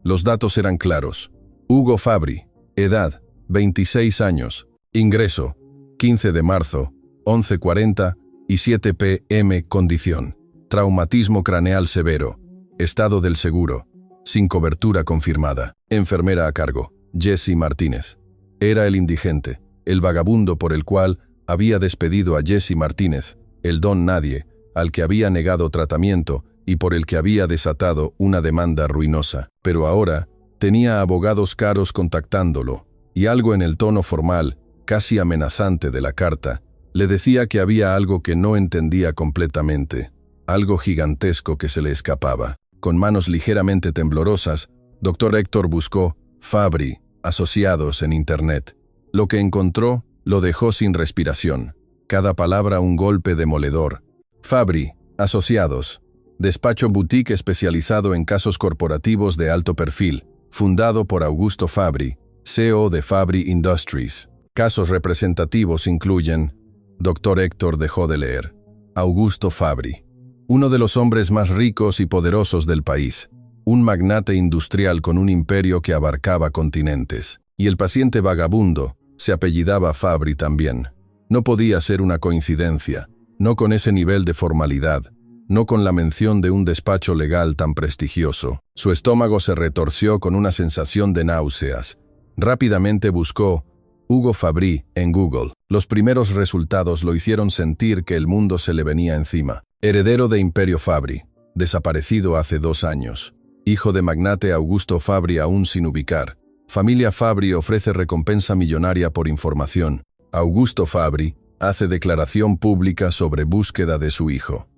Los datos eran claros. Ugo Fabri, edad, 26 años, ingreso, 15 de marzo, 11:40 y 7 p.m. Condición, traumatismo craneal severo, estado del seguro, sin cobertura confirmada. Enfermera a cargo, Jesse Martínez. Era el indigente, el vagabundo por el cual había despedido a Jesse Martínez, el don nadie, al que había negado tratamiento y por el que había desatado una demanda ruinosa. Pero ahora tenía abogados caros contactándolo, y algo en el tono formal, casi amenazante de la carta, le decía que había algo que no entendía completamente, algo gigantesco que se le escapaba. Con manos ligeramente temblorosas, Dr. Héctor buscó Fabri, Asociados en Internet. Lo que encontró lo dejó sin respiración, cada palabra un golpe demoledor. Fabri, Asociados, despacho boutique especializado en casos corporativos de alto perfil, fundado por Augusto Fabri, CEO de Fabri Industries. Casos representativos incluyen... Dr. Héctor dejó de leer. Augusto Fabri, uno de los hombres más ricos y poderosos del país, un magnate industrial con un imperio que abarcaba continentes. Y el paciente vagabundo se apellidaba Fabri también. No podía ser una coincidencia, no con ese nivel de formalidad, no con la mención de un despacho legal tan prestigioso. Su estómago se retorció con una sensación de náuseas, Rápidamente buscó Hugo Fabry en Google. Los primeros resultados lo hicieron sentir que el mundo se le venía encima. Heredero de Imperio Fabry, desaparecido hace 2 años. Hijo de magnate Augusto Fabry aún sin ubicar. Familia Fabry ofrece recompensa millonaria por información. Augusto Fabry hace declaración pública sobre búsqueda de su hijo.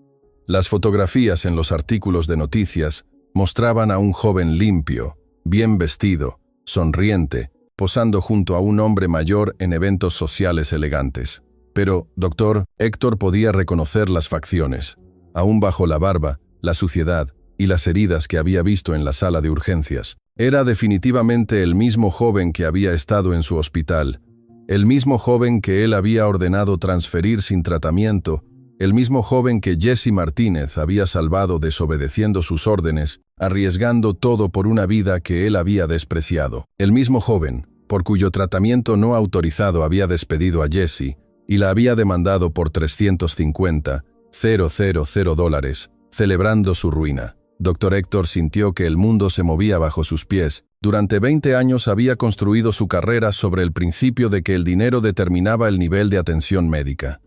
Las fotografías en los artículos de noticias mostraban a un joven limpio, bien vestido, sonriente, posando junto a un hombre mayor en eventos sociales elegantes. Pero, doctor, Héctor podía reconocer las facciones, aún bajo la barba, la suciedad y las heridas que había visto en la sala de urgencias. Era definitivamente el mismo joven que había estado en su hospital, el mismo joven que él había ordenado transferir sin tratamiento, el mismo joven que Jesse Martínez había salvado desobedeciendo sus órdenes, arriesgando todo por una vida que él había despreciado. El mismo joven, por cuyo tratamiento no autorizado había despedido a Jesse y la había demandado por $350,000, celebrando su ruina. Dr. Héctor sintió que el mundo se movía bajo sus pies. Durante 20 años había construido su carrera sobre el principio de que el dinero determinaba el nivel de atención médica.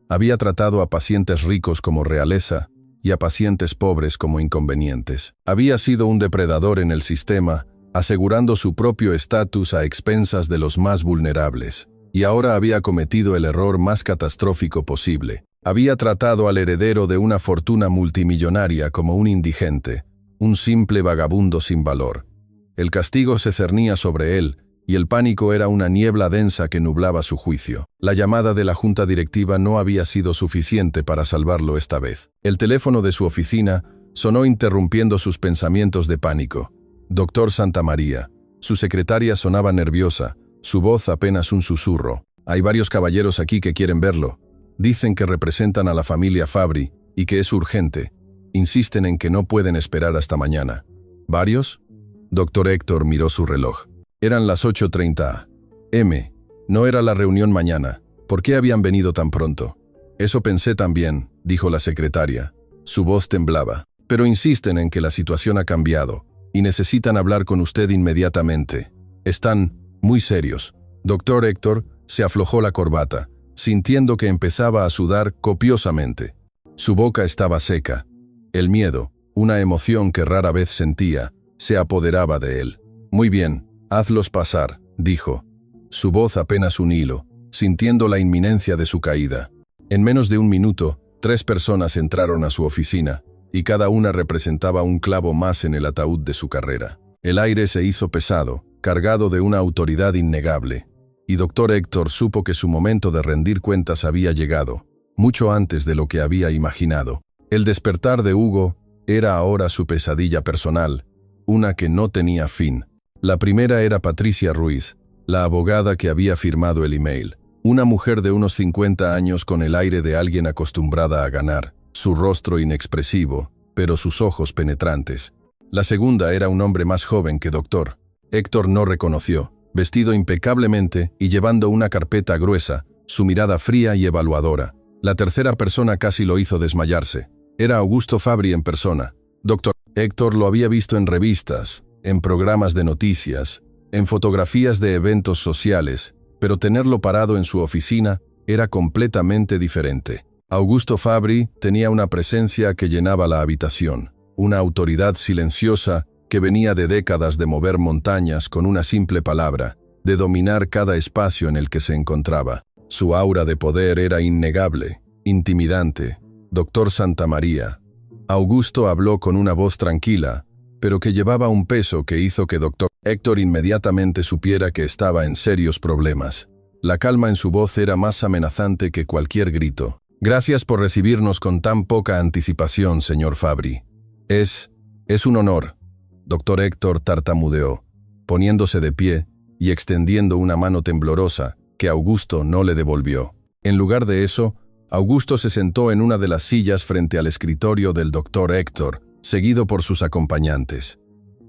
Había tratado a pacientes ricos como realeza y a pacientes pobres como inconvenientes. Había sido un depredador en el sistema, asegurando su propio estatus a expensas de los más vulnerables. Y ahora había cometido el error más catastrófico posible. Había tratado al heredero de una fortuna multimillonaria como un indigente, un simple vagabundo sin valor. El castigo se cernía sobre él, y el pánico era una niebla densa que nublaba su juicio. La llamada de la junta directiva no había sido suficiente para salvarlo esta vez. El teléfono de su oficina sonó interrumpiendo sus pensamientos de pánico. Doctor Santamaría. Su secretaria sonaba nerviosa, su voz apenas un susurro. Hay varios caballeros aquí que quieren verlo. Dicen que representan a la familia Fabry y que es urgente. Insisten en que no pueden esperar hasta mañana. ¿Varios? Dr. Héctor miró su reloj. Eran las 8:30 am. No era la reunión mañana. ¿Por qué habían venido tan pronto? Eso pensé también, dijo la secretaria. Su voz temblaba. Pero insisten en que la situación ha cambiado y necesitan hablar con usted inmediatamente. Están muy serios. Dr. Héctor se aflojó la corbata, sintiendo que empezaba a sudar copiosamente. Su boca estaba seca. El miedo, una emoción que rara vez sentía, se apoderaba de él. Muy bien, hazlos pasar, dijo. Su voz apenas un hilo, sintiendo la inminencia de su caída. En menos de un minuto, 3 personas entraron a su oficina, y cada una representaba un clavo más en el ataúd de su carrera. El aire se hizo pesado, cargado de una autoridad innegable, y Dr. Héctor supo que su momento de rendir cuentas había llegado, mucho antes de lo que había imaginado. El despertar de Hugo era ahora su pesadilla personal, una que no tenía fin. La primera era Patricia Ruiz, la abogada que había firmado el email. Una mujer de unos 50 años con el aire de alguien acostumbrada a ganar, su rostro inexpresivo, pero sus ojos penetrantes. La segunda era un hombre más joven que Dr. Héctor no reconoció, vestido impecablemente y llevando una carpeta gruesa, su mirada fría y evaluadora. La tercera persona casi lo hizo desmayarse. Era Augusto Fabry en persona. Dr. Héctor lo había visto en revistas, en programas de noticias, en fotografías de eventos sociales, pero tenerlo parado en su oficina era completamente diferente. Augusto Fabry tenía una presencia que llenaba la habitación, una autoridad silenciosa que venía de décadas de mover montañas con una simple palabra, de dominar cada espacio en el que se encontraba. Su aura de poder era innegable, intimidante. Dr. Santamaría. Augusto habló con una voz tranquila, pero que llevaba un peso que hizo que Dr. Héctor inmediatamente supiera que estaba en serios problemas. La calma en su voz era más amenazante que cualquier grito. Gracias por recibirnos con tan poca anticipación, señor Fabry. Es un honor. Dr. Héctor tartamudeó, poniéndose de pie y extendiendo una mano temblorosa que Augusto no le devolvió. En lugar de eso, Augusto se sentó en una de las sillas frente al escritorio del Dr. Héctor, seguido por sus acompañantes.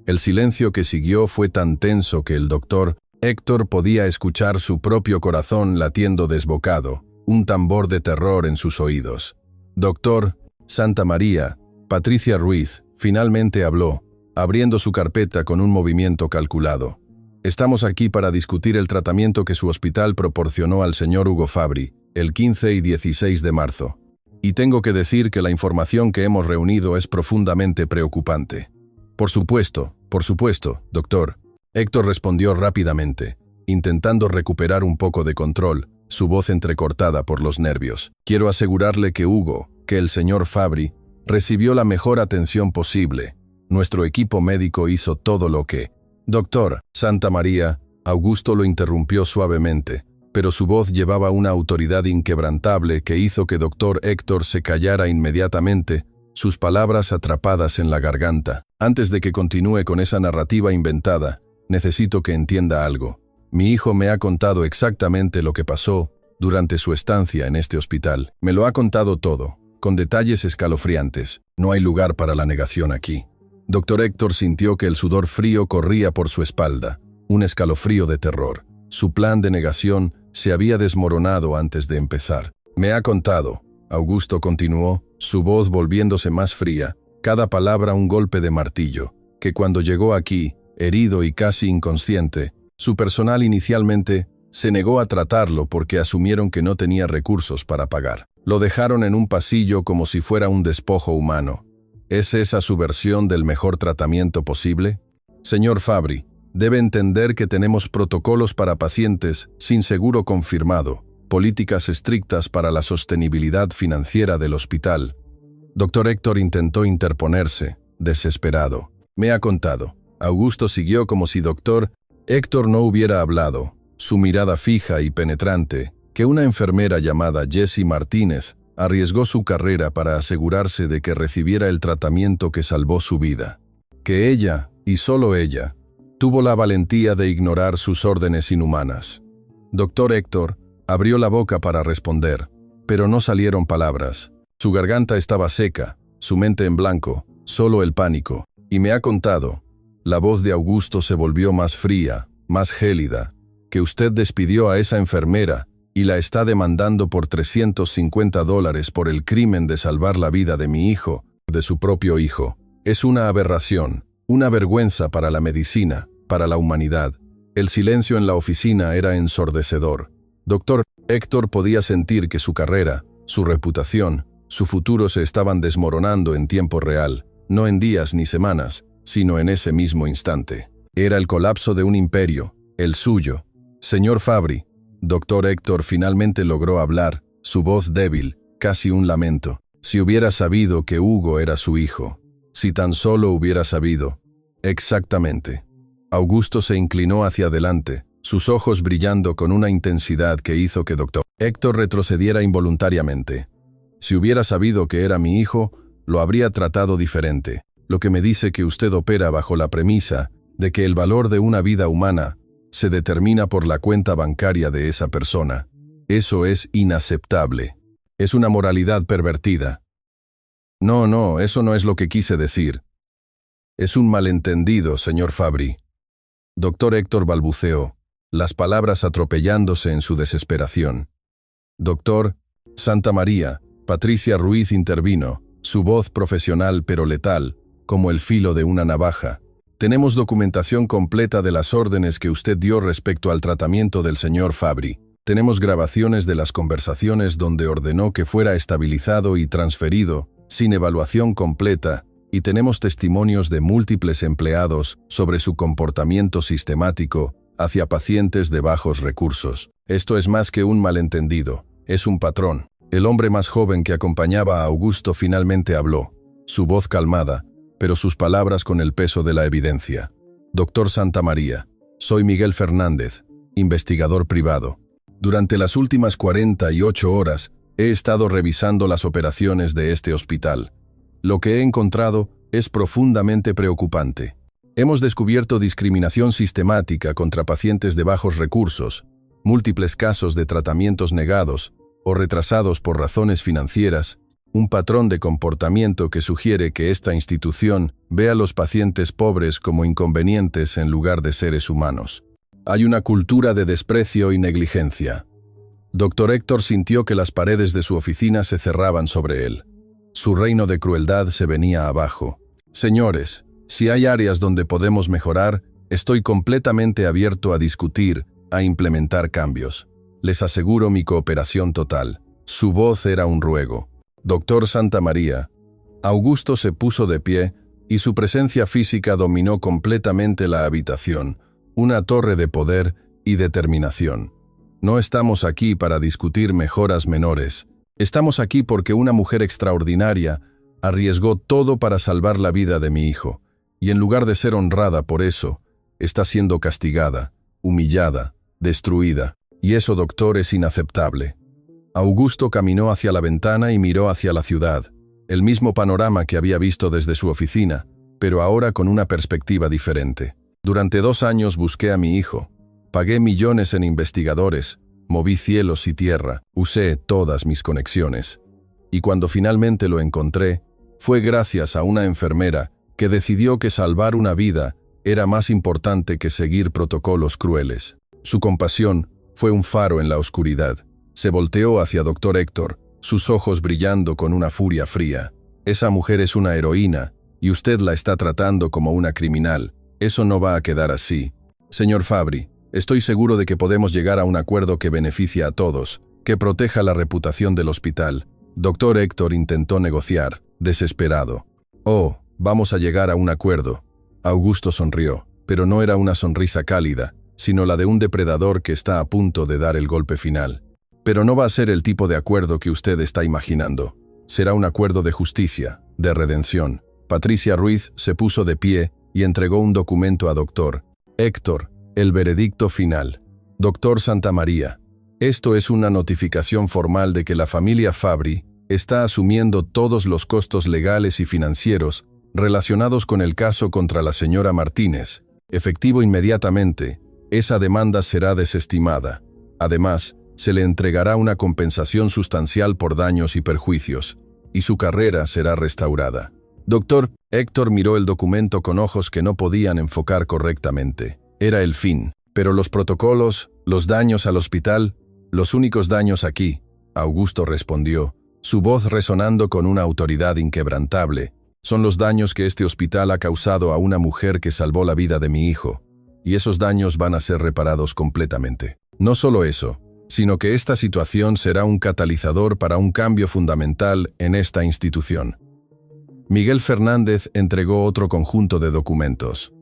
El silencio que siguió fue tan tenso que el Dr. Héctor podía escuchar su propio corazón latiendo desbocado, un tambor de terror en sus oídos. Dr. Santamaría, Patricia Ruiz, finalmente habló, abriendo su carpeta con un movimiento calculado. Estamos aquí para discutir el tratamiento que su hospital proporcionó al señor Hugo Fabri, el 15 y 16 de marzo. Y tengo que decir que la información que hemos reunido es profundamente preocupante. Por supuesto, doctor. Héctor respondió rápidamente, intentando recuperar un poco de control, su voz entrecortada por los nervios. Quiero asegurarle que Hugo, que el señor Fabri, recibió la mejor atención posible. Nuestro equipo médico hizo todo lo que... Doctor, Santa María, Augusto lo interrumpió suavemente, pero su voz llevaba una autoridad inquebrantable que hizo que doctor Héctor se callara inmediatamente, sus palabras atrapadas en la garganta. Antes de que continúe con esa narrativa inventada, necesito que entienda algo. Mi hijo me ha contado exactamente lo que pasó durante su estancia en este hospital. Me lo ha contado todo, con detalles escalofriantes. No hay lugar para la negación aquí. Doctor Héctor sintió que el sudor frío corría por su espalda, un escalofrío de terror. Su plan de negación se había desmoronado antes de empezar. Me ha contado, Augusto continuó, su voz volviéndose más fría, cada palabra un golpe de martillo, que cuando llegó aquí, herido y casi inconsciente, su personal inicialmente se negó a tratarlo porque asumieron que no tenía recursos para pagar. Lo dejaron en un pasillo como si fuera un despojo humano. ¿Es esa su versión del mejor tratamiento posible? Señor Fabri, debe entender que tenemos protocolos para pacientes sin seguro confirmado, políticas estrictas para la sostenibilidad financiera del hospital. Doctor Héctor intentó interponerse, desesperado. Me ha contado. Augusto siguió como si doctor Héctor no hubiera hablado, su mirada fija y penetrante, que una enfermera llamada Jessie Martínez arriesgó su carrera para asegurarse de que recibiera el tratamiento que salvó su vida. Que ella, y solo ella, tuvo la valentía de ignorar sus órdenes inhumanas. Doctor Héctor abrió la boca para responder, pero no salieron palabras. Su garganta estaba seca, su mente en blanco, solo el pánico. Y me ha contado, la voz de Augusto se volvió más fría, más gélida, que usted despidió a esa enfermera y la está demandando por $350 por el crimen de salvar la vida de mi hijo, de su propio hijo. Es una aberración, una vergüenza para la medicina, para la humanidad. El silencio en la oficina era ensordecedor. Doctor Héctor podía sentir que su carrera, su reputación, su futuro se estaban desmoronando en tiempo real, no en días ni semanas, sino en ese mismo instante. Era el colapso de un imperio, el suyo. Señor Fabri, doctor Héctor finalmente logró hablar, su voz débil, casi un lamento. Si hubiera sabido que Hugo era su hijo, si tan solo hubiera sabido. Exactamente. Augusto se inclinó hacia adelante, sus ojos brillando con una intensidad que hizo que doctor Héctor retrocediera involuntariamente. Si hubiera sabido que era mi hijo, lo habría tratado diferente. Lo que me dice que usted opera bajo la premisa de que el valor de una vida humana se determina por la cuenta bancaria de esa persona. Eso es inaceptable. Es una moralidad pervertida. No, eso no es lo que quise decir. Es un malentendido, señor Fabri. Doctor Héctor balbuceó, las palabras atropellándose en su desesperación. Doctor, Santa María, Patricia Ruiz intervino, su voz profesional pero letal, como el filo de una navaja. Tenemos documentación completa de las órdenes que usted dio respecto al tratamiento del señor Fabri. Tenemos grabaciones de las conversaciones donde ordenó que fuera estabilizado y transferido, sin evaluación completa, y tenemos testimonios de múltiples empleados sobre su comportamiento sistemático hacia pacientes de bajos recursos. Esto es más que un malentendido, es un patrón. El hombre más joven que acompañaba a Augusto finalmente habló, su voz calmada, pero sus palabras con el peso de la evidencia. Doctor Santa María, soy Miguel Fernández, investigador privado. Durante las últimas 48 horas he estado revisando las operaciones de este hospital. Lo que he encontrado es profundamente preocupante. Hemos descubierto discriminación sistemática contra pacientes de bajos recursos, múltiples casos de tratamientos negados o retrasados por razones financieras, un patrón de comportamiento que sugiere que esta institución ve a los pacientes pobres como inconvenientes en lugar de seres humanos. Hay una cultura de desprecio y negligencia. Doctor Héctor sintió que las paredes de su oficina se cerraban sobre él. Su reino de crueldad se venía abajo. Señores, si hay áreas donde podemos mejorar, Estoy completamente abierto a discutir, a implementar cambios. Les aseguro mi cooperación total. Su voz era un ruego. Doctor Santamaría. Augusto se puso de pie y su presencia física dominó completamente la habitación, una torre de poder y determinación. No estamos aquí para discutir mejoras menores. Estamos aquí porque una mujer extraordinaria arriesgó todo para salvar la vida de mi hijo, y en lugar de ser honrada por eso, está siendo castigada, humillada, destruida, y eso, doctor, es inaceptable. Augusto caminó hacia la ventana y miró hacia la ciudad, el mismo panorama que había visto desde su oficina, pero ahora con una perspectiva diferente. Durante 2 años busqué a mi hijo, pagué millones en investigadores, moví cielos y tierra, usé todas mis conexiones. Y cuando finalmente lo encontré, fue gracias a una enfermera que decidió que salvar una vida era más importante que seguir protocolos crueles. Su compasión fue un faro en la oscuridad. Se volteó hacia Dr. Héctor, sus ojos brillando con una furia fría. Esa mujer es una heroína, y usted la está tratando como una criminal. Eso no va a quedar así. Señor Fabri, estoy seguro de que podemos llegar a un acuerdo que beneficie a todos, que proteja la reputación del hospital. Dr. Héctor intentó negociar, desesperado. Oh, vamos a llegar a un acuerdo. Augusto sonrió, pero no era una sonrisa cálida, sino la de un depredador que está a punto de dar el golpe final. Pero no va a ser el tipo de acuerdo que usted está imaginando. Será un acuerdo de justicia, de redención. Patricia Ruiz se puso de pie y entregó un documento a Dr. Héctor, el veredicto final. Dr. Santamaría, esto es una notificación formal de que la familia Fabri está asumiendo todos los costos legales y financieros relacionados con el caso contra la señora Martínez. Efectivo inmediatamente, esa demanda será desestimada. Además, se le entregará una compensación sustancial por daños y perjuicios, y su carrera será restaurada. Dr. Héctor miró el documento con ojos que no podían enfocar correctamente. Era el fin, pero los protocolos, los daños al hospital, los únicos daños aquí, Augusto respondió, su voz resonando con una autoridad inquebrantable, son los daños que este hospital ha causado a una mujer que salvó la vida de mi hijo, y esos daños van a ser reparados completamente. No solo eso, sino que esta situación será un catalizador para un cambio fundamental en esta institución. Miguel Fernández entregó otro conjunto de documentos.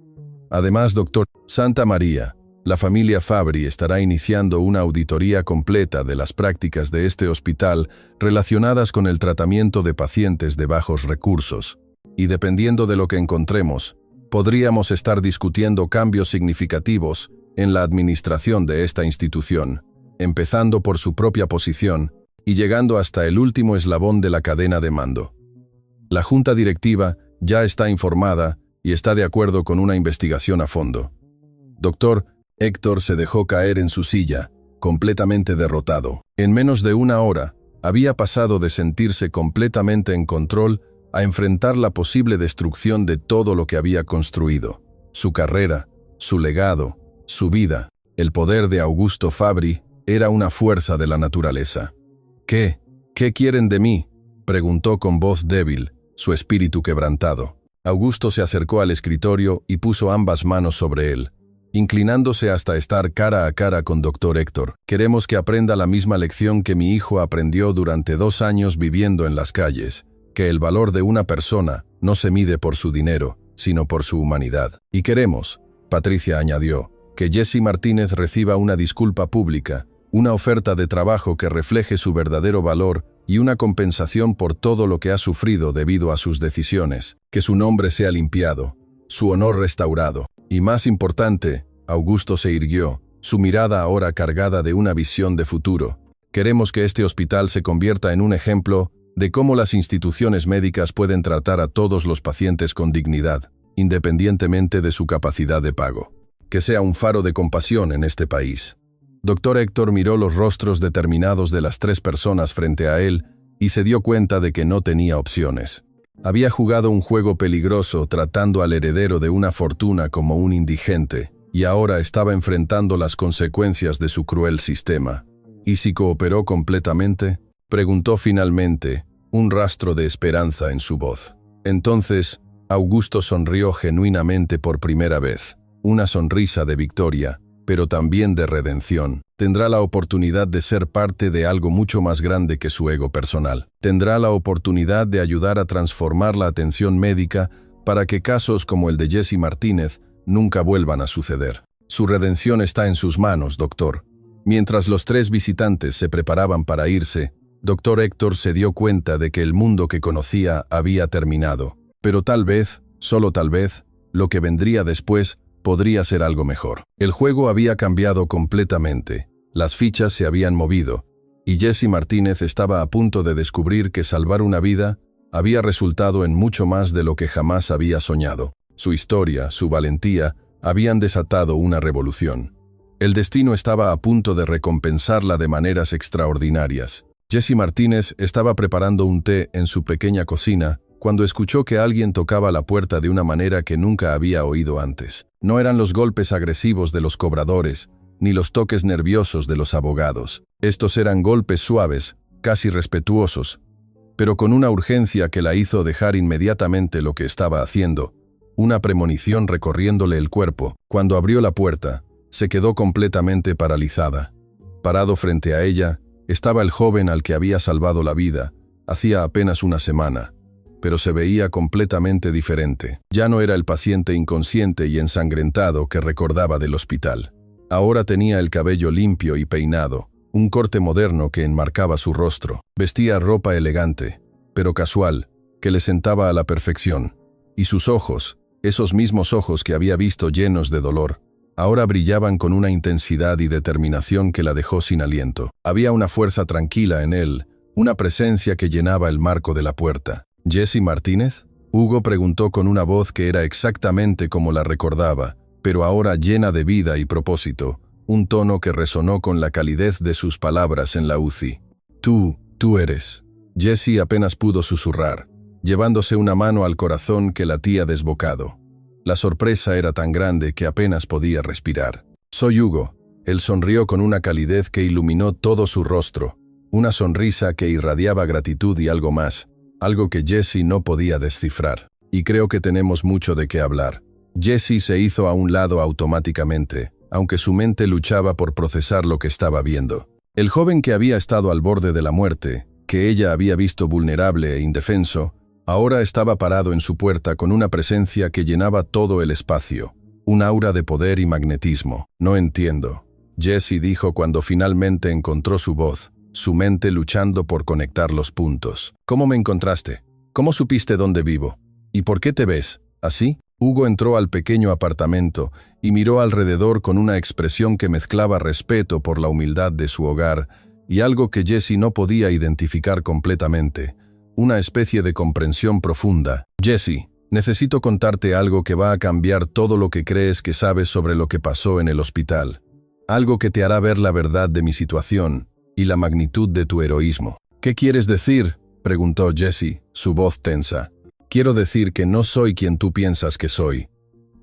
Además, Dr. Santamaría, la familia Fabri estará iniciando una auditoría completa de las prácticas de este hospital relacionadas con el tratamiento de pacientes de bajos recursos. Y dependiendo de lo que encontremos, podríamos estar discutiendo cambios significativos en la administración de esta institución, empezando por su propia posición y llegando hasta el último eslabón de la cadena de mando. La junta directiva ya está informada y está de acuerdo con una investigación a fondo. Dr. Héctor se dejó caer en su silla, completamente derrotado. En menos de 1 hora, había pasado de sentirse completamente en control a enfrentar la posible destrucción de todo lo que había construido. Su carrera, su legado, su vida, el poder de Augusto Fabri era una fuerza de la naturaleza. ¿Qué quieren de mí?, preguntó con voz débil, su espíritu quebrantado. Augusto se acercó al escritorio y puso ambas manos sobre él, inclinándose hasta estar cara a cara con Dr. Héctor. Queremos que aprenda la misma lección que mi hijo aprendió durante 2 años viviendo en las calles, que el valor de una persona no se mide por su dinero, sino por su humanidad. Y queremos, Patricia añadió, que Jesse Martínez reciba una disculpa pública, una oferta de trabajo que refleje su verdadero valor y una compensación por todo lo que ha sufrido debido a sus decisiones, que su nombre sea limpiado, su honor restaurado. Y más importante, Augusto se irguió, su mirada ahora cargada de una visión de futuro. Queremos que este hospital se convierta en un ejemplo de cómo las instituciones médicas pueden tratar a todos los pacientes con dignidad, independientemente de su capacidad de pago. Que sea un faro de compasión en este país. Dr. Héctor miró los rostros determinados de las 3 personas frente a él y se dio cuenta de que no tenía opciones. Había jugado un juego peligroso tratando al heredero de una fortuna como un indigente, y ahora estaba enfrentando las consecuencias de su cruel sistema. ¿Y si cooperó completamente?, preguntó finalmente, un rastro de esperanza en su voz. Entonces, Augusto sonrió genuinamente por primera vez. una sonrisa de victoria, pero también de redención. Tendrá la oportunidad de ser parte de algo mucho más grande que su ego personal. Tendrá la oportunidad de ayudar a transformar la atención médica para que casos como el de Jesse Martínez nunca vuelvan a suceder. Su redención está en sus manos, doctor. Mientras los 3 visitantes se preparaban para irse, Dr. Héctor se dio cuenta de que el mundo que conocía había terminado. Pero tal vez, solo tal vez, lo que vendría después podría ser algo mejor. El juego había cambiado completamente, las fichas se habían movido, y Jesse Martínez estaba a punto de descubrir que salvar una vida había resultado en mucho más de lo que jamás había soñado. Su historia, su valentía, habían desatado una revolución. El destino estaba a punto de recompensarla de maneras extraordinarias. Jesse Martínez estaba preparando un té en su pequeña cocina cuando escuchó que alguien tocaba la puerta de una manera que nunca había oído antes. No eran los golpes agresivos de los cobradores, ni los toques nerviosos de los abogados. Estos eran golpes suaves, casi respetuosos, pero con una urgencia que la hizo dejar inmediatamente lo que estaba haciendo, una premonición recorriéndole el cuerpo. Cuando abrió la puerta, se quedó completamente paralizada. Parado frente a ella, estaba el joven al que había salvado la vida, hacía apenas una semana, pero se veía completamente diferente. Ya no era el paciente inconsciente y ensangrentado que recordaba del hospital. Ahora tenía el cabello limpio y peinado, un corte moderno que enmarcaba su rostro. Vestía ropa elegante, pero casual, que le sentaba a la perfección. Y sus ojos, esos mismos ojos que había visto llenos de dolor, ahora brillaban con una intensidad y determinación que la dejó sin aliento. Había una fuerza tranquila en él, una presencia que llenaba el marco de la puerta. ¿Jesse Martínez? Hugo preguntó con una voz que era exactamente como la recordaba, pero ahora llena de vida y propósito, un tono que resonó con la calidez de sus palabras en la UCI. Tú eres. Jesse apenas pudo susurrar, llevándose una mano al corazón que latía desbocado. La sorpresa era tan grande que apenas podía respirar. Soy Hugo. Él sonrió con una calidez que iluminó todo su rostro, una sonrisa que irradiaba gratitud y algo más, algo que Jesse no podía descifrar. Y creo que tenemos mucho de qué hablar. Jesse se hizo a un lado automáticamente, aunque su mente luchaba por procesar lo que estaba viendo. El joven que había estado al borde de la muerte, que ella había visto vulnerable e indefenso, ahora estaba parado en su puerta con una presencia que llenaba todo el espacio, un aura de poder y magnetismo. No entiendo, Jesse dijo cuando finalmente encontró su voz, su mente luchando por conectar los puntos. ¿Cómo me encontraste? ¿Cómo supiste dónde vivo? ¿Y por qué te ves así? Hugo entró al pequeño apartamento y miró alrededor con una expresión que mezclaba respeto por la humildad de su hogar y algo que Jesse no podía identificar completamente, una especie de comprensión profunda. Jesse, necesito contarte algo que va a cambiar todo lo que crees que sabes sobre lo que pasó en el hospital. Algo que te hará ver la verdad de mi situación y la magnitud de tu heroísmo. ¿Qué quieres decir?, preguntó Jesse, su voz tensa. Quiero decir que no soy quien tú piensas que soy.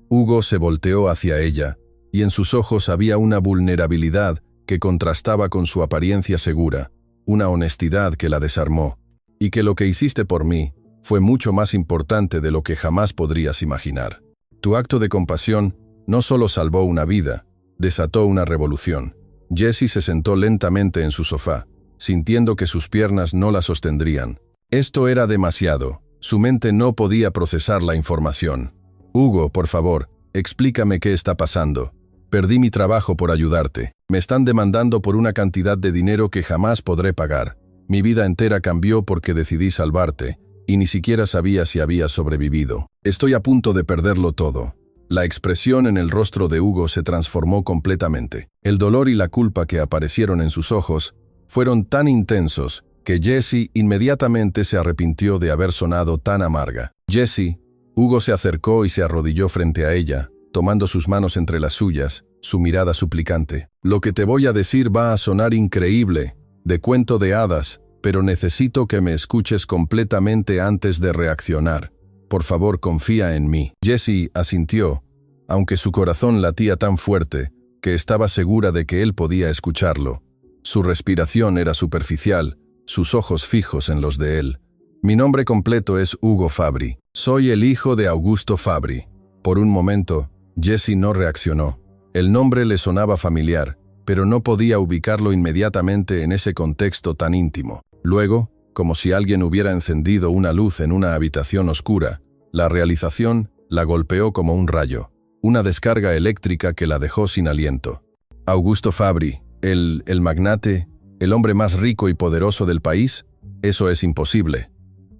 Hugo se volteó hacia ella, y en sus ojos había una vulnerabilidad que contrastaba con su apariencia segura, una honestidad que la desarmó, y que lo que hiciste por mí fue mucho más importante de lo que jamás podrías imaginar. Tu acto de compasión no solo salvó una vida, desató una revolución. Jesse se sentó lentamente en su sofá, sintiendo que sus piernas no la sostendrían. Esto era demasiado. Su mente no podía procesar la información. Hugo, por favor, explícame qué está pasando. Perdí mi trabajo por ayudarte. Me están demandando por una cantidad de dinero que jamás podré pagar. Mi vida entera cambió porque decidí salvarte, y ni siquiera sabía si había sobrevivido. Estoy a punto de perderlo todo. La expresión en el rostro de Hugo se transformó completamente. El dolor y la culpa que aparecieron en sus ojos fueron tan intensos que Jesse inmediatamente se arrepintió de haber sonado tan amarga. Jesse, Hugo se acercó y se arrodilló frente a ella, tomando sus manos entre las suyas, su mirada suplicante. Lo que te voy a decir va a sonar increíble, de cuento de hadas, pero necesito que me escuches completamente antes de reaccionar. Por favor, confía en mí. Jesse asintió, aunque su corazón latía tan fuerte que estaba segura de que él podía escucharlo. Su respiración era superficial, sus ojos fijos en los de él. Mi nombre completo es Hugo Fabri. Soy el hijo de Augusto Fabri. Por un momento, Jesse no reaccionó. El nombre le sonaba familiar, pero no podía ubicarlo inmediatamente en ese contexto tan íntimo. Luego, como si alguien hubiera encendido una luz en una habitación oscura, la realización la golpeó como un rayo, una descarga eléctrica que la dejó sin aliento. Augusto Fabri, el magnate, el hombre más rico y poderoso del país, eso es imposible.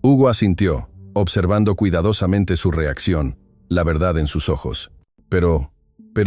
Hugo asintió, observando cuidadosamente su reacción, la verdad en sus ojos. Pero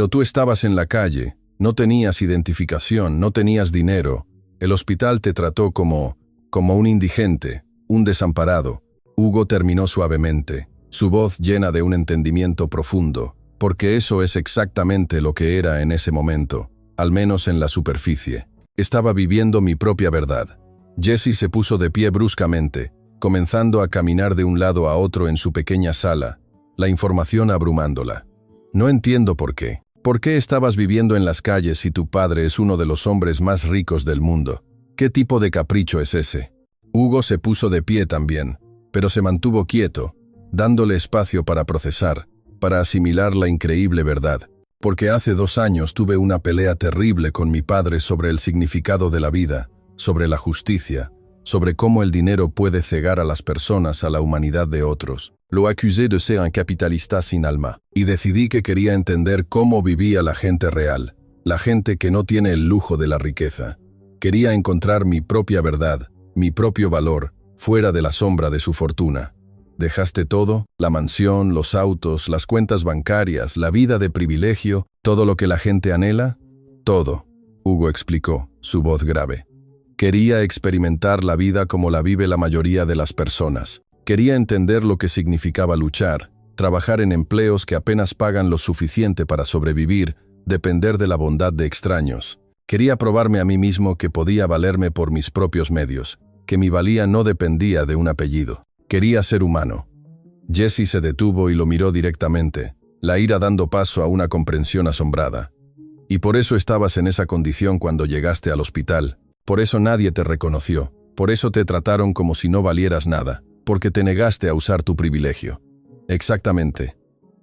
tú estabas en la calle, no tenías identificación, no tenías dinero. El hospital te trató como un indigente, un desamparado. Hugo terminó suavemente, su voz llena de un entendimiento profundo, porque eso es exactamente lo que era en ese momento, al menos en la superficie. Estaba viviendo mi propia verdad. Jesse se puso de pie bruscamente, comenzando a caminar de un lado a otro en su pequeña sala, la información abrumándola. No entiendo por qué. ¿Por qué estabas viviendo en las calles si tu padre es uno de los hombres más ricos del mundo? ¿Qué tipo de capricho es ese? Hugo se puso de pie también, pero se mantuvo quieto, dándole espacio para procesar, para asimilar la increíble verdad. Porque hace 2 años tuve una pelea terrible con mi padre sobre el significado de la vida, sobre la justicia, sobre cómo el dinero puede cegar a las personas a la humanidad de otros. Lo acusé de ser un capitalista sin alma, y decidí que quería entender cómo vivía la gente real, la gente que no tiene el lujo de la riqueza. Quería encontrar mi propia verdad, mi propio valor, fuera de la sombra de su fortuna. ¿Dejaste todo? La mansión, los autos, las cuentas bancarias, la vida de privilegio, todo lo que la gente anhela? Todo, Hugo explicó, su voz grave. Quería experimentar la vida como la vive la mayoría de las personas. Quería entender lo que significaba luchar, trabajar en empleos que apenas pagan lo suficiente para sobrevivir, depender de la bondad de extraños. Quería probarme a mí mismo que podía valerme por mis propios medios, que mi valía no dependía de un apellido. Quería ser humano. Jesse se detuvo y lo miró directamente, la ira dando paso a una comprensión asombrada. Y por eso estabas en esa condición cuando llegaste al hospital. Por eso nadie te reconoció. Por eso te trataron como si no valieras nada. Porque te negaste a usar tu privilegio. Exactamente.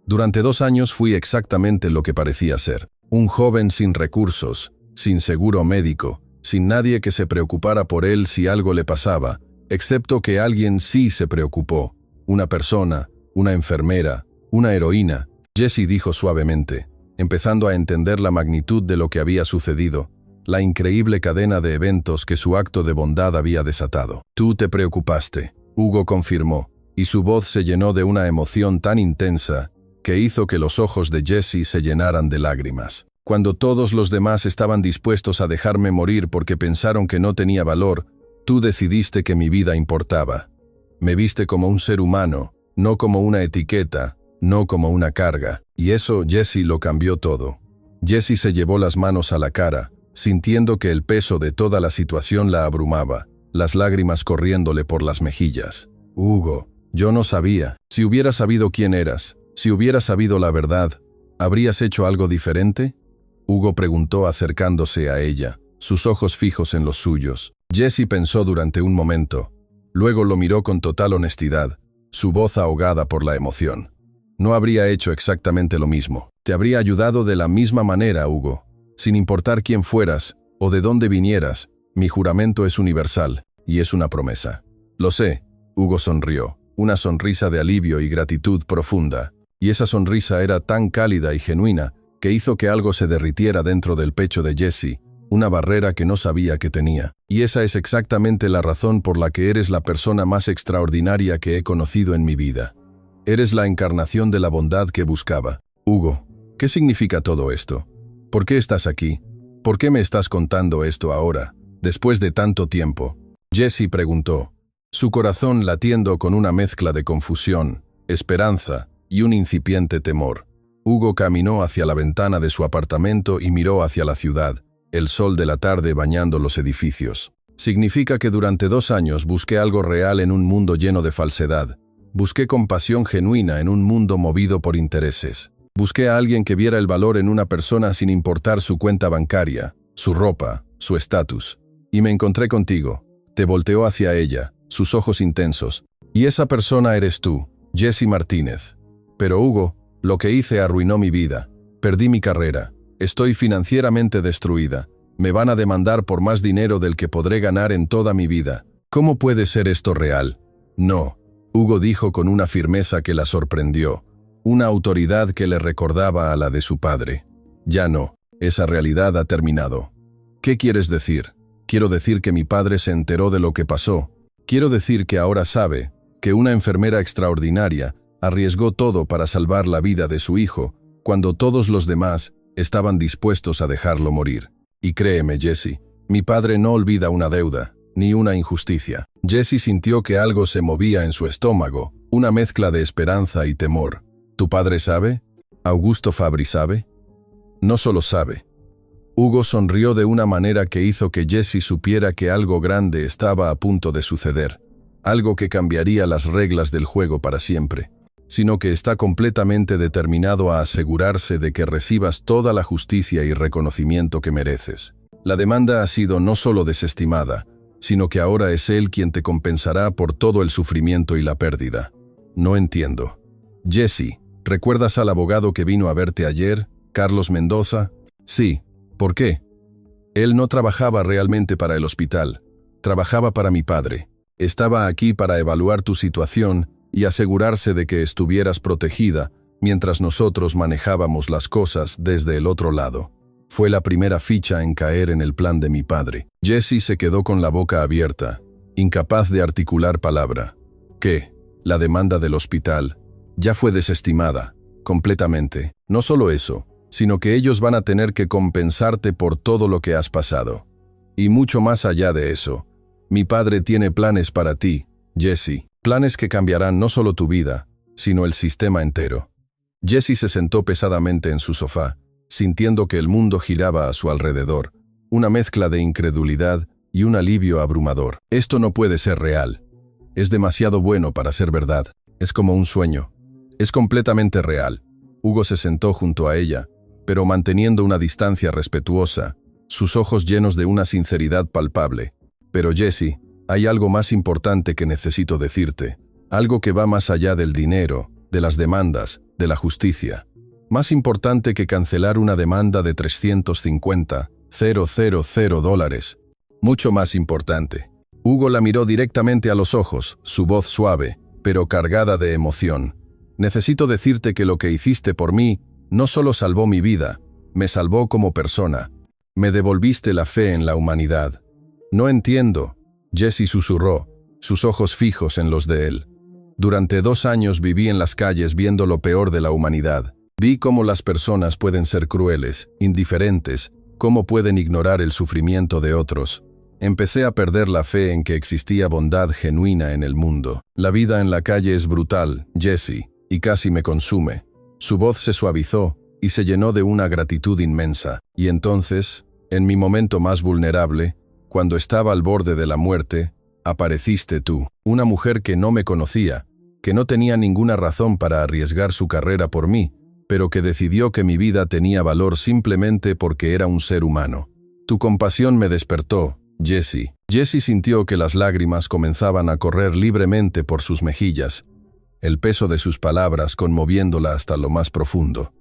Durante 2 años fui exactamente lo que parecía ser. Un joven sin recursos, sin seguro médico, sin nadie que se preocupara por él si algo le pasaba, excepto que alguien sí se preocupó. Una persona, una enfermera, una heroína. Jesse dijo suavemente, empezando a entender la magnitud de lo que había sucedido, la increíble cadena de eventos que su acto de bondad había desatado. Tú te preocupaste. Hugo confirmó, y su voz se llenó de una emoción tan intensa que hizo que los ojos de Jesse se llenaran de lágrimas. Cuando todos los demás estaban dispuestos a dejarme morir porque pensaron que no tenía valor, tú decidiste que mi vida importaba. Me viste como un ser humano, no como una etiqueta, no como una carga. Y eso, Jesse, lo cambió todo. Jesse se llevó las manos a la cara, sintiendo que el peso de toda la situación la abrumaba, las lágrimas corriéndole por las mejillas. Hugo, yo no sabía. Si hubiera sabido quién eras, si hubiera sabido la verdad, ¿habrías hecho algo diferente? Hugo preguntó acercándose a ella, sus ojos fijos en los suyos. Jesse pensó durante un momento. Luego lo miró con total honestidad, su voz ahogada por la emoción. No habría hecho exactamente lo mismo. Te habría ayudado de la misma manera, Hugo. Sin importar quién fueras o de dónde vinieras, mi juramento es universal, y es una promesa. Lo sé, Hugo sonrió, una sonrisa de alivio y gratitud profunda, y esa sonrisa era tan cálida y genuina que hizo que algo se derritiera dentro del pecho de Jesse, una barrera que no sabía que tenía. Y esa es exactamente la razón por la que eres la persona más extraordinaria que he conocido en mi vida. Eres la encarnación de la bondad que buscaba. Hugo, ¿qué significa todo esto? ¿Por qué estás aquí? ¿Por qué me estás contando esto ahora, después de tanto tiempo? Jesse preguntó, su corazón latiendo con una mezcla de confusión, esperanza y un incipiente temor. Hugo caminó hacia la ventana de su apartamento y miró hacia la ciudad, el sol de la tarde bañando los edificios. Significa que durante 2 años busqué algo real en un mundo lleno de falsedad. Busqué compasión genuina en un mundo movido por intereses. Busqué a alguien que viera el valor en una persona sin importar su cuenta bancaria, su ropa, su estatus. Y me encontré contigo. Te volteó hacia ella, sus ojos intensos. Y esa persona eres tú, Jesse Martínez. Pero Hugo, lo que hice arruinó mi vida. Perdí mi carrera. Estoy financieramente destruida. Me van a demandar por más dinero del que podré ganar en toda mi vida. ¿Cómo puede ser esto real? No, Hugo dijo con una firmeza que la sorprendió, una autoridad que le recordaba a la de su padre. Ya no, esa realidad ha terminado. ¿Qué quieres decir? Quiero decir que mi padre se enteró de lo que pasó. Quiero decir que ahora sabe que una enfermera extraordinaria arriesgó todo para salvar la vida de su hijo, cuando todos los demás estaban dispuestos a dejarlo morir. Y créeme, Jesse, mi padre no olvida una deuda, ni una injusticia. Jesse sintió que algo se movía en su estómago, una mezcla de esperanza y temor. ¿Tu padre sabe? ¿Augusto Fabri sabe? No solo sabe. Hugo sonrió de una manera que hizo que Jesse supiera que algo grande estaba a punto de suceder, algo que cambiaría las reglas del juego para siempre, sino que está completamente determinado a asegurarse de que recibas toda la justicia y reconocimiento que mereces. La demanda ha sido no solo desestimada, sino que ahora es él quien te compensará por todo el sufrimiento y la pérdida. No entiendo. Jesse, ¿recuerdas al abogado que vino a verte ayer, Carlos Mendoza? Sí. ¿Por qué? Él no trabajaba realmente para el hospital, trabajaba para mi padre. Estaba aquí para evaluar tu situación y asegurarse de que estuvieras protegida mientras nosotros manejábamos las cosas desde el otro lado. Fue la primera ficha en caer en el plan de mi padre. Jesse se quedó con la boca abierta, incapaz de articular palabra. ¿Qué? La demanda del hospital ya fue desestimada, completamente. No solo eso, sino que ellos van a tener que compensarte por todo lo que has pasado. Y mucho más allá de eso, mi padre tiene planes para ti, Jesse, planes que cambiarán no solo tu vida, sino el sistema entero. Jesse se sentó pesadamente en su sofá, sintiendo que el mundo giraba a su alrededor, una mezcla de incredulidad y un alivio abrumador. Esto no puede ser real. Es demasiado bueno para ser verdad. Es como un sueño. Es completamente real. Hugo se sentó junto a ella, pero manteniendo una distancia respetuosa, sus ojos llenos de una sinceridad palpable. Pero Jesse, hay algo más importante que necesito decirte, algo que va más allá del dinero, de las demandas, de la justicia. Más importante que cancelar una demanda de $350,000. Mucho más importante. Hugo la miró directamente a los ojos, su voz suave, pero cargada de emoción. Necesito decirte que lo que hiciste por mí no solo salvó mi vida, me salvó como persona. Me devolviste la fe en la humanidad. No entiendo, Jesse susurró, sus ojos fijos en los de él. Durante 2 años viví en las calles viendo lo peor de la humanidad. Vi cómo las personas pueden ser crueles, indiferentes, cómo pueden ignorar el sufrimiento de otros. Empecé a perder la fe en que existía bondad genuina en el mundo. La vida en la calle es brutal, Jesse, y casi me consume. Su voz se suavizó y se llenó de una gratitud inmensa. Y entonces, en mi momento más vulnerable, cuando estaba al borde de la muerte, apareciste tú, una mujer que no me conocía, que no tenía ninguna razón para arriesgar su carrera por mí, pero que decidió que mi vida tenía valor simplemente porque era un ser humano. Tu compasión me despertó, Jesse. Jesse sintió que las lágrimas comenzaban a correr libremente por sus mejillas, el peso de sus palabras conmoviéndola hasta lo más profundo.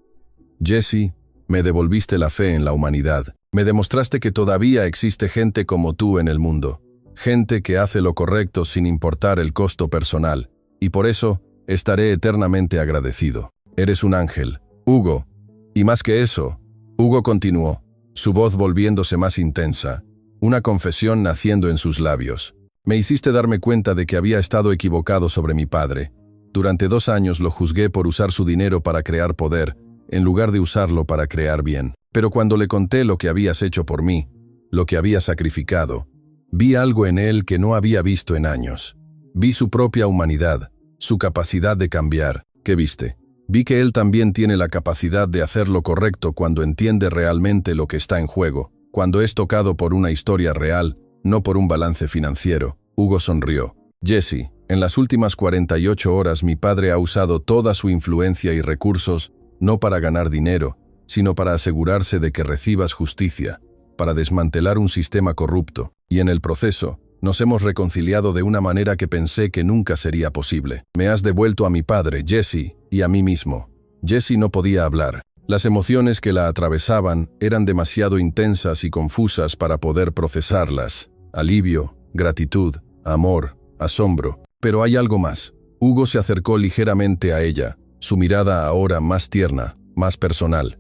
Jesse, me devolviste la fe en la humanidad. Me demostraste que todavía existe gente como tú en el mundo. Gente que hace lo correcto sin importar el costo personal. Y por eso, estaré eternamente agradecido. Eres un ángel, Hugo. Y más que eso, Hugo continuó, su voz volviéndose más intensa, una confesión naciendo en sus labios. Me hiciste darme cuenta de que había estado equivocado sobre mi padre. Durante 2 años lo juzgué por usar su dinero para crear poder, en lugar de usarlo para crear bien. Pero cuando le conté lo que habías hecho por mí, lo que había sacrificado, vi algo en él que no había visto en años. Vi su propia humanidad, su capacidad de cambiar. ¿Qué viste? Vi que él también tiene la capacidad de hacer lo correcto cuando entiende realmente lo que está en juego, cuando es tocado por una historia real, no por un balance financiero. Hugo sonrió. Jesse, en las últimas 48 horas mi padre ha usado toda su influencia y recursos, no para ganar dinero, sino para asegurarse de que recibas justicia, para desmantelar un sistema corrupto, y en el proceso, nos hemos reconciliado de una manera que pensé que nunca sería posible. Me has devuelto a mi padre, Jesse, y a mí mismo. Jesse no podía hablar. Las emociones que la atravesaban eran demasiado intensas y confusas para poder procesarlas. Alivio, gratitud, amor, asombro. Pero hay algo más. Hugo se acercó ligeramente a ella, su mirada ahora más tierna, más personal.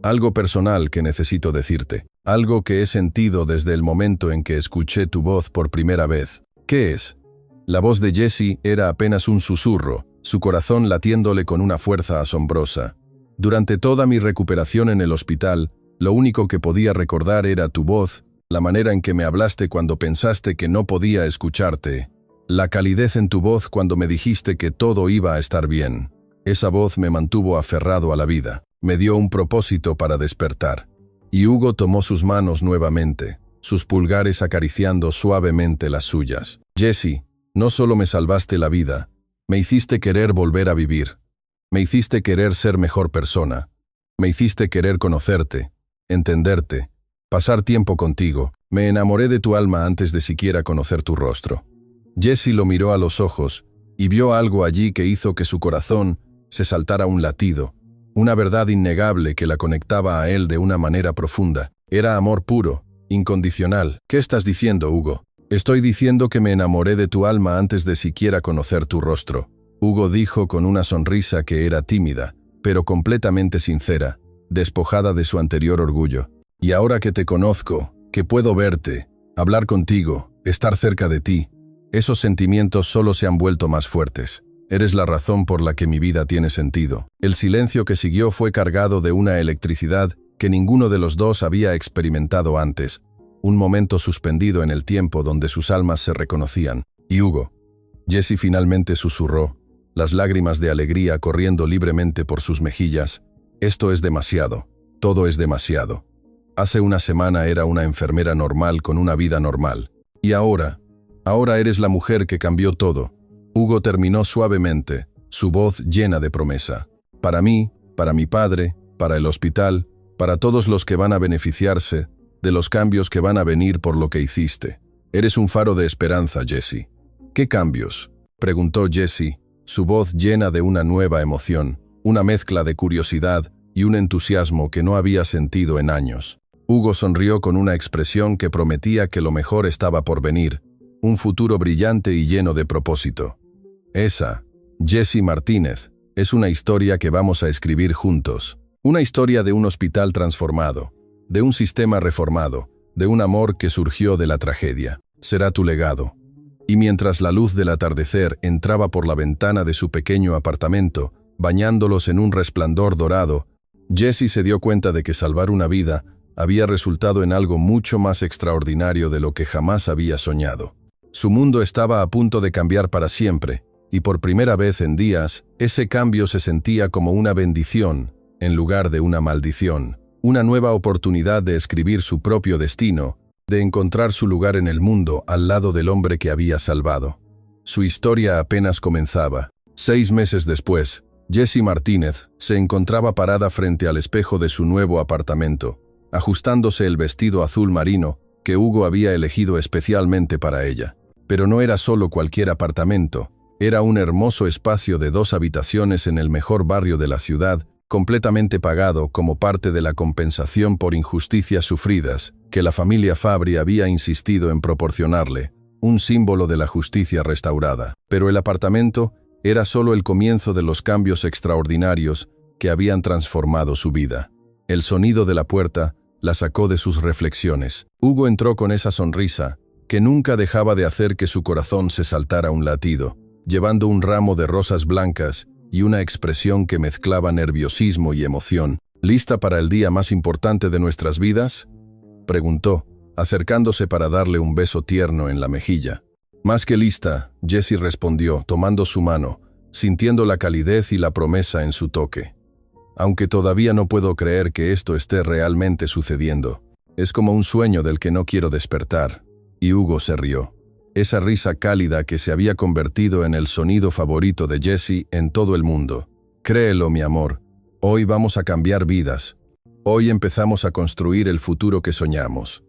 Algo personal que necesito decirte. Algo que he sentido desde el momento en que escuché tu voz por primera vez. ¿Qué es? La voz de Jessie era apenas un susurro, su corazón latiéndole con una fuerza asombrosa. Durante toda mi recuperación en el hospital, lo único que podía recordar era tu voz, la manera en que me hablaste cuando pensaste que no podía escucharte, la calidez en tu voz cuando me dijiste que todo iba a estar bien. Esa voz me mantuvo aferrado a la vida, me dio un propósito para despertar. Y Hugo tomó sus manos nuevamente, sus pulgares acariciando suavemente las suyas. Jessie, no solo me salvaste la vida, me hiciste querer volver a vivir. Me hiciste querer ser mejor persona. Me hiciste querer conocerte, entenderte, pasar tiempo contigo. Me enamoré de tu alma antes de siquiera conocer tu rostro. Jessie lo miró a los ojos y vio algo allí que hizo que su corazón se saltara un latido, una verdad innegable que la conectaba a él de una manera profunda. Era amor puro, incondicional. ¿Qué estás diciendo, Hugo? Estoy diciendo que me enamoré de tu alma antes de siquiera conocer tu rostro. Hugo dijo con una sonrisa que era tímida, pero completamente sincera, despojada de su anterior orgullo. Y ahora que te conozco, que puedo verte, hablar contigo, estar cerca de ti, esos sentimientos solo se han vuelto más fuertes. Eres la razón por la que mi vida tiene sentido. El silencio que siguió fue cargado de una electricidad que ninguno de los dos había experimentado antes, un momento suspendido en el tiempo donde sus almas se reconocían. Y Hugo. Jessie finalmente susurró, las lágrimas de alegría corriendo libremente por sus mejillas. Esto es demasiado. Todo es demasiado. Hace una semana era una enfermera normal con una vida normal. Y ahora eres la mujer que cambió todo. Hugo terminó suavemente, su voz llena de promesa. Para mí, para mi padre, para el hospital, para todos los que van a beneficiarse de los cambios que van a venir por lo que hiciste. Eres un faro de esperanza, Jessie. ¿Qué cambios?, preguntó Jessie, su voz llena de una nueva emoción, una mezcla de curiosidad y un entusiasmo que no había sentido en años. Hugo sonrió con una expresión que prometía que lo mejor estaba por venir, un futuro brillante y lleno de propósito. Esa, Jessie Martínez, es una historia que vamos a escribir juntos. Una historia de un hospital transformado, de un sistema reformado, de un amor que surgió de la tragedia. Será tu legado. Y mientras la luz del atardecer entraba por la ventana de su pequeño apartamento, bañándolos en un resplandor dorado, Jessie se dio cuenta de que salvar una vida había resultado en algo mucho más extraordinario de lo que jamás había soñado. Su mundo estaba a punto de cambiar para siempre, y por primera vez en días, ese cambio se sentía como una bendición, en lugar de una maldición. Una nueva oportunidad de escribir su propio destino, de encontrar su lugar en el mundo al lado del hombre que había salvado. Su historia apenas comenzaba. 6 meses después, Jessie Martínez se encontraba parada frente al espejo de su nuevo apartamento, ajustándose el vestido azul marino que Hugo había elegido especialmente para ella. Pero no era solo cualquier apartamento, era un hermoso espacio de 2 habitaciones en el mejor barrio de la ciudad, completamente pagado como parte de la compensación por injusticias sufridas que la familia Fabri había insistido en proporcionarle, un símbolo de la justicia restaurada. Pero el apartamento era solo el comienzo de los cambios extraordinarios que habían transformado su vida. El sonido de la puerta la sacó de sus reflexiones. Hugo entró con esa sonrisa que nunca dejaba de hacer que su corazón se saltara un latido, llevando un ramo de rosas blancas y una expresión que mezclaba nerviosismo y emoción. ¿Lista para el día más importante de nuestras vidas?, preguntó, acercándose para darle un beso tierno en la mejilla. Más que lista, Jessie respondió, tomando su mano, sintiendo la calidez y la promesa en su toque. Aunque todavía no puedo creer que esto esté realmente sucediendo. Es como un sueño del que no quiero despertar. Y Hugo se rió. Esa risa cálida que se había convertido en el sonido favorito de Jessie en todo el mundo. Créelo, mi amor. Hoy vamos a cambiar vidas. Hoy empezamos a construir el futuro que soñamos.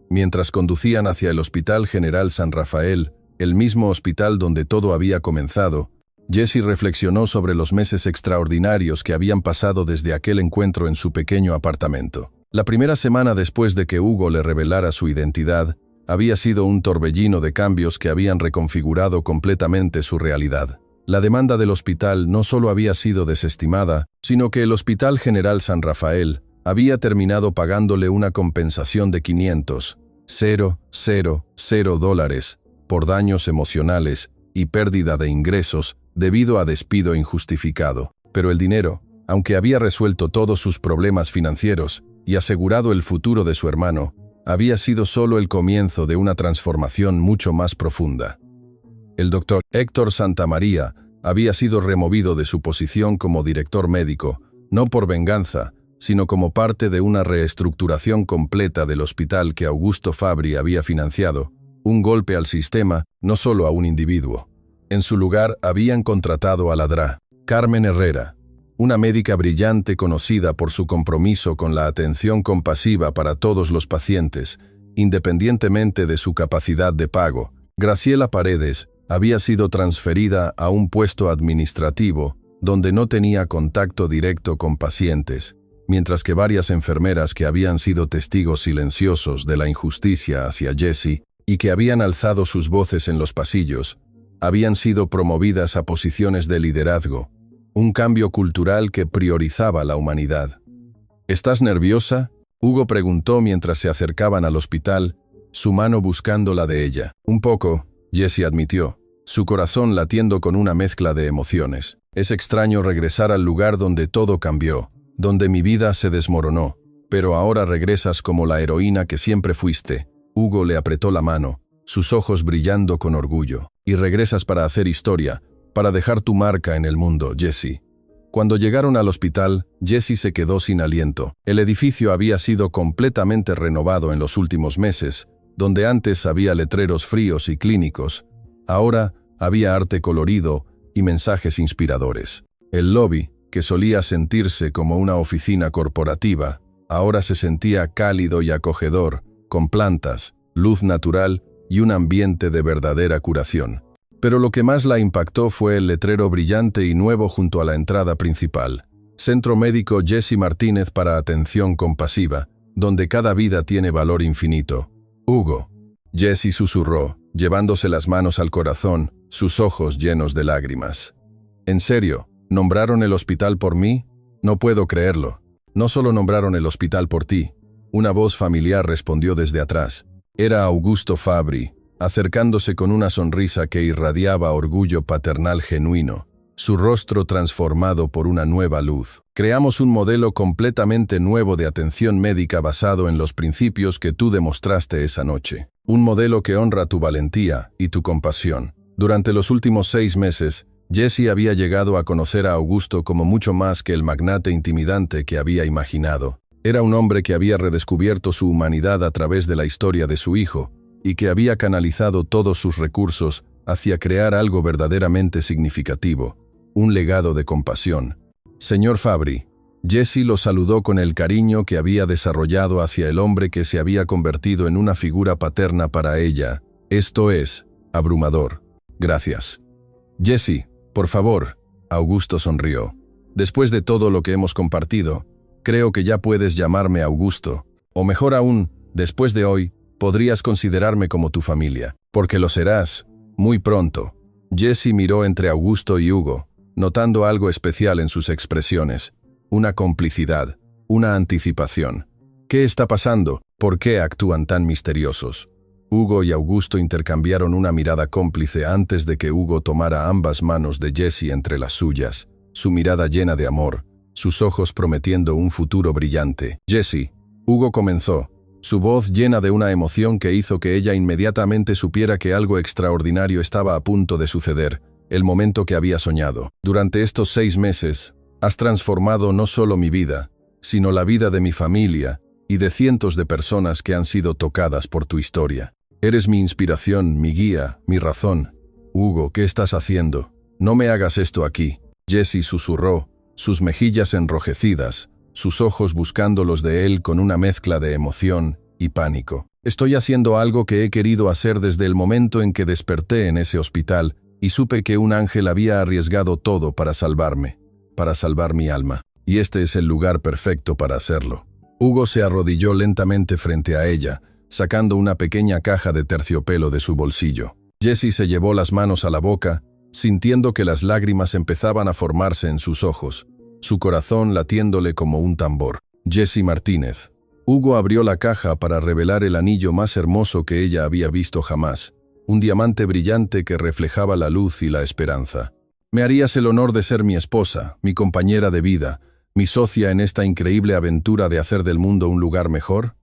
Mientras conducían hacia el Hospital General San Rafael, el mismo hospital donde todo había comenzado, Jesse reflexionó sobre los meses extraordinarios que habían pasado desde aquel encuentro en su pequeño apartamento. La primera semana después de que Hugo le revelara su identidad, había sido un torbellino de cambios que habían reconfigurado completamente su realidad. La demanda del hospital no solo había sido desestimada, sino que el Hospital General San Rafael había terminado pagándole una compensación de $500,000 por daños emocionales y pérdida de ingresos debido a despido injustificado. Pero el dinero, aunque había resuelto todos sus problemas financieros y asegurado el futuro de su hermano, había sido solo el comienzo de una transformación mucho más profunda. El doctor Héctor Santamaría había sido removido de su posición como director médico, no por venganza, sino como parte de una reestructuración completa del hospital que Augusto Fabri había financiado, un golpe al sistema, no solo a un individuo. En su lugar habían contratado a la Dra. Carmen Herrera, una médica brillante conocida por su compromiso con la atención compasiva para todos los pacientes, independientemente de su capacidad de pago. Graciela Paredes había sido transferida a un puesto administrativo donde no tenía contacto directo con pacientes, mientras que varias enfermeras que habían sido testigos silenciosos de la injusticia hacia Jesse y que habían alzado sus voces en los pasillos, habían sido promovidas a posiciones de liderazgo, un cambio cultural que priorizaba la humanidad. ¿Estás nerviosa?, Hugo preguntó mientras se acercaban al hospital, su mano buscando la de ella. Un poco, Jesse admitió, su corazón latiendo con una mezcla de emociones. Es extraño regresar al lugar donde todo cambió, donde mi vida se desmoronó, pero ahora regresas como la heroína que siempre fuiste. Hugo le apretó la mano, sus ojos brillando con orgullo. Y regresas para hacer historia, para dejar tu marca en el mundo, Jesse. Cuando llegaron al hospital, Jesse se quedó sin aliento. El edificio había sido completamente renovado en los últimos meses, donde antes había letreros fríos y clínicos. Ahora había arte colorido y mensajes inspiradores. El lobby, que solía sentirse como una oficina corporativa, ahora se sentía cálido y acogedor, con plantas, luz natural y un ambiente de verdadera curación. Pero lo que más la impactó fue el letrero brillante y nuevo junto a la entrada principal. Centro Médico Jesse Martínez para Atención Compasiva, donde cada vida tiene valor infinito. Hugo. Jesse susurró, llevándose las manos al corazón, sus ojos llenos de lágrimas. ¿En serio? ¿Nombraron el hospital por mí? No puedo creerlo. No solo nombraron el hospital por ti. Una voz familiar respondió desde atrás. Era Augusto Fabri, acercándose con una sonrisa que irradiaba orgullo paternal genuino, su rostro transformado por una nueva luz. Creamos un modelo completamente nuevo de atención médica basado en los principios que tú demostraste esa noche. Un modelo que honra tu valentía y tu compasión. Durante los últimos 6 meses, Jesse había llegado a conocer a Augusto como mucho más que el magnate intimidante que había imaginado. Era un hombre que había redescubierto su humanidad a través de la historia de su hijo, y que había canalizado todos sus recursos hacia crear algo verdaderamente significativo, un legado de compasión. Señor Fabri, Jesse lo saludó con el cariño que había desarrollado hacia el hombre que se había convertido en una figura paterna para ella. Esto es abrumador. Gracias. Jesse, por favor, Augusto sonrió. Después de todo lo que hemos compartido, creo que ya puedes llamarme Augusto, o mejor aún, después de hoy, podrías considerarme como tu familia, porque lo serás, muy pronto. Jesse miró entre Augusto y Hugo, notando algo especial en sus expresiones, una complicidad, una anticipación. ¿Qué está pasando? ¿Por qué actúan tan misteriosos? Hugo y Augusto intercambiaron una mirada cómplice antes de que Hugo tomara ambas manos de Jesse entre las suyas, su mirada llena de amor, sus ojos prometiendo un futuro brillante. Jesse, Hugo comenzó, su voz llena de una emoción que hizo que ella inmediatamente supiera que algo extraordinario estaba a punto de suceder, el momento que había soñado. Durante estos 6 meses, has transformado no solo mi vida, sino la vida de mi familia y de cientos de personas que han sido tocadas por tu historia. Eres mi inspiración, mi guía, mi razón. Hugo, ¿qué estás haciendo? No me hagas esto aquí. Jesse susurró, sus mejillas enrojecidas, sus ojos buscando los de él con una mezcla de emoción y pánico. Estoy haciendo algo que he querido hacer desde el momento en que desperté en ese hospital, y supe que un ángel había arriesgado todo para salvarme, para salvar mi alma. Y este es el lugar perfecto para hacerlo. Hugo se arrodilló lentamente frente a ella, sacando una pequeña caja de terciopelo de su bolsillo. Jessie se llevó las manos a la boca, sintiendo que las lágrimas empezaban a formarse en sus ojos, su corazón latiéndole como un tambor. Jessie Martínez. Hugo abrió la caja para revelar el anillo más hermoso que ella había visto jamás, un diamante brillante que reflejaba la luz y la esperanza. «¿Me harías el honor de ser mi esposa, mi compañera de vida, mi socia en esta increíble aventura de hacer del mundo un lugar mejor?»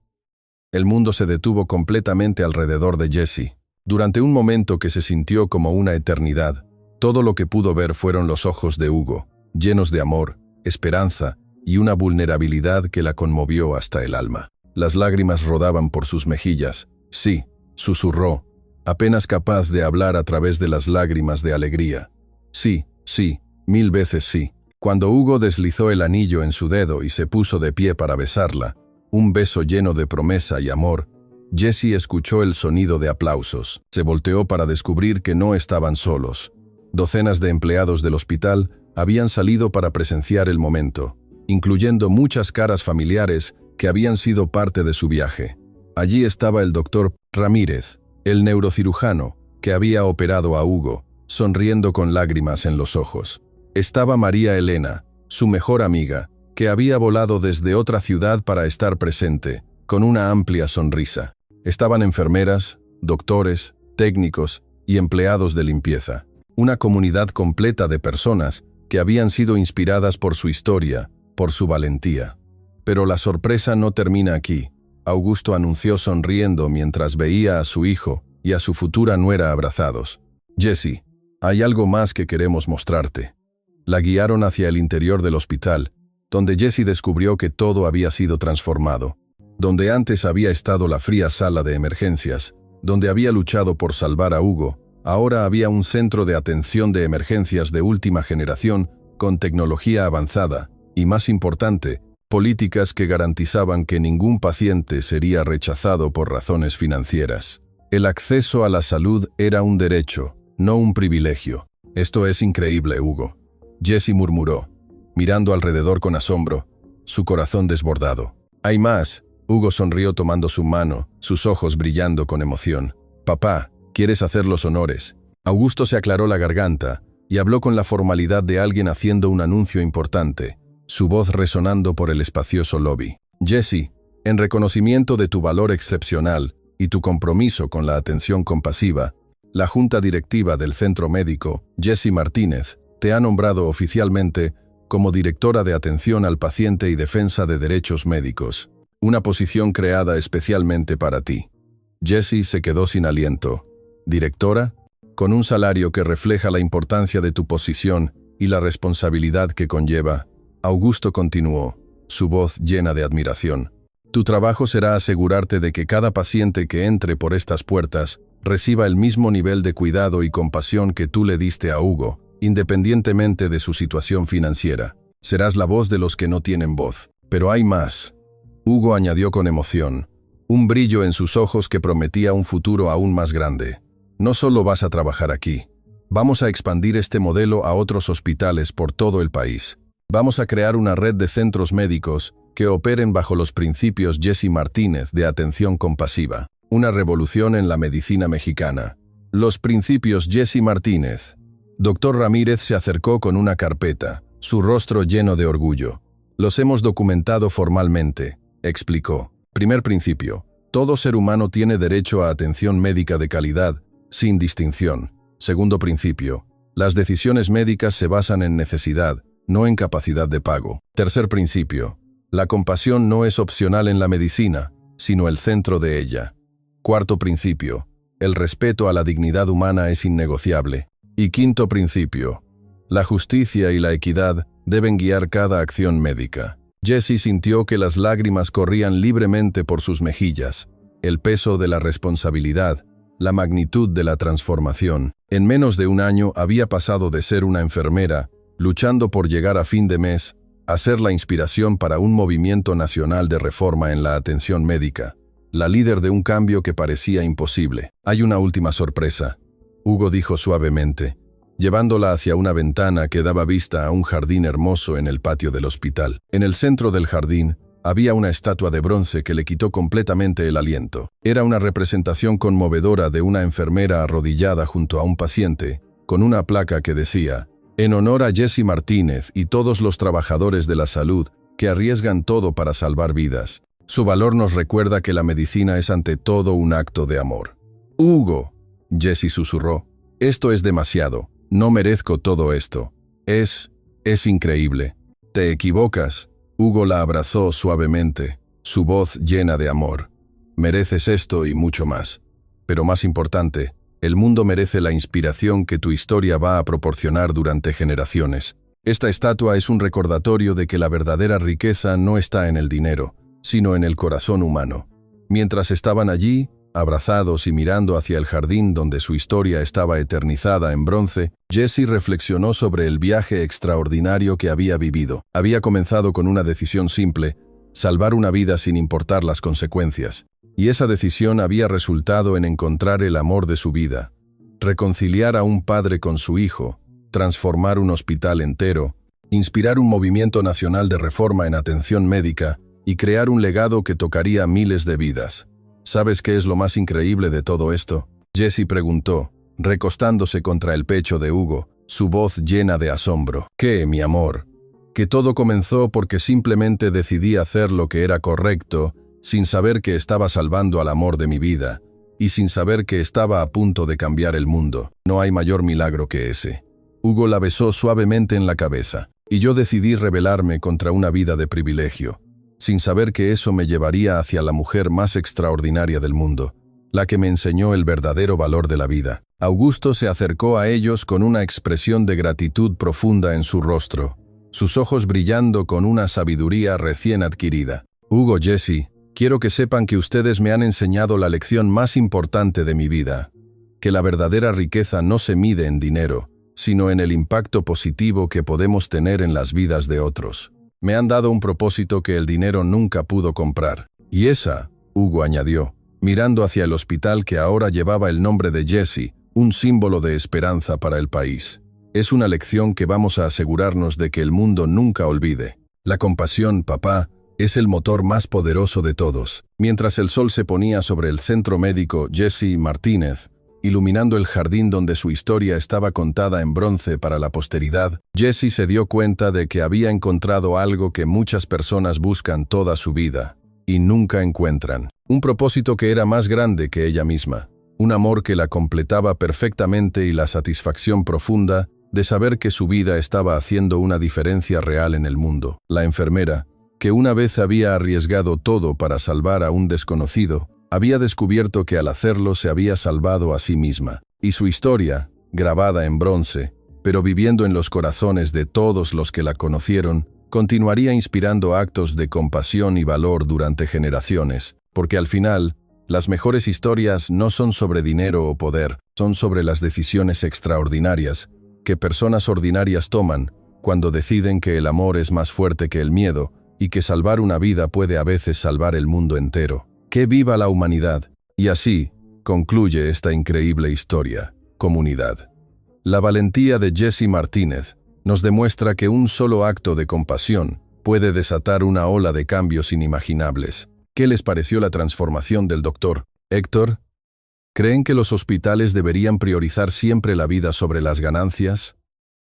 El mundo se detuvo completamente alrededor de Jessie. Durante un momento que se sintió como una eternidad, todo lo que pudo ver fueron los ojos de Hugo, llenos de amor, esperanza y una vulnerabilidad que la conmovió hasta el alma. Las lágrimas rodaban por sus mejillas. «Sí», susurró, apenas capaz de hablar a través de las lágrimas de alegría. «Sí, sí, 1000 veces sí». Cuando Hugo deslizó el anillo en su dedo y se puso de pie para besarla, un beso lleno de promesa y amor, Jessie escuchó el sonido de aplausos. Se volteó para descubrir que no estaban solos. Docenas de empleados del hospital habían salido para presenciar el momento, incluyendo muchas caras familiares que habían sido parte de su viaje. Allí estaba el doctor Ramírez, el neurocirujano, que había operado a Hugo, sonriendo con lágrimas en los ojos. Estaba María Elena, su mejor amiga, que había volado desde otra ciudad para estar presente, con una amplia sonrisa. Estaban enfermeras, doctores, técnicos y empleados de limpieza. Una comunidad completa de personas que habían sido inspiradas por su historia, por su valentía. Pero la sorpresa no termina aquí. Augusto anunció sonriendo mientras veía a su hijo y a su futura nuera abrazados. «Jessie, hay algo más que queremos mostrarte». La guiaron hacia el interior del hospital, donde Jessie descubrió que todo había sido transformado. Donde antes había estado la fría sala de emergencias, donde había luchado por salvar a Hugo, ahora había un centro de atención de emergencias de última generación con tecnología avanzada y, más importante, políticas que garantizaban que ningún paciente sería rechazado por razones financieras. El acceso a la salud era un derecho, no un privilegio. «Esto es increíble, Hugo», Jessie murmuró, mirando alrededor con asombro, su corazón desbordado. «Hay más». Hugo sonrió tomando su mano, sus ojos brillando con emoción. «Papá, ¿quieres hacer los honores?» Augusto se aclaró la garganta y habló con la formalidad de alguien haciendo un anuncio importante, su voz resonando por el espacioso lobby. «Jessie, en reconocimiento de tu valor excepcional y tu compromiso con la atención compasiva, la Junta Directiva del Centro Médico, Jessie Martínez, te ha nombrado oficialmente como Directora de Atención al Paciente y Defensa de Derechos Médicos, una posición creada especialmente para ti». Jessie se quedó sin aliento. «¿Directora? Con un salario que refleja la importancia de tu posición y la responsabilidad que conlleva». Augusto continuó, su voz llena de admiración. «Tu trabajo será asegurarte de que cada paciente que entre por estas puertas reciba el mismo nivel de cuidado y compasión que tú le diste a Hugo, independientemente de su situación financiera. Serás la voz de los que no tienen voz. Pero hay más». Hugo añadió con emoción, un brillo en sus ojos que prometía un futuro aún más grande. «No solo vas a trabajar aquí. Vamos a expandir este modelo a otros hospitales por todo el país. Vamos a crear una red de centros médicos que operen bajo los principios Jessie Martínez de atención compasiva. Una revolución en la medicina mexicana. Los principios Jessie Martínez». Doctor Ramírez se acercó con una carpeta, su rostro lleno de orgullo. «Los hemos documentado formalmente», explicó. «Primer principio. Todo ser humano tiene derecho a atención médica de calidad, sin distinción. Segundo principio. Las decisiones médicas se basan en necesidad, no en capacidad de pago. Tercer principio. La compasión no es opcional en la medicina, sino el centro de ella. Cuarto principio. El respeto a la dignidad humana es innegociable. Y quinto principio. La justicia y la equidad deben guiar cada acción médica». Jessie sintió que las lágrimas corrían libremente por sus mejillas, el peso de la responsabilidad, la magnitud de la transformación. En menos de un año había pasado de ser una enfermera, luchando por llegar a fin de mes, a ser la inspiración para un movimiento nacional de reforma en la atención médica, la líder de un cambio que parecía imposible. «Hay una última sorpresa», Hugo dijo suavemente, llevándola hacia una ventana que daba vista a un jardín hermoso en el patio del hospital. En el centro del jardín había una estatua de bronce que le quitó completamente el aliento. Era una representación conmovedora de una enfermera arrodillada junto a un paciente, con una placa que decía: en honor a Jesse Martínez y todos los trabajadores de la salud que arriesgan todo para salvar vidas. Su valor nos recuerda que la medicina es ante todo un acto de amor. Hugo, Jesse susurró, esto es demasiado. No merezco todo esto. Es increíble. Te equivocas. Hugo la abrazó suavemente, su voz llena de amor. Mereces esto y mucho más. Pero más importante, el mundo merece la inspiración que tu historia va a proporcionar durante generaciones. Esta estatua es un recordatorio de que la verdadera riqueza no está en el dinero, sino en el corazón humano. Mientras estaban allí, abrazados y mirando hacia el jardín donde su historia estaba eternizada en bronce, Jesse reflexionó sobre el viaje extraordinario que había vivido. Había comenzado con una decisión simple: salvar una vida sin importar las consecuencias. Y esa decisión había resultado en encontrar el amor de su vida, reconciliar a un padre con su hijo, transformar un hospital entero, inspirar un movimiento nacional de reforma en atención médica y crear un legado que tocaría miles de vidas. ¿Sabes qué es lo más increíble de todo esto?, Jesse preguntó, recostándose contra el pecho de Hugo, su voz llena de asombro. ¿Qué, mi amor? Que todo comenzó porque simplemente decidí hacer lo que era correcto, sin saber que estaba salvando al amor de mi vida, y sin saber que estaba a punto de cambiar el mundo. No hay mayor milagro que ese. Hugo la besó suavemente en la cabeza, y yo decidí rebelarme contra una vida de privilegio, sin saber que eso me llevaría hacia la mujer más extraordinaria del mundo, la que me enseñó el verdadero valor de la vida. Augusto se acercó a ellos con una expresión de gratitud profunda en su rostro, sus ojos brillando con una sabiduría recién adquirida. Hugo, Jesse, quiero que sepan que ustedes me han enseñado la lección más importante de mi vida, que la verdadera riqueza no se mide en dinero, sino en el impacto positivo que podemos tener en las vidas de otros. Me han dado un propósito que el dinero nunca pudo comprar. Y esa, Hugo añadió, mirando hacia el hospital que ahora llevaba el nombre de Jesse, un símbolo de esperanza para el país. Es una lección que vamos a asegurarnos de que el mundo nunca olvide. La compasión, papá, es el motor más poderoso de todos. Mientras el sol se ponía sobre el centro médico Jesse Martínez, iluminando el jardín donde su historia estaba contada en bronce para la posteridad, Jesse se dio cuenta de que había encontrado algo que muchas personas buscan toda su vida y nunca encuentran. Un propósito que era más grande que ella misma, un amor que la completaba perfectamente y la satisfacción profunda de saber que su vida estaba haciendo una diferencia real en el mundo. La enfermera, que una vez había arriesgado todo para salvar a un desconocido, había descubierto que al hacerlo se había salvado a sí misma, y su historia, grabada en bronce, pero viviendo en los corazones de todos los que la conocieron, continuaría inspirando actos de compasión y valor durante generaciones, porque al final, las mejores historias no son sobre dinero o poder, son sobre las decisiones extraordinarias que personas ordinarias toman cuando deciden que el amor es más fuerte que el miedo y que salvar una vida puede a veces salvar el mundo entero. ¡Que viva la humanidad! Y así concluye esta increíble historia, comunidad. La valentía de Jesse Martínez nos demuestra que un solo acto de compasión puede desatar una ola de cambios inimaginables. ¿Qué les pareció la transformación del doctor Héctor? ¿Creen que los hospitales deberían priorizar siempre la vida sobre las ganancias?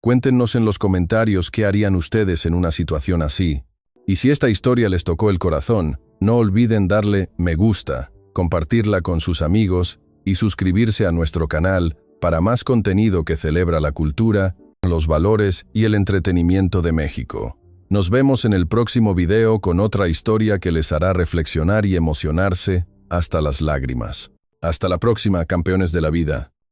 Cuéntenos en los comentarios qué harían ustedes en una situación así. Y si esta historia les tocó el corazón, no olviden darle me gusta, compartirla con sus amigos y suscribirse a nuestro canal para más contenido que celebra la cultura, los valores y el entretenimiento de México. Nos vemos en el próximo video con otra historia que les hará reflexionar y emocionarse hasta las lágrimas. Hasta la próxima, campeones de la vida.